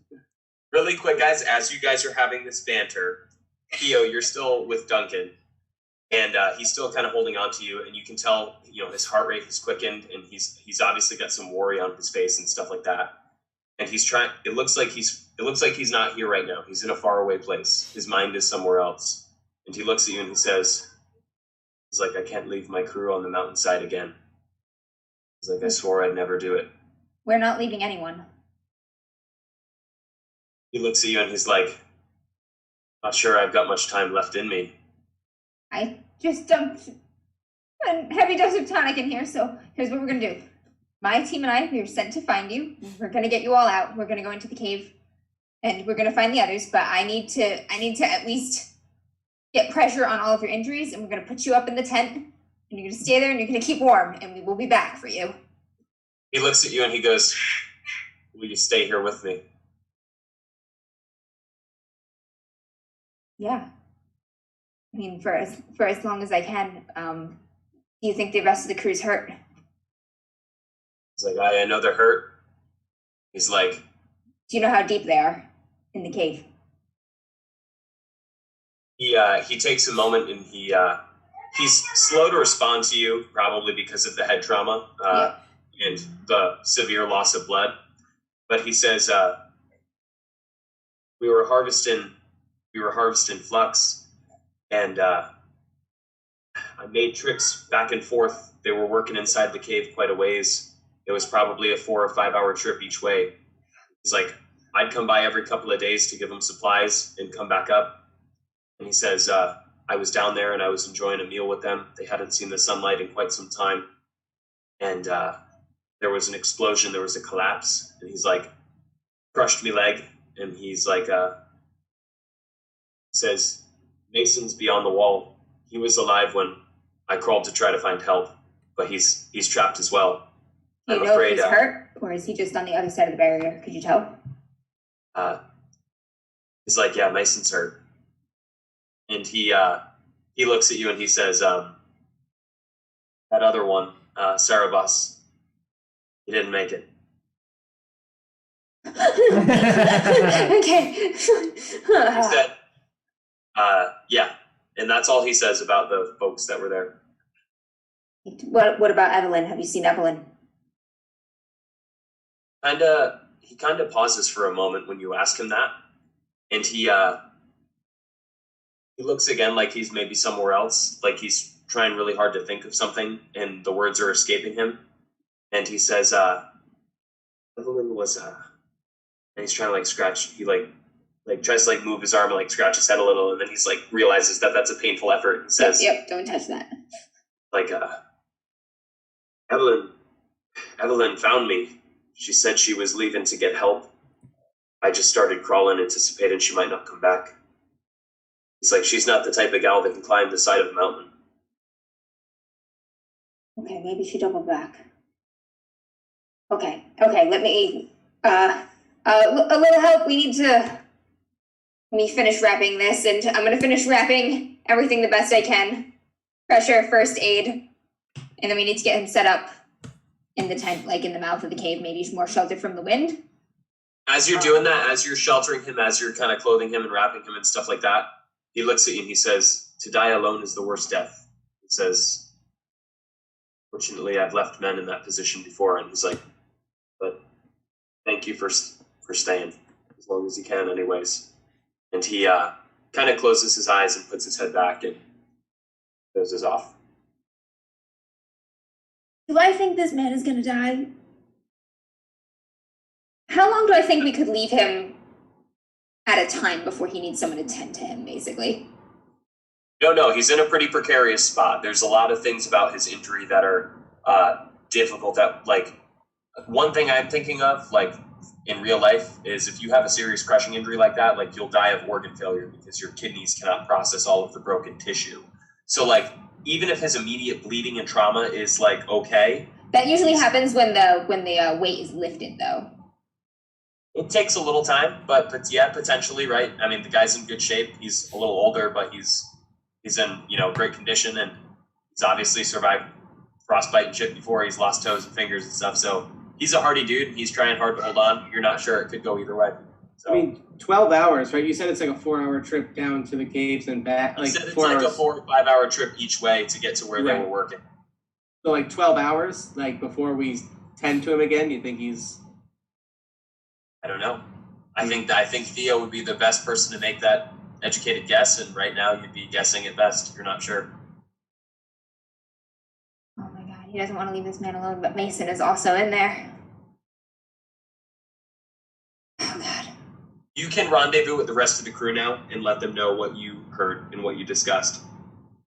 Really quick, guys, as you guys are having this banter, Theo, you're still with Duncan, and he's still kind of holding on to you, and you can tell, his heart rate has quickened, and he's obviously got some worry on his face and stuff like that. And he's trying. It looks like he's not here right now. He's in a faraway place. His mind is somewhere else. And he looks at you and he says, he's like, "I can't leave my crew on the mountainside again." He's like, "I swore I'd never do it." We're not leaving anyone. He looks at you and he's like, "Not sure I've got much time left in me." I just dumped a heavy dose of tonic in here, so here's what we're gonna do. My team and I, we were sent to find you. We're gonna get you all out. We're gonna go into the cave, and we're gonna find the others. But I need to at least get pressure on all of your injuries, and we're gonna put you up in the tent, and you're gonna stay there, and you're gonna keep warm, and we will be back for you. He looks at you and he goes, "Will you stay here with me?" Yeah. I mean, for as long as I can. Do you think the rest of the crew's hurt? He's like, "I know they're hurt." He's like, Do you know how deep they are in the cave? he takes a moment and he's slow to respond to you, probably because of the head trauma and the severe loss of blood. But he says, we were harvesting flux, and I made trips back and forth. They were working inside the cave quite a ways. It was probably a 4 or 5 hour trip each way. He's like, I'd come by every couple of days to give them supplies and come back up. And he says, I was down there and I was enjoying a meal with them. They hadn't seen the sunlight in quite some time. And there was an explosion. There was a collapse. And he's like, crushed me leg. And he's like, says, Mason's beyond the wall. He was alive when I crawled to try to find help. but he's trapped as well. Do you I'm know afraid, if he's hurt, or is he just on the other side of the barrier? Could you tell? He's like, yeah, Mason's hurt. And he looks at you and he says, that other one, Sarabas, he didn't make it. Okay. He said, yeah. And that's all he says about the folks that were there. What about Evelyn? Have you seen Evelyn? He kind of pauses for a moment when you ask him that. And he looks again like he's maybe somewhere else, like he's trying really hard to think of something and the words are escaping him. And he says, Evelyn was, and he's trying to like scratch, he like tries to like move his arm and like scratch his head a little, and then he's like realizes that that's a painful effort and says, Yep, don't touch that. Like, Evelyn found me. She said she was leaving to get help. I just started crawling, anticipating she might not come back. He's like, she's not the type of gal that can climb the side of a mountain. Okay, maybe she doubled back. Okay, let me, a little help. Let me finish wrapping this, and I'm gonna finish wrapping everything the best I can. Pressure, first aid, and then we need to get him set up in the tent, like in the mouth of the cave, maybe more sheltered from the wind. As you're doing that, as you're sheltering him, as you're kind of clothing him and wrapping him and stuff like that, he looks at you and he says, to die alone is the worst death. He says, fortunately, I've left men in that position before. And he's like, but thank you for staying, as long as you can anyways. And he kind of closes his eyes and puts his head back and dozes off. Do I think this man is gonna die? How long do I think we could leave him at a time before he needs someone to tend to him, basically? No, he's in a pretty precarious spot. There's a lot of things about his injury that are difficult. That, like, one thing I'm thinking of, like, in real life is if you have a serious crushing injury like that, like, you'll die of organ failure because your kidneys cannot process all of the broken tissue. So, like, even if his immediate bleeding and trauma is, like, okay. That usually happens when the weight is lifted, though. It takes a little time, but yeah, potentially, right? I mean, the guy's in good shape. He's a little older, but he's in, great condition, and he's obviously survived frostbite and shit before. He's lost toes and fingers and stuff, so he's a hardy dude. He's trying hard to hold on. You're not sure. It could go either way. So, I mean, 12 hours, right? You said it's like a 4-hour trip down to the caves and back. he Like said it's 4 like hours. a 4 or 5 hour trip each way to get to where they Right. were working. So like 12 hours, like before we tend to him again, you think he's... I don't know. I think Theo would be the best person to make that educated guess, and right now you'd be guessing at best. You're not sure. Oh my god, he doesn't want to leave this man alone, but Mason is also in there. Oh god. You can rendezvous with the rest of the crew now and let them know what you heard and what you discussed.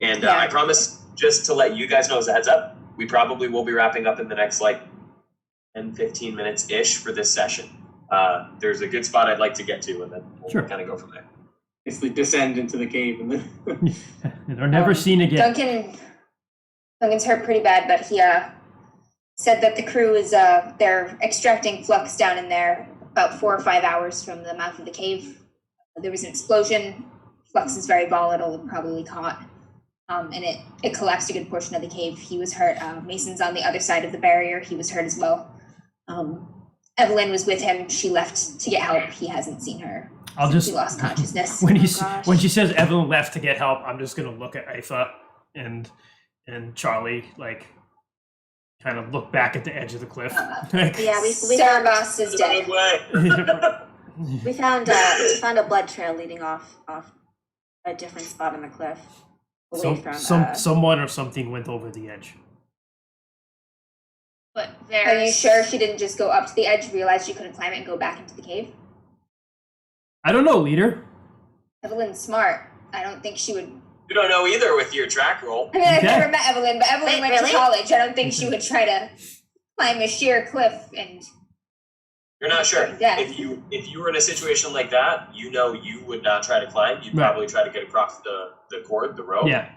And Yeah. I promise, just to let you guys know as a heads up, we probably will be wrapping up in the next 10, 15 minutes-ish for this session. There's a good spot I'd like to get to, and then we'll Sure. kind of go from there. Basically descend into the cave and then... They're never seen again. Duncan's hurt pretty bad, but he said that the crew is they're extracting flux down in there about 4 or 5 hours from the mouth of the cave. There was an explosion. Flux is very volatile and probably caught. And it collapsed a good portion of the cave. He was hurt. Mason's on the other side of the barrier. He was hurt as well. Evelyn was with him. She left to get help. He hasn't seen her. I'll since just he lost consciousness. when she says Evelyn left to get help, I'm just gonna look at Aoife and Charlie, like, kind of look back at the edge of the cliff. Yeah, we Sarabas is dead. we found a blood trail leading off a different spot on the cliff. Away from someone or something went over the edge. But Are you there's sure she didn't just go up to the edge, realize she couldn't climb it, and go back into the cave? I don't know, leader. Evelyn's smart. I don't think she would. You don't know either with your track roll. I mean, I've Okay. never met Evelyn, but Evelyn Wait, went really? to college. I don't think she would try to climb a sheer cliff and. You're not sure. Yeah. If you were in a situation like that, you would not try to climb. You'd Right. probably try to get across the cord, the rope. Yeah.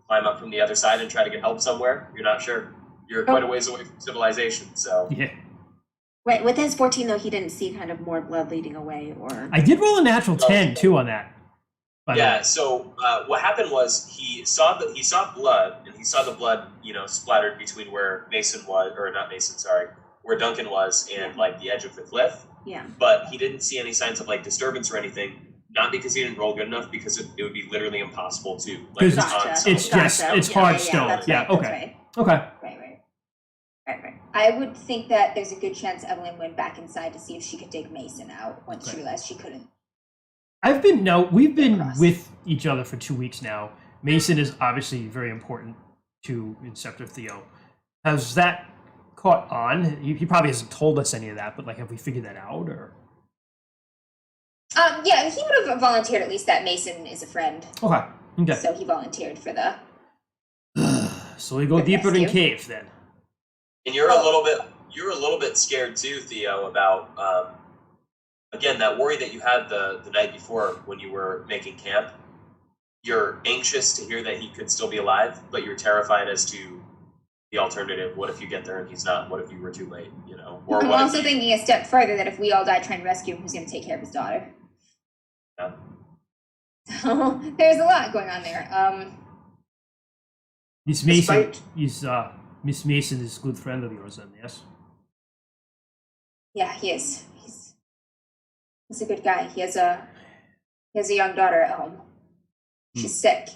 climb up from the other side and try to get help somewhere? You're not sure. You're quite a ways away from civilization, so. Yeah. Wait, with his 14 though, he didn't see kind of more blood leading away, or I did roll a natural 10 too on that. Yeah. So what happened was he saw blood, and he saw the blood, splattered between where Mason was, or not Mason, sorry, where Duncan was, and like the edge of the cliff. yeah. But he didn't see any signs of like disturbance or anything. Not because he didn't roll good enough, because it would be literally impossible to. Like, Gotcha. It's just it's hard stone. That's Yeah. right, Okay. that's Okay. right. I would think that there's a good chance Evelyn went back inside to see if she could dig Mason out once she realized she couldn't. We've been Across. with each other for 2 weeks now. Mason is obviously very important to Inceptor Theo. Has that caught on? He probably hasn't told us any of that, but like, have we figured that out or? Yeah, he would have volunteered at least that Mason is a friend. Okay. So he volunteered for the. So we go deeper in cave then. And you're a little bit scared too, Theo, about again that worry that you had the night before when you were making camp. You're anxious to hear that he could still be alive, but you're terrified as to the alternative. What if you get there and he's not? What if you were too late? Or I'm what also if thinking a step further that if we all die trying to rescue him, who's going to take care of his daughter? Yeah. So there's a lot going on there. Miss Mason Miss Mason is a good friend of yours then, yes? Yeah, he is. He's a good guy. He has a young daughter at home. She's sick.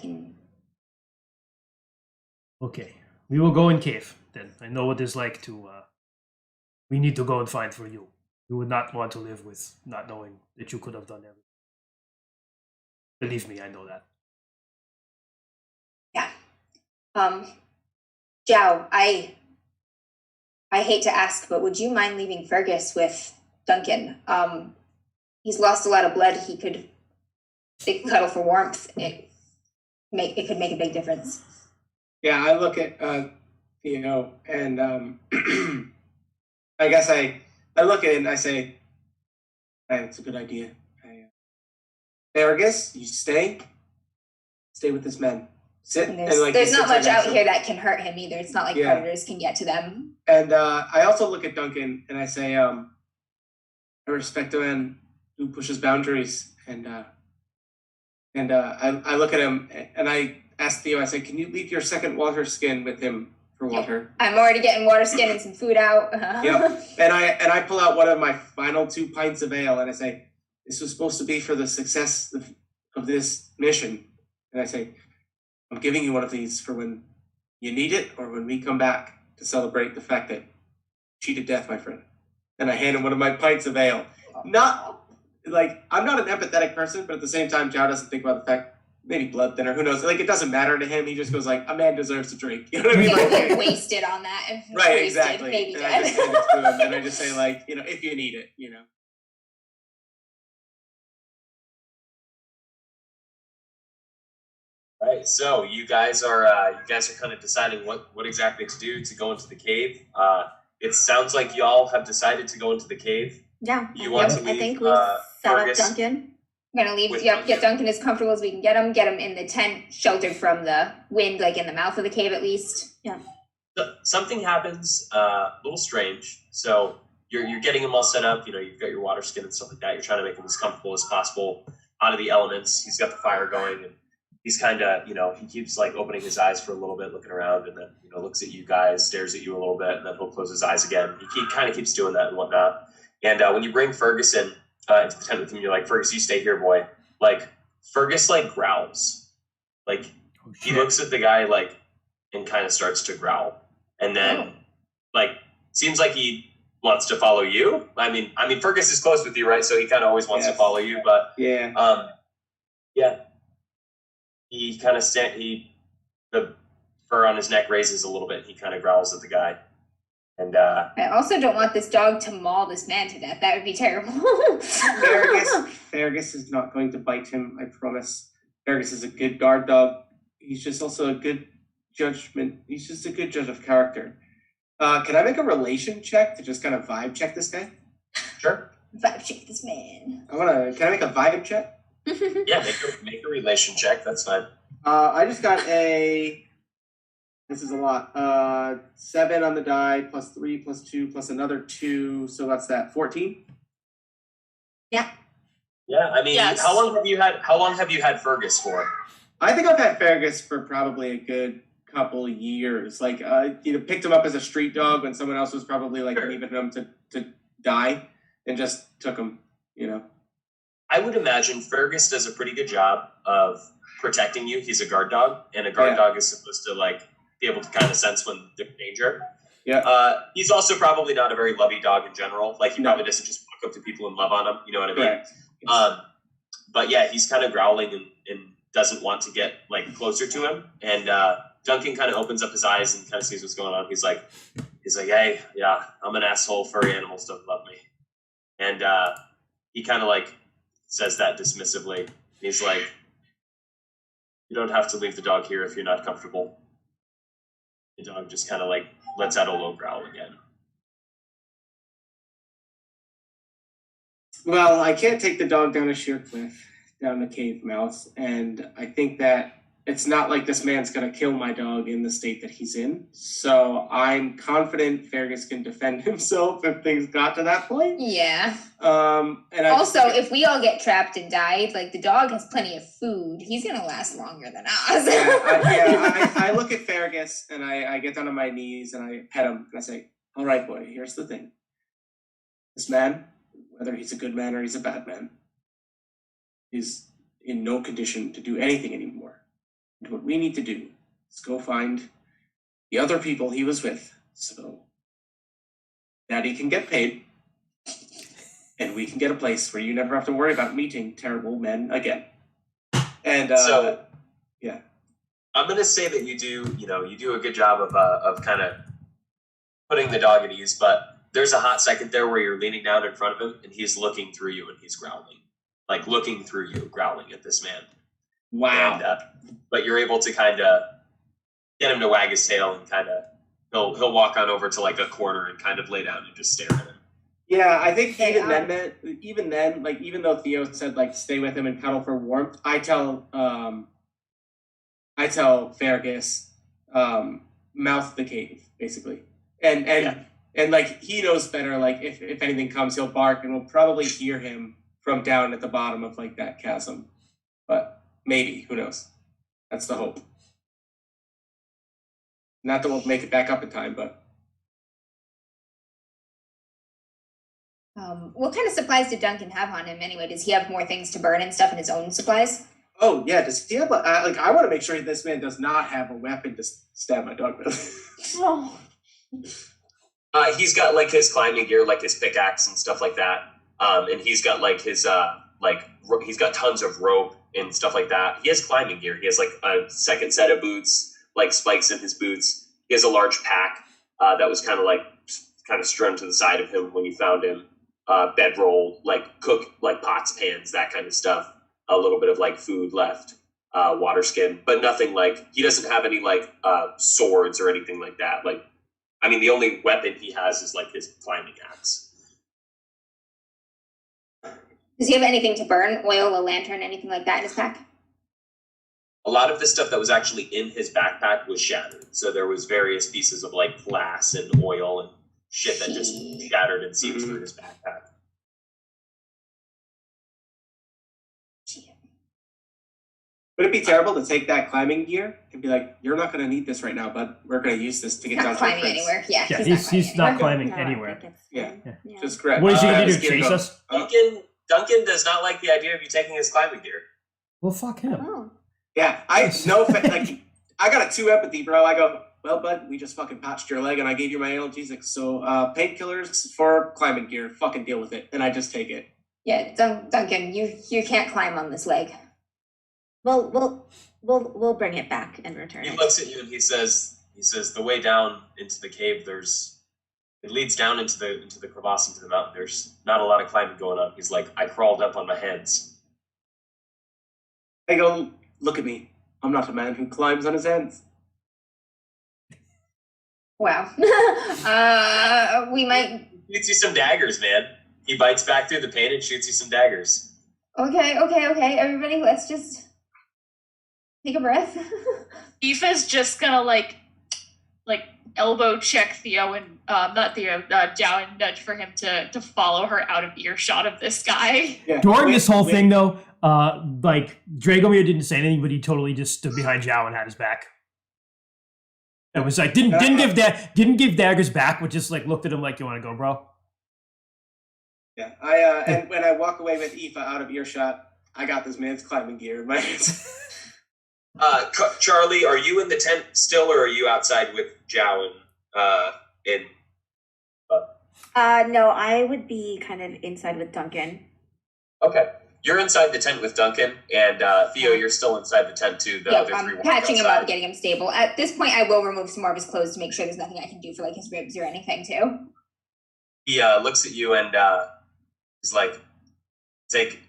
Okay. We will go in cave then. I know what it's like to we need to go and find for you. You would not want to live with not knowing that you could have done everything. Believe me, I know that. Yeah. Zhao, I hate to ask, but would you mind leaving Fergus with Duncan? He's lost a lot of blood. They could cuddle for warmth. It could make a big difference. Yeah, I look at Theo, and I guess I look at it and I say, hey, it's a good idea. Fergus, you stay with this man. Sit And and there's he not sits much right next out to him. here that can hurt him either. It's not like Yeah. predators can get to them. And I also look at Duncan and I say, I respect a man who pushes boundaries. And I look at him and I ask Theo, I say, can you leave your second water skin with him for water? I'm already getting water skin and some food out. Yep. And I pull out one of my final 2 pints of ale and I say, this was supposed to be for the success of this mission. And I say, I'm giving you one of these for when you need it or when we come back to celebrate the fact that you cheated death, my friend. And I hand him one of my pints of ale. Not like, I'm not an empathetic person, but at the same time, Zhao doesn't think about the fact, maybe blood thinner, who knows? Like, it doesn't matter to him. He just goes like, a man deserves to drink. You know what I mean? He'll Like, get wasted on that. And right, wasted, exactly. Maybe And I dead. just hand it to him and I just say like, if you need it, Right, so you guys are kind of deciding what exactly to do to go into the cave. It sounds like y'all have decided to go into the cave. Yeah. You want to leave, I think we set up Fergus? Duncan. I'm gonna leave. With Yep, Duncan. get Duncan as comfortable as we can get him in the tent, sheltered from the wind, like in the mouth of the cave at least. So, something happens a little strange. So you're getting him all set up. You've got your water skin and stuff like that. You're trying to make him as comfortable as possible out of the elements. He's got the fire going, and he's kind of, he keeps like opening his eyes for a little bit, looking around, and then looks at you guys, stares at you a little bit, and then he'll close his eyes again. He kind of keeps doing that and whatnot. And when you bring Fergus in into the tent with him, you're like, Fergus, you stay here, boy. Like Fergus like growls, like he looks at the guy like and kind of starts to growl, and then like seems like he wants to follow you. I mean, Fergus is close with you, right? So he kind of always wants to follow you, but Yeah. yeah. He kind of the fur on his neck raises a little bit. He kind of growls at the guy, and I also don't want this dog to maul this man to death. That would be terrible. Fergus is not going to bite him, I promise. Fergus is a good guard dog. He's just also a good judgment. He's just a good judge of character. Can I make a relation check to just kind of vibe check this guy? sure, Vibe check this man. Can I make a vibe check? yeah, make a relation check. That's fine. I just got a. This is a lot. 7 on the die, plus 3, plus 2, plus another 2. So what's that? 14. Yeah. Yeah, I mean, Yes. how long have you had Fergus for? I think I've had Fergus for probably a good couple years. Like, picked him up as a street dog when someone else was probably like Sure. leaving him to die, and just took him. I would imagine Fergus does a pretty good job of protecting you. He's a guard dog, and a guard dog is supposed to like be able to kind of sense when there's danger. Yeah. He's also probably not a very lovey dog in general. Like he probably doesn't just walk up to people and love on them. You know what I mean? Correct. But yeah, he's kind of growling and doesn't want to get like closer to him. And Duncan kind of opens up his eyes and kind of sees what's going on. He's like, hey, yeah, I'm an asshole. Furry animals don't love me. And he kind of like says that dismissively. He's like, you don't have to leave the dog here if you're not comfortable. The dog just kind of like lets out a low growl again. Well, I can't take the dog down a sheer cliff, down the cave mouth, and I think that it's not like this man's going to kill my dog in the state that he's in. So I'm confident Fergus can defend himself if things got to that point. Yeah. And Also, if we all get trapped and died, like the dog has plenty of food. He's gonna last longer than us. I look at Fergus and I get down on my knees and I pet him and I say, "All right, boy. Here's the thing. This man, whether he's a good man or he's a bad man, is in no condition to do anything anymore. And what we need to do is go find the other people he was with, so Daddy can get paid, and we can get a place where you never have to worry about meeting terrible men again." And yeah, I'm gonna say that you do a good job of kind of putting the dog at ease, but there's a hot second there where you're leaning down in front of him and he's looking through you and he's growling, like looking through you, growling at this man. wow. And, but you're able to kind of get him to wag his tail and kind of he'll walk on over to like a corner and kind of lay down and just stare at him. Yeah, I think even then, like even though Theo said like stay with him and cuddle for warmth, I tell Fergus, mouth the cave basically, and like he knows better. Like if anything comes, he'll bark, and we'll probably hear him from down at the bottom of like that chasm. But maybe, who knows? That's the hope. Not that we'll make it back up in time, but. What kind of supplies did Duncan have on him anyway? Does he have more things to burn and stuff in his own supplies? Oh yeah, does he have like? I want to make sure this man does not have a weapon to stab my dog with. Oh. He's got like his climbing gear, like his pickaxe and stuff like that. And he's got like his he's got tons of rope and stuff like that. He has climbing gear. He has like a second set of boots, like spikes in his boots. He has a large pack that was kind of strewn to the side of him when you found him. Bedroll, like cook, like pots, pans, that kind of stuff. A little bit of like food left, water skin, but nothing like, he doesn't have any like swords or anything like that. Like, I mean, the only weapon he has is like his climbing axe. Does he have anything to burn? Oil, a lantern, anything like that in his pack? A lot of the stuff that was actually in his backpack was shattered. So there was various pieces of like glass and oil and shit that just shattered and seeped through his backpack. Would it be terrible to take that climbing gear and be like, "You're not going to need this right now, but we're going to use this to get Not down to climbing the anywhere. Yeah, Yeah, he's he's not climbing No, I anywhere. think it's Yeah. fine. Just correct. What is he gonna do? This gear Chase goes, us? Duncan does not like the idea of you taking his climbing gear. Well, fuck him. Oh. Yeah, I got a 2 empathy, bro. I go, "Well, bud, we just fucking patched your leg and I gave you my analgesics, so painkillers for climbing gear. Fucking deal with it." And I just take it. Yeah, Duncan, you can't climb on this leg. We'll bring it back and return He it. looks at you and he says, the way down into the cave, it leads down into the crevasse into the mountain. There's not a lot of climbing going on. He's like, I crawled up on my hands. I go, "Look at me. I'm not a man who climbs on his hands." Wow. We might. He shoots you some daggers, man. He bites back through the pain and shoots you some daggers. Okay. Everybody, let's just. Take a breath. Aoife's just gonna like elbow check Theo and not Theo, Zhao, and nudge for him to follow her out of earshot of this guy. Yeah. During this whole thing, though, like Dragomir didn't say anything, but he totally just stood behind Zhao and had his back. It was like didn't give daggers back, but just like looked at him like, "You want to go, bro?" Yeah, and when I walk away with Aoife out of earshot, I got this man's climbing gear in my hands. Charlie, are you in the tent still, or are you outside with Zhao and No, I would be kind of inside with Duncan. Okay. You're inside the tent with Duncan, and Theo, you're still inside the tent too. The other three I'm walk patching him outside. up, getting him stable. At this point, I will remove some more of his clothes to make sure there's nothing I can do for like his ribs or anything too. He looks at you and he's like,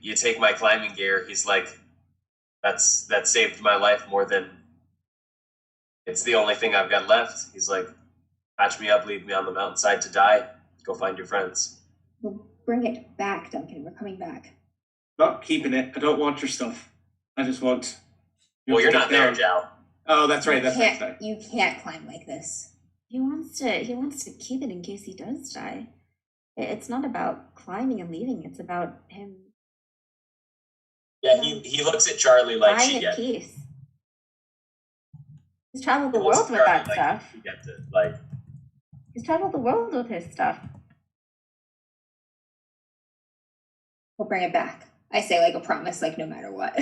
"You take my climbing gear." He's like, that saved my life more than it's the only thing I've got left. He's like, patch me up, leave me on the mountainside to die. Go find your friends. We'll bring it back, Duncan. We're coming back. Not keeping it. I don't want your stuff. I just want. Well, you're to not get there, down. Zhao. Oh, that's right. That's right. You can't climb like this. He wants to keep it in case he does die. It's not about climbing and leaving. It's about him Yeah, he looks at Charlie like dying she in gets. peace. He's traveled the He looks world at with Charlie that like stuff. He gets it. Like, He's traveled the world with his stuff. We'll bring it back. I say like a promise, like no matter what.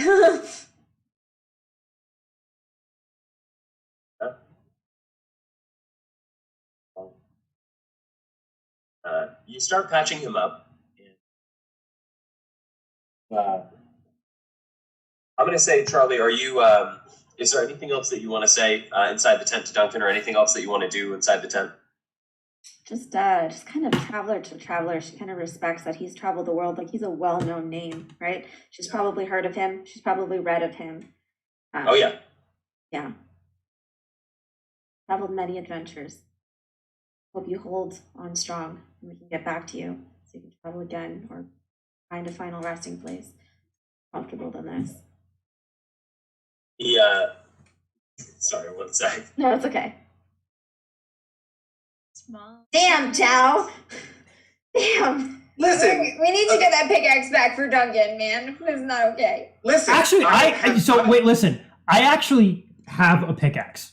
you start patching him up. And, I'm going to say, Charlie, are you? Is there anything else that you want to say inside the tent to Duncan, or anything else that you want to do inside the tent? Just kind of traveler to traveler. She kind of respects that he's traveled the world. Like, he's a well-known name, right? She's probably heard of him. She's probably read of him. Oh yeah. Yeah. Traveled many adventures. Hope you hold on strong and we can get back to you so you can travel again or find a final resting place comfortable than this. He sorry, one sec. No, it's okay. Small. Damn, Zhao. Damn. Listen. We need to get that pickaxe back for Duncan, man. This is not okay. Listen. Actually, wait, listen. I actually have a pickaxe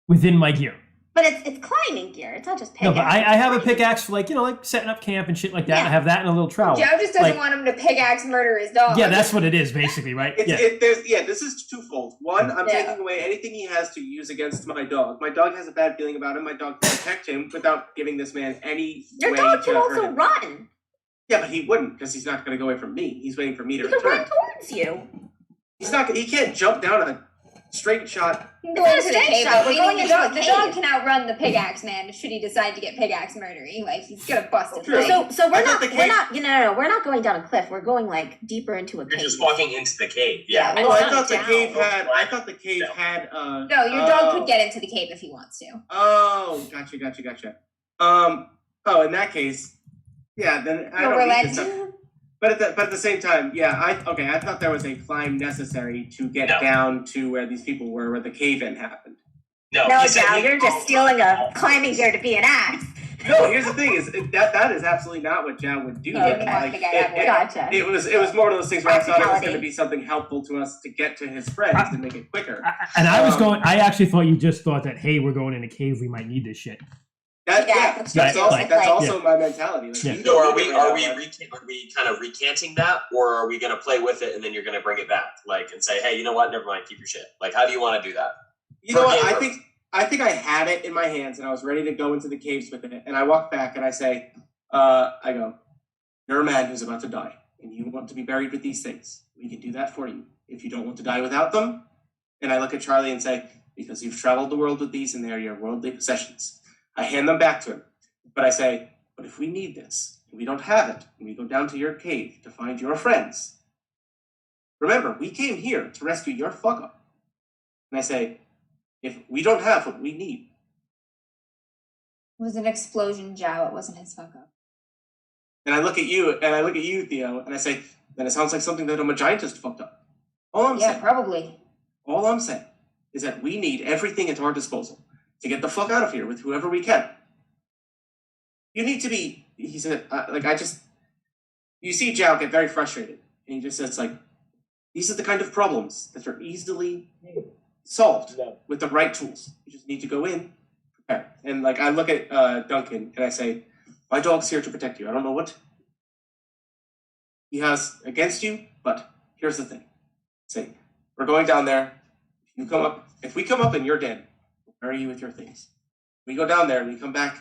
within my gear. But it's climbing gear. It's not just pickaxe. No, but I have a pickaxe for like setting up camp and shit like that. Yeah. I have that and a little trowel. Joe just doesn't Like, want him to pickaxe murder his dog. Yeah, that's what it is basically, right? This is twofold. One, I'm Yeah. taking away anything he has to use against my dog. My dog has a bad feeling about him. My dog can protect him without giving this man any Your way dog to can hurt also him. run. Yeah, but he wouldn't because he's not going to go away from me. He's waiting for me to He can run return. towards you. He's not. He can't jump down a straight shot. He can go It's not into a the straight cave, shot, but we're we going need into a the dog cave. can outrun the pickaxe man should he decide to get pickaxe murdering. Like he's gonna bust his True. leg. So I thought the cave- we're not going down a cliff. We're going like deeper into a You're cave. just walking into the cave. Yeah. Yeah. Oh, It's I thought the down. cave had. I thought the cave No. had. No, your dog could get into the cave if he wants to. Oh, gotcha. Oh, in that case, yeah. Then I don't need this stuff. Overland. But at the same time, yeah. I thought there was a climb necessary to get No. down to where these people were, where the cave-in happened. No, No, he said Joe, he- you're just stealing a climbing gear to be an axe. No, here's the thing: is that is absolutely not what Jao would do. Okay. Like, Gotcha. it was more one of those things where I thought it was Practicality. going to be something helpful to us to get to his friends to make it quicker. And I actually thought you just thought that, hey, we're going in a cave, we might need this shit. That's also my mentality. Like, Yeah. you So don't are need we it right now, are we kind of recanting that, or are we going to play with it and then you're going to bring it back, like, and say, hey, you know what? Never mind, keep your shit. Like, how do you want to do that? You know what? Forgive I think I had it in my hands and I was ready to go into the caves with it. And I walk back and I say, I go, you're a man who's about to die and you want to be buried with these things. We can do that for you. If you don't want to die without them, and I look at Charlie and say, because you've traveled the world with these and they're your worldly possessions. I hand them back to him. But I say, but if we need this and we don't have it, and we go down to your cave to find your friends, remember, we came here to rescue your fuck up. And I say, if we don't have what we need. It was an explosion, Zhao. It wasn't his fuck up. And I look at you, Theo, and I say, then it sounds like something that a Magientist fucked up. All I'm Yeah, saying. probably. All I'm saying is that we need everything at our disposal to get the fuck out of here with whoever we can. You need to be, he said, you see Zhao get very frustrated. And he just says, like, these are the kind of problems that are easily solved with the right tools. You just need to go in, prepare. And, like, I look at Duncan and I say, my dog's here to protect you. I don't know what he has against you, but here's the thing. Say, we're going down there. If we come up and you're dead, we'll bury you with your things. We go down there and we come back,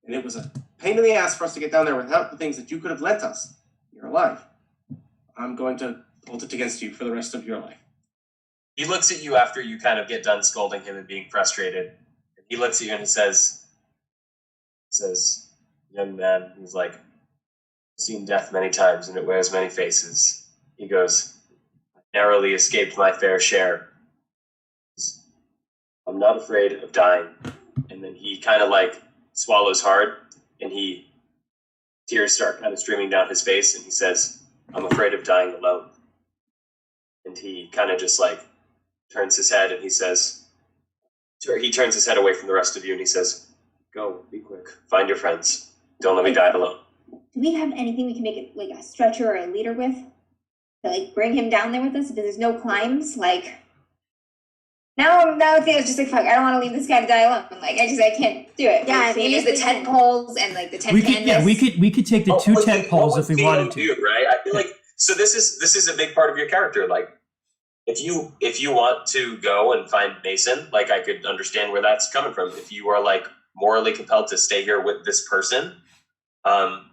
and it was a pain in the ass for us to get down there without the things that you could have lent us. You're alive. I'm going to hold it against you for the rest of your life. He looks at you after you kind of get done scolding him and being frustrated. He looks at you and he says, young man, he's like, I've seen death many times and it wears many faces. He goes, I narrowly escaped my fair share. I'm not afraid of dying. And then he kind of like swallows hard and tears start kind of streaming down his face and he says, I'm afraid of dying alone. And he kind of just like turns his head and he turns his head away from the rest of you and he says, go, be quick, find your friends. Don't let me die alone. Do we have anything we can make it like a stretcher or a leader with? To like bring him down there with us if there's no climbs? Like now Theo's just like, fuck, I don't want to leave this guy to die alone. Like I can't do it. Yeah, we use the tent poles and like the tent canvas. We could take the two tent poles if we wanted to. Do, right? I feel like so this is a big part of your character. Like if you want to go and find Mason, like I could understand where that's coming from. If you are like morally compelled to stay here with this person,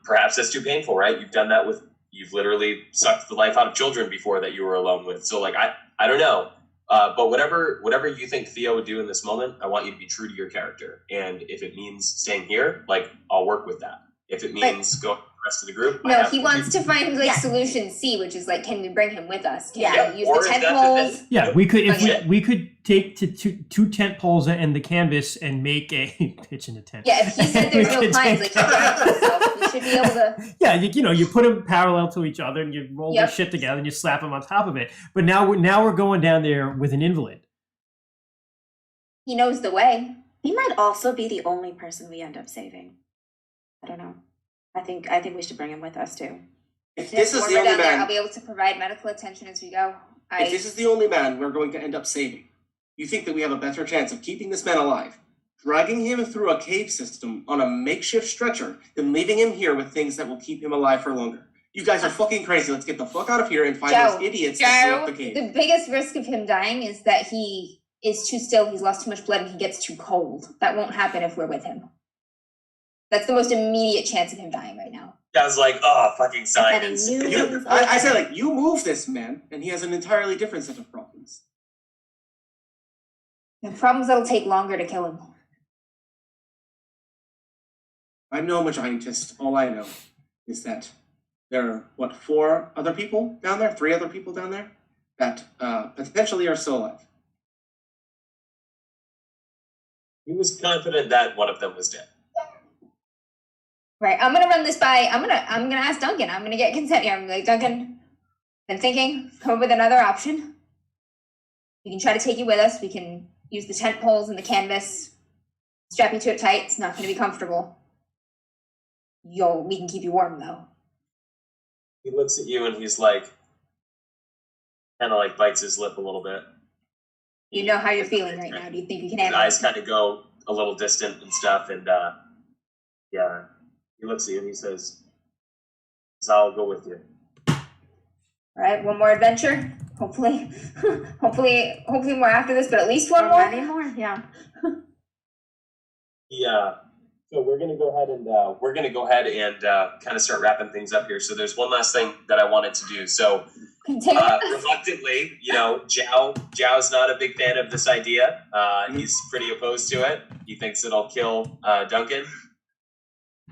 perhaps that's too painful, right? You've literally sucked the life out of children before that you were alone with. So like I don't know. But whatever you think Theo would do in this moment, I want you to be true to your character. And if it means staying here, like I'll work with that. If it means go with the rest of the group, no, he wants to find like solution C, which is like, can we bring him with us? Can we use the tent poles? Yeah, we could we could take two tent poles and the canvas and make a pitch in a tent. Yeah, if he said there's no climbs, like he can't himself, we should be able to. Yeah, you put them parallel to each other and you roll the shit together and you slap them on top of it. But now we're going down there with an invalid. He knows the way. He might also be the only person we end up saving. I don't know. I think we should bring him with us too. If this is the only man, I'll be able to provide medical attention as we go. If this is the only man we're going to end up saving, you think that we have a better chance of keeping this man alive, dragging him through a cave system on a makeshift stretcher, than leaving him here with things that will keep him alive for longer? You guys are fucking crazy. Let's get the fuck out of here and find those idiots that blew up the cave. The biggest risk of him dying is that he is too still, he's lost too much blood, and he gets too cold. That won't happen if we're with him. That's the most immediate chance of him dying right now. I was like, oh, fucking science. I said, like, you move this man, and he has an entirely different set of problems. The problems that'll take longer to kill him. I'm no Magientist. All I know is that there are, 4 other people down there? 3 other people down there? That potentially are still alive. He was confident that one of them was dead. Right, I'm gonna run this by. I'm gonna ask Duncan. I'm gonna get consent here. I'm like, Duncan, been thinking, come up with another option. We can try to take you with us. We can use the tent poles and the canvas, strap you to it tight. It's not gonna be comfortable. We can keep you warm though. He looks at you and he's like, kind of like bites his lip a little bit. You know how you're feeling right now. Do you think you can His handle it? eyes kind of go a little distant and stuff, and yeah. He looks at you and he says, I'll go with you. All right, one more adventure. Hopefully more after this, but at least one more. Many more, yeah. Yeah. So we're gonna go ahead and kind of start wrapping things up here. So there's one last thing that I wanted to do. So reluctantly, Zhao's not a big fan of this idea. He's pretty opposed to it. He thinks it'll kill Duncan.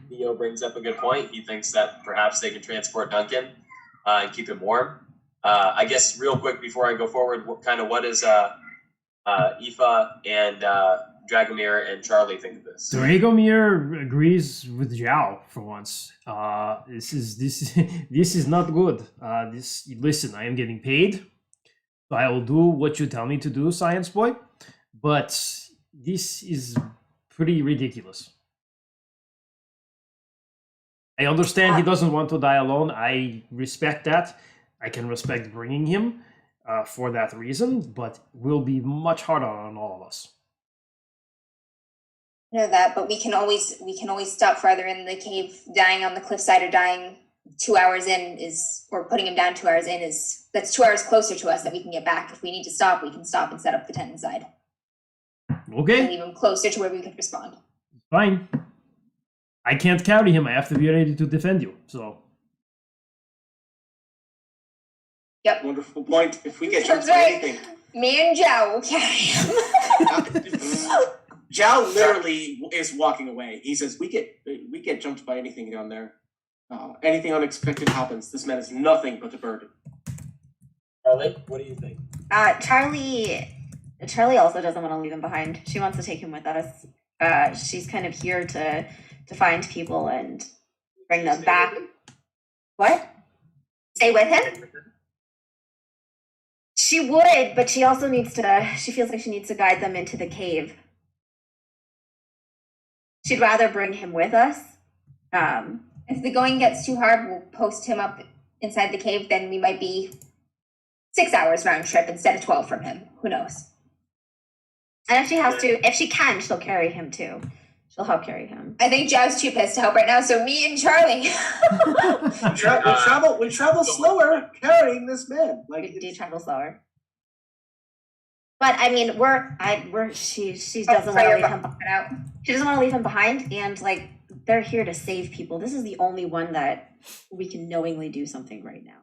Theo brings up a good point. He thinks that perhaps they can transport Duncan and keep him warm. I guess real quick before I go forward, what is Aoife and Dragomir and Charlie think of this? Dragomir agrees with Zhao for once. This is not good. Listen, I am getting paid. So I will do what you tell me to do, Science Boy. But this is pretty ridiculous. I understand he doesn't want to die alone. I respect that. I can respect bringing him for that reason, but will be much harder on all of us. I know that, but we can always stop farther in the cave. Dying on the cliffside or dying 2 hours in or putting him down 2 hours in that's 2 hours closer to us that we can get back. If we need to stop, we can stop and set up the tent inside. Okay. And leave him closer to where we could respond. Fine. I can't carry him. I have to be ready to defend you. So. Yep. Wonderful point. If we get That's jumped by right. anything, Me and Zhao will carry him. Zhao literally is walking away. He says, "We get jumped by anything down there. Anything unexpected happens. This man is nothing but a burden." Charlie, what do you think? Charlie also doesn't want to leave him behind. She wants to take him with us. She's kind of here to find people and bring them back. What? Stay with him? She would, but she also she feels like she needs to guide them into the cave. She'd rather bring him with us. If the going gets too hard, we'll post him up inside the cave. Then we might be 6 hours round trip instead of 12 from him. Who knows? And if she can, she'll carry him too. She'll help carry him. I think Zhao's too pissed to help right now, so me and Charlie. We travel slower carrying this man. We do travel slower. But I mean, she doesn't want to leave him behind. She doesn't want to leave him behind, and like they're here to save people. This is the only one that we can knowingly do something right now.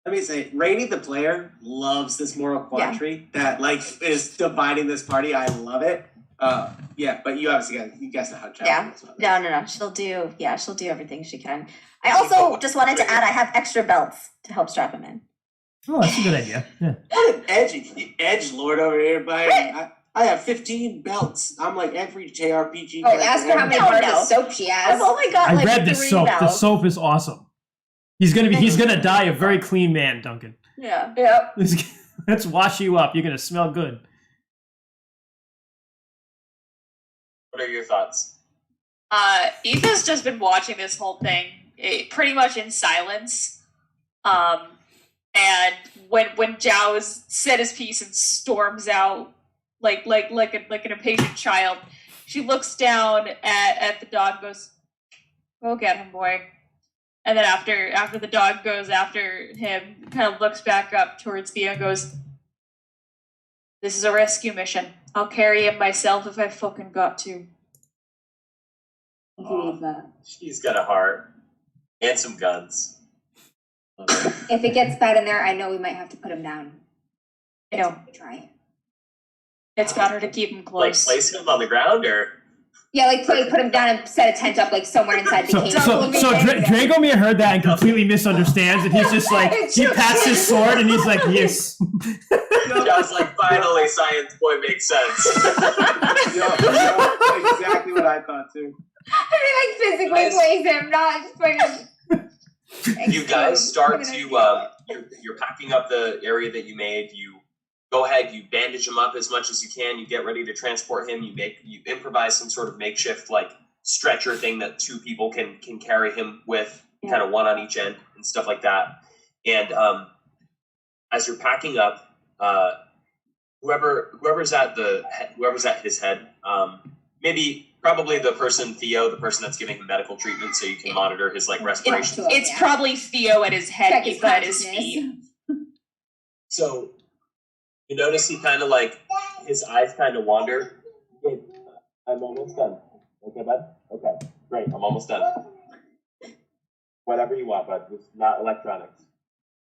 Let me say, Rainey the player loves this moral quandary that is dividing this party. I love it. But you guys know how to Yeah. No. She'll do everything she can. I also just wanted to add I have extra belts to help strap him in. Oh, that's a good idea. Yeah. What an edge lord over here, buddy. I have 15 belts. I'm like every JRPG. Oh, ask her how many bars of soap she has. I've only got I read this 3 soap. belts. The soap is awesome. He's gonna die a very clean man, Duncan. Yeah. Yep. Let's wash you up. You're gonna smell good. What are your thoughts? Etha's just been watching this whole thing pretty much in silence. And when Zhao has said his piece and storms out like an impatient child, she looks down at the dog and goes, "Go get him, boy." And then after the dog goes after him, kind of looks back up towards Thea and goes, "This is a rescue mission. I'll carry him myself if I fucking got to." She's got a heart and some guns. If it gets bad in there, I know we might have to put him down. I know. Try. It's better to keep him close. Place him on the ground, or Yeah, put him down and set a tent up somewhere inside the cave. So Dragomir heard that and completely misunderstands, and he's just like, he pats his sword and he's like, yes. I was like, finally, Science Boy makes sense. Exactly what I thought too. I mean, physically place him, not just fucking. You guys start to you're packing up the area that you made. You go ahead, you bandage him up as much as you can. You get ready to transport him. You improvise some sort of makeshift stretcher thing that 2 people can carry him with, kind of one on each end and stuff like that. And as you're packing up, whoever's at his head, probably the person Theo, the person that's giving him medical treatment, so you can monitor his respiration. It's probably Theo at his head, Eva at his feet. So you notice he kind of his eyes kind of wander. Okay, I'm almost done. Okay, bud? Okay, great. I'm almost done. Whatever you want, bud. Just not electronics.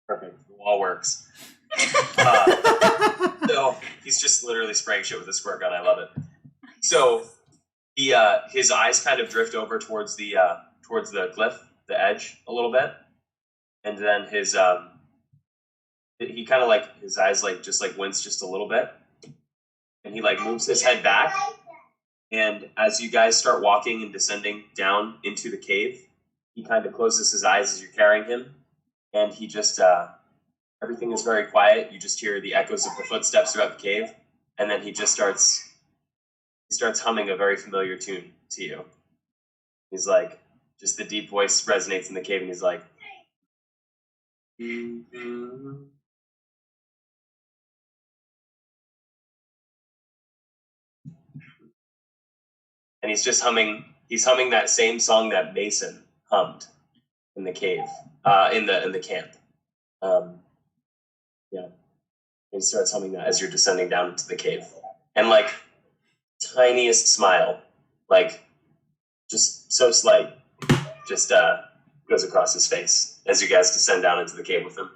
Perfect. The wall works. So he's just literally spraying shit with a squirt gun. I love it. So his eyes kind of drift over towards the cliff, the edge, a little bit, and then his he kind of his eyes wince just a little bit, and he moves his head back, and as you guys start walking and descending down into the cave, he kind of closes his eyes as you're carrying him, and he just Everything is very quiet. You just hear the echoes of the footsteps throughout the cave, and then he starts humming a very familiar tune to you. He's like, just the deep voice resonates in the cave, and he's like, and he's just humming. He's humming that same song that Mason hummed in the cave, in the camp. Yeah, and he starts humming that as you're descending down into the cave, and like tiniest smile, like just so slight, just goes across his face as you guys descend down into the cave with him.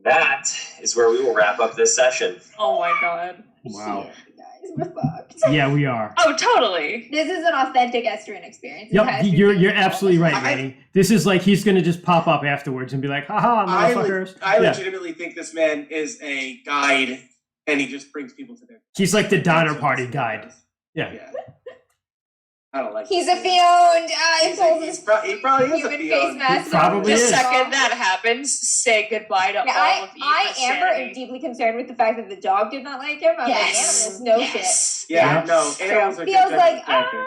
That is where we will wrap up this session. Oh my god. Wow. Shit, guys, we're fucked. Yeah, we are. Oh, totally. This is an authentic Esteren experience. It Yep, has to you're be. absolutely right, Manny. This is like he's gonna just pop up afterwards and be like, haha, motherfuckers. I Yeah. legitimately think this man is a guide, and he just brings people to their. He's like the Donner Party guide. Yeah. I don't like. He's that. a fiend. I told He this probably is a human face fiend. mask. Probably The is. second that happens, say goodbye to all of I Eva's Amber, sanity. am deeply concerned with the fact that the dog did not like him. I'm Yes. like, animals, no Yes. Yeah, Yeah. no, animals So are feels good like, character.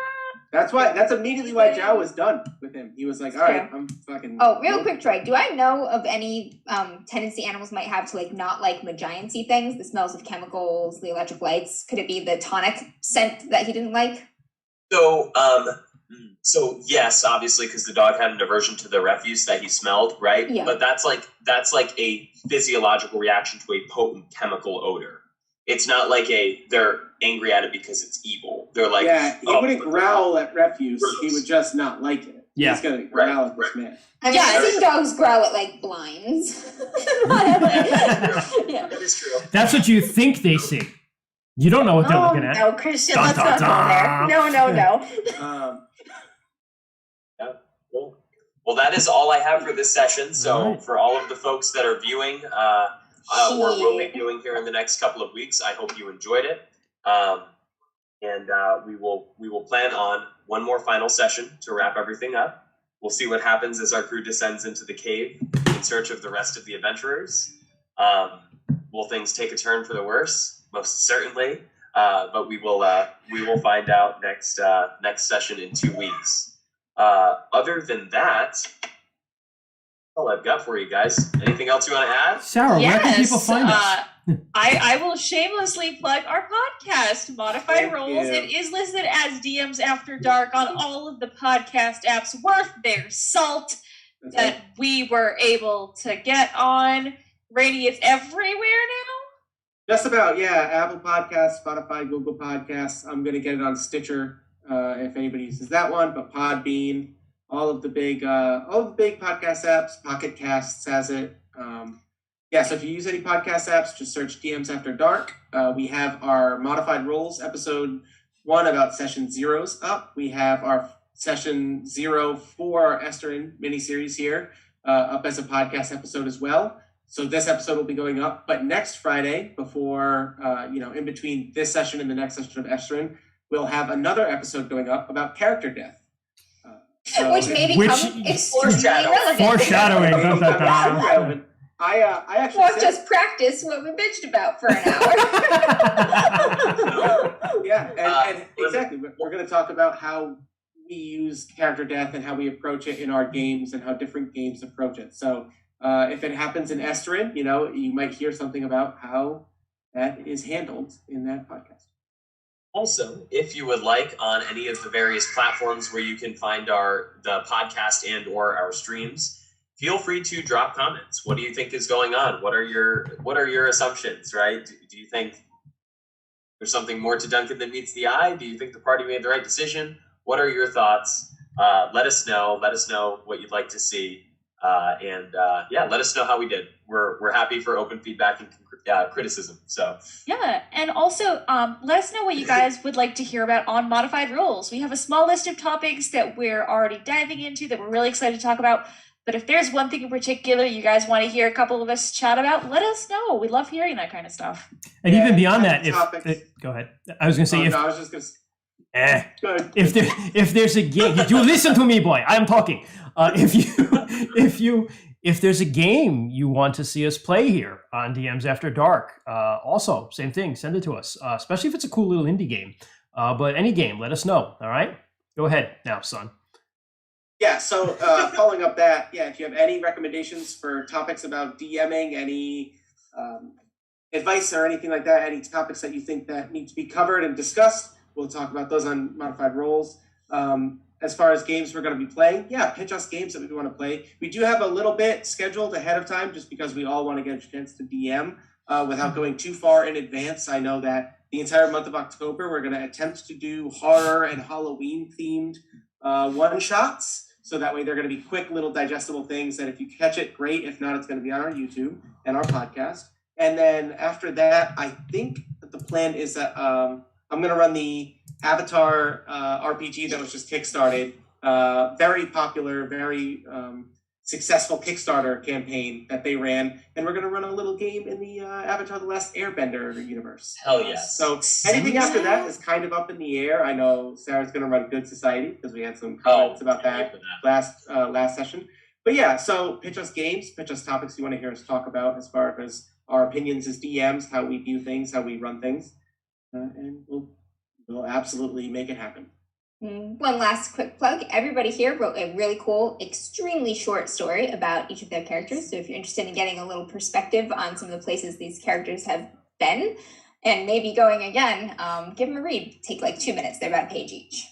That's immediately why Zhao was done with him. He was like, all right, I'm fucking. Oh, real quick, Troy. Do I know of any tendency animals might have to like not like Magiency things? The smells of chemicals, the electric lights. Could it be the tonic scent that he didn't like? So yes, obviously, because the dog had an aversion to the refuse that he smelled, right? Yeah. But that's like a physiological reaction to a potent chemical odor. It's not like they're angry at it because it's evil. They're like, Yeah, he wouldn't growl at refuse. He would just not like it. Yeah. He's gonna growl at this man. I mean, Yeah, I've seen dogs growl at like blinds. Yeah. That is true. That's what you think they see. You don't know what they're looking at. No, Christian, Dun, let's dun, not dun. go there. No. Cool. Well, that is all I have for this session. So All right. for all of the folks that are viewing, or will be viewing here in the next couple of weeks, I hope you enjoyed it. And we will plan on one more final session to wrap everything up. We'll see what happens as our crew descends into the cave in search of the rest of the adventurers. Will things take a turn for the worse? Most certainly. But we will find out next session in 2 weeks. Other than that, that's all I've got for you guys. Anything else you want to add? Sarah, where can people find us? I will shamelessly plug our podcast, Modified Thank Roles. you. It is listed as DMs After Dark on all of the podcast apps worth their salt that we were able to get on. Rainy, it's everywhere now? Just about, yeah. Apple Podcasts, Spotify, Google Podcasts. I'm gonna get it on Stitcher if anybody uses that one. But Podbean, all of the big podcast apps. Pocket Casts has it. Yeah. So if you use any podcast apps, just search DMs After Dark. We have our Modified Roles episode 1 about session zeros up. We have our session 0 for our Esteren miniseries here up as a podcast episode as well. So this episode will be going up, but next Friday, before, in between this session and the next session of Esteren, we'll have another episode going up about character death. Which may become extremely relevant. Foreshadowing. Maybe Dun, dun, dun. relevant. I actually We'll said, just practice what we bitched about for an hour. yeah, and exactly. We're going to talk about how we use character death and how we approach it in our games and how different games approach it. So if it happens in Esteren, you might hear something about how that is handled in that podcast. Also, if you would like, on any of the various platforms where you can find the podcast and or our streams, feel free to drop comments. What do you think is going on? What are your assumptions, right? Do you think there's something more to Duncan than meets the eye? Do you think the party made the right decision? What are your thoughts? Let us know. Let us know what you'd like to see. And let us know how we did. We're happy for open feedback and criticism. So Yeah, and also let us know what you guys would like to hear about on Modified Rules. We have a small list of topics that we're already diving into that we're really excited to talk about. But if there's one thing in particular you guys want to hear a couple of us chat about, let us know. We love hearing that kind of stuff. And even beyond Yeah, that, topics. go ahead. I was going to say, I was just going to Good. If there's a game, you listen to me, boy. I'm talking. If there's a game you want to see us play here on DMs After Dark, also same thing. Send it to us, especially if it's a cool little indie game. But any game, let us know. All right, go ahead now, son. Yeah, so following up that, if you have any recommendations for topics about DMing, any advice or anything like that, any topics that you think that need to be covered and discussed, we'll talk about those on Modified Roles. As far as games we're going to be playing, pitch us games that we want to play. We do have a little bit scheduled ahead of time just because we all want to get a chance to DM without going too far in advance. I know that the entire month of October, we're going to attempt to do horror and Halloween themed one-shots. So that way they're going to be quick little digestible things that if you catch it, great. If not, it's going to be on our YouTube and our podcast. And then after that, I think that the plan is that I'm going to run the Avatar RPG that was just kickstarted. Very popular, very successful Kickstarter campaign that they ran. And we're going to run a little game in the Avatar The Last Airbender universe. Hell yes. So anything after that is kind of up in the air. I know Sarah's going to run Good Society because we had some comments about that last session. But yeah, so pitch us games, pitch us topics you want to hear us talk about as far as our opinions as DMs, how we view things, how we run things. And we'll absolutely make it happen. One last quick plug. Everybody here wrote a really cool, extremely short story about each of their characters. So if you're interested in getting a little perspective on some of the places these characters have been and maybe going again, give them a read. Take like 2 minutes. They're about a page each.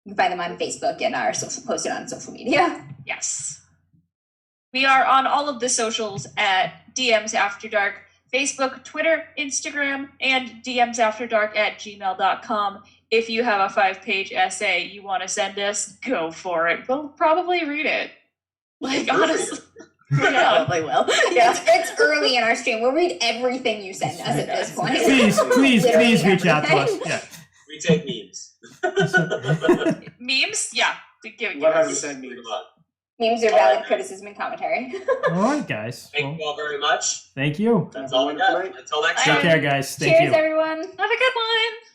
You can find them on Facebook and are posted on social media. Yes. We are on all of the socials at DMs After Dark, Facebook, Twitter, Instagram, and dmsafterdark@gmail.com. If you have a 5-page essay you want to send us, go for it. We'll probably read it. Like, honestly. Probably will. Yeah. It's early in our stream. We'll read everything you send us at this point. Please reach out to us. Yeah. We take memes. Memes? Yeah. Give 100% memes. Memes are valid criticism and commentary. All right, guys. Thank you all very much. Thank you. That's all I got. Until next time. Take care, guys. Thank Cheers, you. everyone. Have a good one.